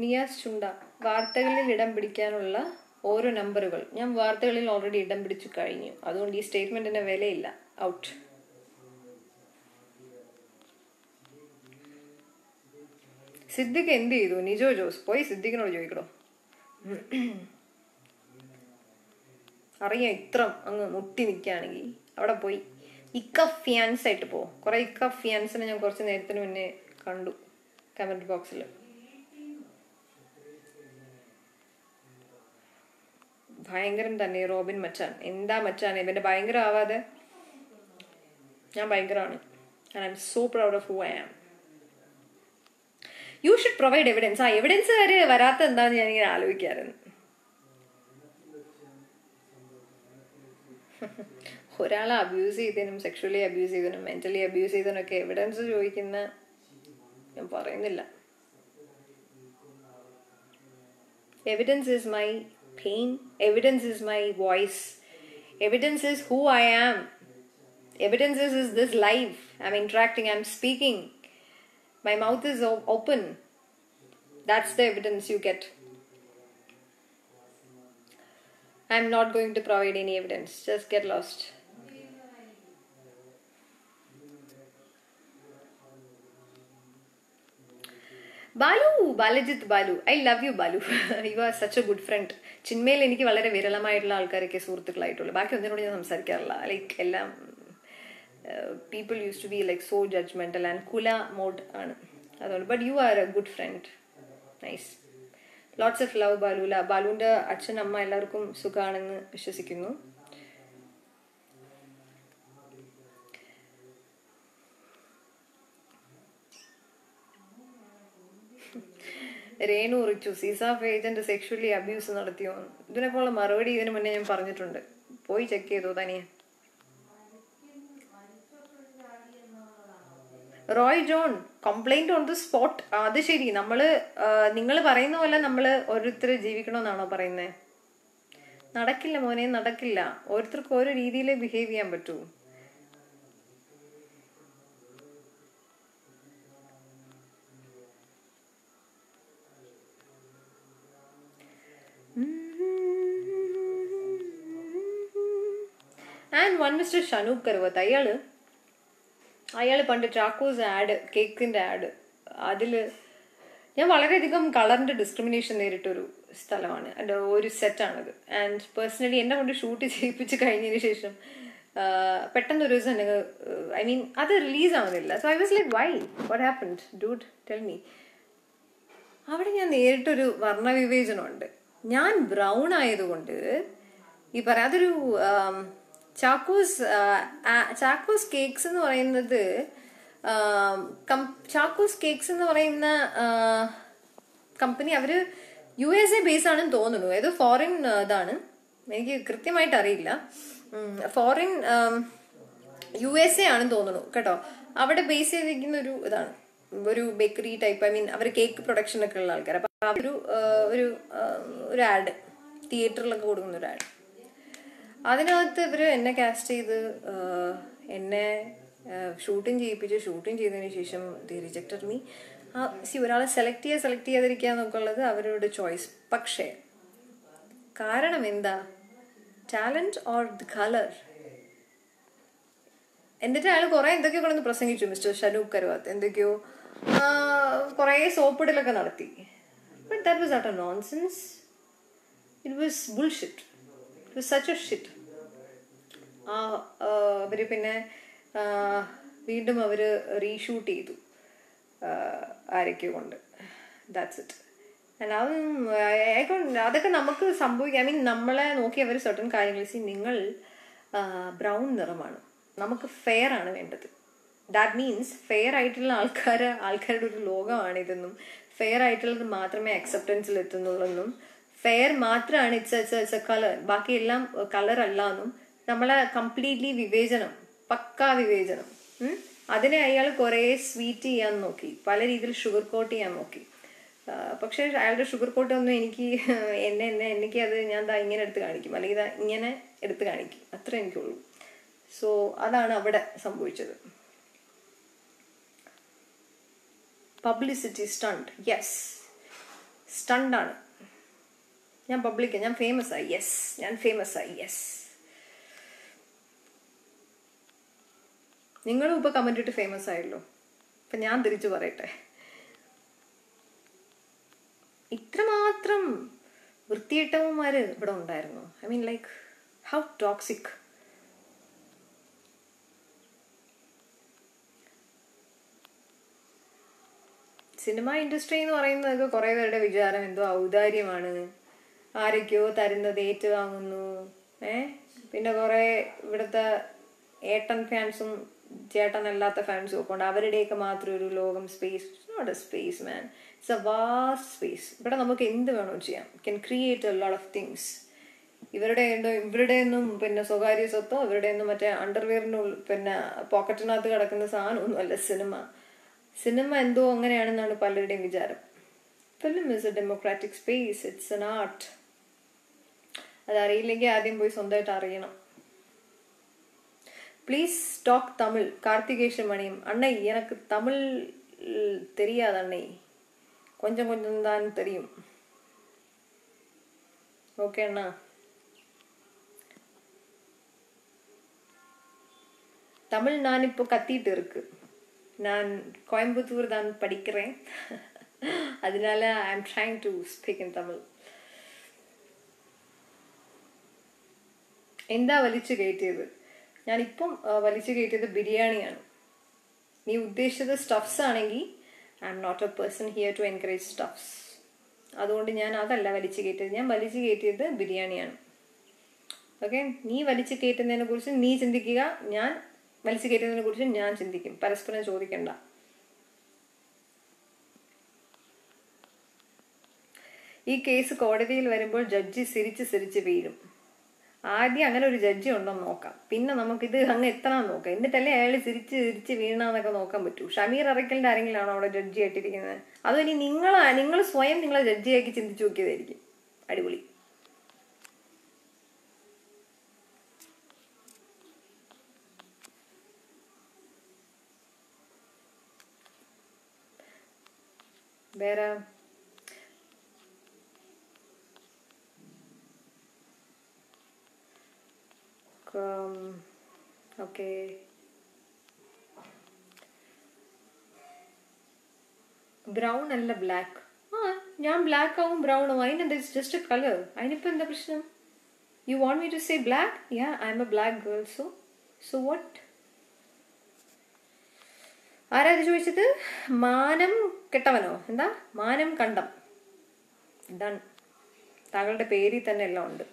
നിയാസ് ചുണ്ട, വാർത്തകളിൽ ഇടം പിടിക്കാനുള്ള ഓരോ നമ്പറുകൾ. ഞാൻ വാർത്തകളിൽ ഓൾറെഡി ഇടം പിടിച്ചു കഴിഞ്ഞു, അതുകൊണ്ട് ഈ സ്റ്റേറ്റ്മെന്റിന് വിലയില്ല. ഔട്ട്. സിദ്ദിഖ് എന്ത് ചെയ്തു? നിജോ ജോസ് പോയി സിദ്ദിഖിനോട് ചോദിക്കണോ? അറിയാം, ഇത്ര അങ്ങ് മുട്ടി നിൽക്കുകയാണെങ്കിൽ അവിടെ പോയി ഇക്ക ഫിയാൻസ് ആയിട്ട് പോ. കുറെ ഇക്ക ഫിയാൻസിനെ ഞാൻ കുറച്ച് നേരത്തിന് മുന്നേ കണ്ടു കമന്റ് ബോക്സിൽ. ഭയങ്കരം തന്നെ റോബിൻ മച്ചാൻ. എന്താ മച്ചാൻ ഇവന്റെ ഭയങ്കര ആവാതെ? ഞാൻ ഭയങ്കരമാണ്. and I'm so proud of who I am. You should provide evidence. ആ എവിഡൻസ് വരെ വരാത്ത എന്താന്ന് ഞാനിങ്ങനെ ആലോചിക്കാറുണ്ട്. ഒരാളെ അബ്യൂസ് ചെയ്തതിനും സെക്ഷുവലി അബ്യൂസ് ചെയ്തതിനും മെന്റലി അബ്യൂസ് ചെയ്തതിനൊക്കെ എവിഡൻസ് ചോദിക്കുന്ന ഞാൻ പറയുന്നില്ല. Evidence is my pain. Evidence is my voice. Evidence is who I am. Evidence is this life. I'm interacting, I'm speaking. My mouth is open. That's the evidence you get. I'm not going to provide any evidence. Just get lost. Balu, Balajith Balu, I love you Balu. You are such a good friend. ചിന്മയിൽ എനിക്ക് വളരെ വിരളമായിട്ടുള്ള ആൾക്കാരൊക്കെ സുഹൃത്തുക്കളായിട്ടുള്ളൂ. ബാക്കി ഒന്നിനോട് ഞാൻ സംസാരിക്കാറില്ല. ലൈക്ക് എല്ലാം people use to be like so judgemental and കുല മോഡ് ആണ്. അതുകൊണ്ട് but you are a good friend. Nice. Lots of love Balu. ബാലുവിന്റെ അച്ഛൻ അമ്മ എല്ലാവർക്കും സുഖമാണെന്ന് വിശ്വസിക്കുന്നു. രേണു റിച്ചു, സീസാഫ് ഏജന്റ് സെക്ഷുവലി അബ്യൂസ് നടത്തിയോ? ഇതിനൊക്കെയുള്ള മറുപടി ഇതിനു മുന്നേ ഞാൻ പറഞ്ഞിട്ടുണ്ട്. പോയി ചെക്ക് ചെയ്തോ തനിയെ. Roy John, complaint on the spot. അത് ശരി. നിങ്ങൾ പറയുന്ന പോലെ നമ്മള് ഓരോരുത്തർ ജീവിക്കണമെന്നാണോ പറയുന്നത്? നടക്കില്ല മോനെ, നടക്കില്ല. ഓരോരുത്തർക്കും ഓരോ രീതിയിൽ ബിഹേവ് ചെയ്യാൻ പറ്റൂ. ആൻഡ് വൺ മിസ്റ്റർ ഷനൂപ് കർവത്ത്, അയാള് പണ്ട് ചാക്കോസ് ആഡ്, കേക്കിന്റെ ആഡ്, അതില് ഞാൻ വളരെയധികം കളറിന്റെ ഡിസ്ക്രിമിനേഷൻ നേരിട്ടൊരു സ്ഥലമാണ്, എൻ്റെ ഒരു സെറ്റാണത്. ആൻഡ് പേഴ്സണലി എന്നെ കൊണ്ട് ഷൂട്ട് ചെയ്യിപ്പിച്ച് കഴിഞ്ഞതിന് ശേഷം പെട്ടെന്ന് ഒരു ദിവസം എനിക്ക് ഐ മീൻ അത് റിലീസ് ആവുന്നില്ല. So I was like why, what happened dude, tell me. അവിടെ ഞാൻ നേരിട്ടൊരു വർണ്ണവിവേചനമുണ്ട്. ഞാൻ ബ്രൗൺ ആയതുകൊണ്ട് ഈ പറയാം അതൊരു ചാക്കോസ് കേക്ക്സ് എന്ന് പറയുന്നത് ചാക്കോസ് കേക്ക്സ് എന്ന് പറയുന്ന കമ്പനി അവര് USA ബേസ് ആണെന്ന് തോന്നുന്നു. ഏതോ ഫോറിൻ ഇതാണ്, എനിക്ക് കൃത്യമായിട്ട് അറിയില്ല. ഫോറിൻ USA ആണെന്ന് തോന്നുന്നു കേട്ടോ. അവിടെ ബേസ് ചെയ്തിരിക്കുന്ന ഒരു ഇതാണ്, ഒരു bakery type. I mean our cake production ഒക്കെ ഉള്ള ആൾക്കാർ. അപ്പൊ ഒരു ആഡ് തിയേറ്ററിലൊക്കെ കൊടുക്കുന്ന ഒരു ആഡ്, അതിനകത്ത് ഇവര് എന്നെ കാസ്റ്റ് ചെയ്ത് എന്നെ ഷൂട്ടിങ് ചെയ്തതിന് ശേഷം ദേ റിജക്റ്റഡ് മീ. ഒരാളെ സെലക്ട് ചെയ്യാതിരിക്കുക എന്നൊക്കെ ഉള്ളത് അവരുടെ ചോയ്സ്. പക്ഷേ കാരണം എന്താ? Talent or the colour? എന്നിട്ട് അയാൾ കുറെ എന്തൊക്കെയോ കൊണ്ടൊന്ന് പ്രസംഗിച്ചു, മിസ്റ്റർ ഷനൂപ് കർവത്ത്. എന്തൊക്കെയോ കുറെ സോപ്പിടലൊക്കെ നടത്തി. But that was not a nonsense. It was bullshit. It was such a shit. അവര് പിന്നെ വീണ്ടും അവര് റീഷൂട്ട് ചെയ്തു ആരൊക്കെയോ കൊണ്ട്. That's it. അതൊക്കെ നമുക്ക് സംഭവിക്കാം. ഐ മീൻ നമ്മളെ നോക്കി അവർ സർട്ടൻ കാര്യങ്ങൾ നിങ്ങൾ ബ്രൗൺ നിറമാണ്, നമുക്ക് ഫെയർ ആണ് വേണ്ടത്. ദാറ്റ് മീൻസ് ഫെയർ ആയിട്ടുള്ള ആൾക്കാരുടെ ഒരു ലോകമാണിതെന്നും ഫെയർ ആയിട്ടുള്ളത് മാത്രമേ അക്സെപ്റ്റൻസിൽ എത്തുന്നുള്ളെന്നും ഫെയർ മാത്രമാണ് ഇറ്റ്സ് എ കളർ, ബാക്കിയെല്ലാം കളർ അല്ല എന്നും നമ്മളെ കംപ്ലീറ്റ്ലി വിവേചനം, പക്കാ വിവേചനം. അതിനെ അയാൾ കുറേ സ്വീറ്റ് ചെയ്യാൻ നോക്കി, പല രീതിയിൽ ഷുഗർ കോട്ട് ചെയ്യാൻ നോക്കി. പക്ഷെ അയാളുടെ ഷുഗർ കോട്ടൊന്നും എനിക്ക് അത് ഞാൻ ഇങ്ങനെ എടുത്ത് കാണിക്കും, അല്ലെങ്കിൽ ഇങ്ങനെ എടുത്ത് കാണിക്കും, അത്ര എനിക്കുള്ളൂ. സോ അതാണ് അവിടെ സംഭവിച്ചത്. പബ്ലിസിറ്റി സ്റ്റണ്ട്, യെസ്, സ്റ്റണ്ടാണ്. ഞാൻ ഫേമസ് ആയി, യെസ്. നിങ്ങളും ഇപ്പൊ കമന്റ് ഇട്ട് ഫേമസ് ആയല്ലോ. അപ്പൊ ഞാൻ തിരിച്ചു പറയട്ടെ, ഇത്രമാത്രം വൃത്തികെട്ടവന്മാര് ഇവിടെ ഉണ്ടായിരുന്നു. I mean like how toxic. Cinema industry എന്ന് പറയുന്നതൊക്കെ കുറെ പേരുടെ വിചാരം എന്തോ ഔദാര്യമാണ്, ആരൊക്കെയോ തരുന്നത് ഏറ്റുവാങ്ങുന്നു. പിന്നെ കുറെ ഇവിടുത്തെ ഏട്ടൻ ഫാൻസും ചേട്ടനല്ലാത്ത ഫാൻസും ഒക്കെ ഉണ്ട്. അവരുടെയൊക്കെ മാത്രം ഒരു ലോകം, space. Not a space man, it's a vast space. ഇവിടെ നമുക്ക് എന്ത് വേണോ ചെയ്യാം. Can create a lot of things. ഇവരുടെയൊന്നും പിന്നെ സ്വകാര്യ സ്വത്തോ ഇവരുടെയൊന്നും മറ്റേ അണ്ടർവെയറിന് പിന്നെ പോക്കറ്റിനകത്ത് കിടക്കുന്ന സാധനമൊന്നും അല്ല സിനിമ എന്തോ അങ്ങനെയാണെന്നാണ് പലരുടെയും വിചാരം. Film is a democratic space, it's an art. അതറിയില്ലെങ്കിൽ ആദ്യം പോയി സ്വന്തമായിട്ട് അറിയണം. Please talk Tamil. கார்த்திகேஷ மணியம், அண்ணை எனக்கு தமிழ் தெரியாது அண்ணை, கொஞ்சம் கொஞ்சம் தான் தெரியும். ஓகே அண்ணா. தமிழ் நான் இப்போ கத்திட்டு இருக்கு. நான் கோயம்புத்தூர் தான் படிக்கிறேன், அதனால I am trying to speak in Tamil. എന്താ വലിച്ചു കയറ്റിയത്? ഞാനിപ്പം വലിച്ചു കയറ്റിയത് ബിരിയാണിയാണ്. നീ ഉദ്ദേശിച്ചത് സ്റ്റഫ്സ് ആണെങ്കിൽ I'm not a person here to encourage stuffs. അതുകൊണ്ട് ഞാൻ അതല്ല വലിച്ചു കയറ്റിയത്. ഞാൻ വലിച്ചു കയറ്റിയത് ബിരിയാണിയാണ്. ഓക്കെ, നീ വലിച്ചു കയറ്റുന്നതിനെ കുറിച്ച് നീ ചിന്തിക്കുക, ഞാൻ വലിച്ചു കയറ്റുന്നതിനെ കുറിച്ച് ഞാൻ ചിന്തിക്കും. പരസ്പരം ചോദിക്കണ്ട. ഈ കേസ് കോടതിയിൽ വരുമ്പോൾ ജഡ്ജി സിരിച്ച് വീഴും. ആദ്യം അങ്ങനെ ഒരു ജഡ്ജി ഉണ്ടോ നോക്കാം, പിന്നെ നമുക്കിത് അങ്ങ് എത്തണം നോക്കാം. എന്നിട്ടല്ലേ അയാൾ ചിരിച്ച് വീണാന്നൊക്കെ നോക്കാൻ പറ്റൂ. ഷമീർ അറക്കലിന്റെ ആരെങ്കിലും ആണോ അവിടെ ജഡ്ജി ആയിട്ടിരിക്കുന്നത്? അതോ ഇനി നിങ്ങൾ സ്വയം നിങ്ങളെ ജഡ്ജിയാക്കി ചിന്തിച്ചു നോക്കിയതായിരിക്കും. അടിപൊളി. വേറെ ഓക്കെ, ബ്രൗൺ അല്ല ബ്ലാക്ക്. ഞാൻ ബ്ലാക്ക് ആവും ബ്രൗൺ ആവും, അതിനെന്താ? It's just a colour. അതിനിപ്പോ എന്താ പ്രശ്നം? You want me to say black? Yeah, I'm a black girl. So what? ആരാ ഇത് ചോദിച്ചത്? മാനം കെട്ടവനോ? എന്താ മാനം കണ്ടം? ഇതാണ് താങ്കളുടെ പേരിൽ തന്നെ എല്ലാം ഉണ്ട്.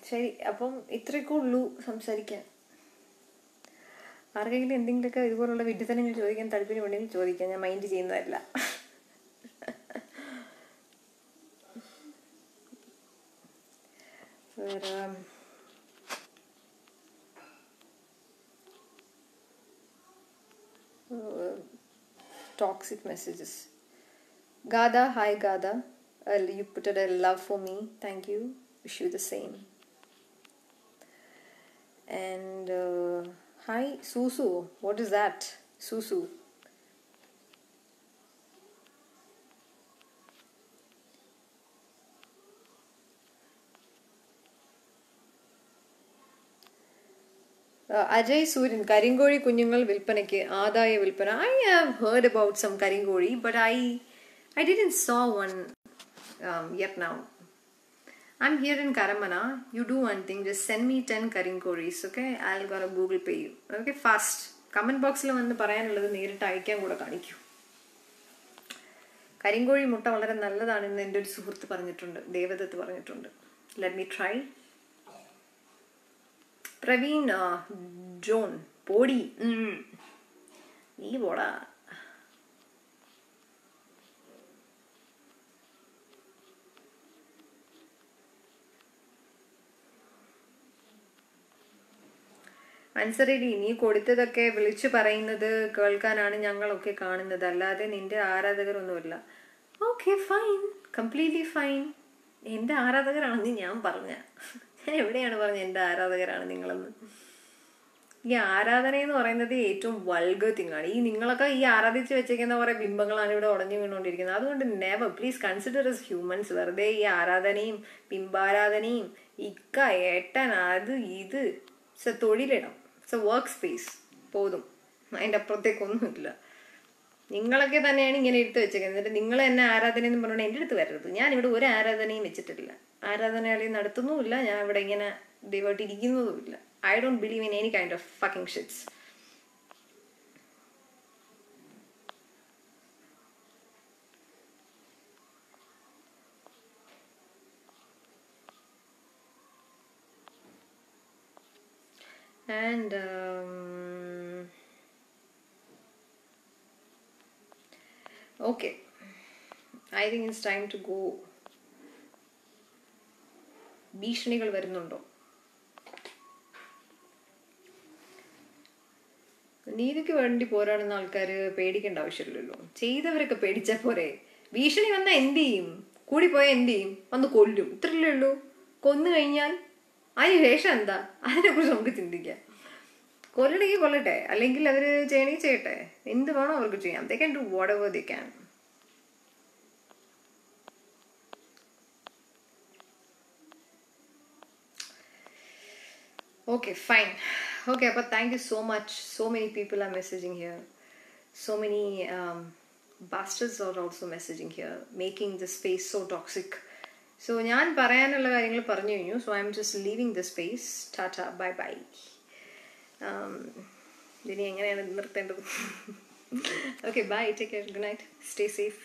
ശരി, അപ്പം ഇത്രയൊക്കെ ഉള്ളൂ സംസാരിക്കാൻ. ആർക്കെങ്കിലും എന്തെങ്കിലുമൊക്കെ ഇതുപോലുള്ള വിഡ്ഢിത്തനങ്ങൾ ചോദിക്കാൻ താല്പര്യമുണ്ടെങ്കിൽ ചോദിക്കാം, ഞാൻ മൈൻഡ് ചെയ്യുന്നതല്ല. Toxic messages. Gada, hi Gada. You put a love for me. Thank you. Wish you the same. And hi Susu. What is that? Susu. Ajay സൂര്യൻ, കരിങ്കോഴി കുഞ്ഞുങ്ങൾ വിൽപ്പനയ്ക്ക്, ആദായ വിൽപ്പന. I have heard about some കരിങ്കോഴി, but I didn't saw one yet now. I'm here in Karamana. You do one thing, just send me 10 karinkoris, okay? I'll gonna Google pay you. Okay, fast. Comment box lo vannu parayanullathu നേരിട്ട് അയക്കാൻ കൂടെ കാണിക്കൂ. കരിങ്കോഴി മുട്ട വളരെ നല്ലതാണെന്ന് എൻ്റെ ഒരു സുഹൃത്ത് പറഞ്ഞിട്ടുണ്ട്, ദേവദത്ത് പറഞ്ഞിട്ടുണ്ട്. Let me try. Praveen John പോടി നീ പോടാ. അൻസറേഡി, നീ കൊടുത്തതൊക്കെ വിളിച്ചു പറയുന്നത് കേൾക്കാനാണ് ഞങ്ങളൊക്കെ കാണുന്നത്, അല്ലാതെ നിന്റെ ആരാധകരൊന്നുമില്ല. Okay fine, completely fine. എൻ്റെ ആരാധകരാണെന്ന് ഞാൻ പറഞ്ഞ, ഞാൻ എവിടെയാണ് പറഞ്ഞ എൻ്റെ ആരാധകരാണ് നിങ്ങളെന്ന്? ഈ ആരാധന എന്ന് പറയുന്നത് ഏറ്റവും വൾഗർ തിങ്ങാണ്. ഈ നിങ്ങളൊക്കെ ഈ ആരാധിച്ച് വെച്ചേക്കുന്ന കുറെ ബിംബങ്ങളാണ് ഇവിടെ ഉടഞ്ഞു വീണുകൊണ്ടിരിക്കുന്നത്. അതുകൊണ്ട് never, please consider S humans. വെറുതെ ഈ ആരാധനയും ബിംബാരാധനയും ഇക്ക ഏട്ടൻ അത് ഇത് തൊഴിലിടം, ഇറ്റ്സ് എ വർക്ക് സ്പേസ്, പോതും. അതിൻ്റെ അപ്പുറത്തേക്കൊന്നുമില്ല. നിങ്ങളൊക്കെ തന്നെയാണ് ഇങ്ങനെ എടുത്ത് വെച്ചേക്കുന്നത്. എന്നിട്ട് നിങ്ങൾ എന്നെ ആരാധന എന്ന് പറഞ്ഞാൽ എൻ്റെ അടുത്ത് വരരുത്. ഞാനിവിടെ ഒരു ആരാധനയും വെച്ചിട്ടില്ല, ആരാധനയാളെയും നടത്തുന്നുമില്ല, ഞാൻ ഇവിടെ ഇങ്ങനെ ദൈവമായിട്ട് ഇരിക്കുന്നതുമില്ല. I don't believe in any kind of fucking shits. And okay, I think it's time to go. ഭീഷണികൾ വരുന്നുണ്ടോ? നീതിക്ക് വേണ്ടി പോരാടുന്ന ആൾക്കാർ പേടിക്കേണ്ട ആവശ്യമില്ലല്ലോ. ചെയ്തവരൊക്കെ പേടിച്ചാൽ പോരെ. ഭീഷണി വന്നാൽ എന്ത് ചെയ്യും? കൂടിപ്പോയാൽ എന്ത് ചെയ്യും? വന്ന് കൊല്ലും, ഇത്രയല്ലേ ഉള്ളൂ. കൊന്നു കഴിഞ്ഞാൽ അതിന് ശേഷം എന്താ? അതിനെക്കുറിച്ച് നമുക്ക് ചിന്തിക്കാം. കൊല്ലണമെങ്കിൽ കൊല്ലട്ടെ, അല്ലെങ്കിൽ അവർ ചെയ്യണമെങ്കിൽ ചെയ്യട്ടെ. എന്ത് വേണോ അവർക്ക് ചെയ്യാം. They can do what ever they can. Okay, fine. Okay, but thank you so much. So many people are messaging here. So many bastards are also messaging here, making the space so toxic. So, ഞാൻ പറയാനുള്ള കാര്യങ്ങൾ പറഞ്ഞു കഴിഞ്ഞു. So, I'm just leaving the space. Tata, bye bye. ഇനി എങ്ങനെയാണ് നിർത്തേണ്ടത്? Okay, bye. Take care. Good night. Stay safe.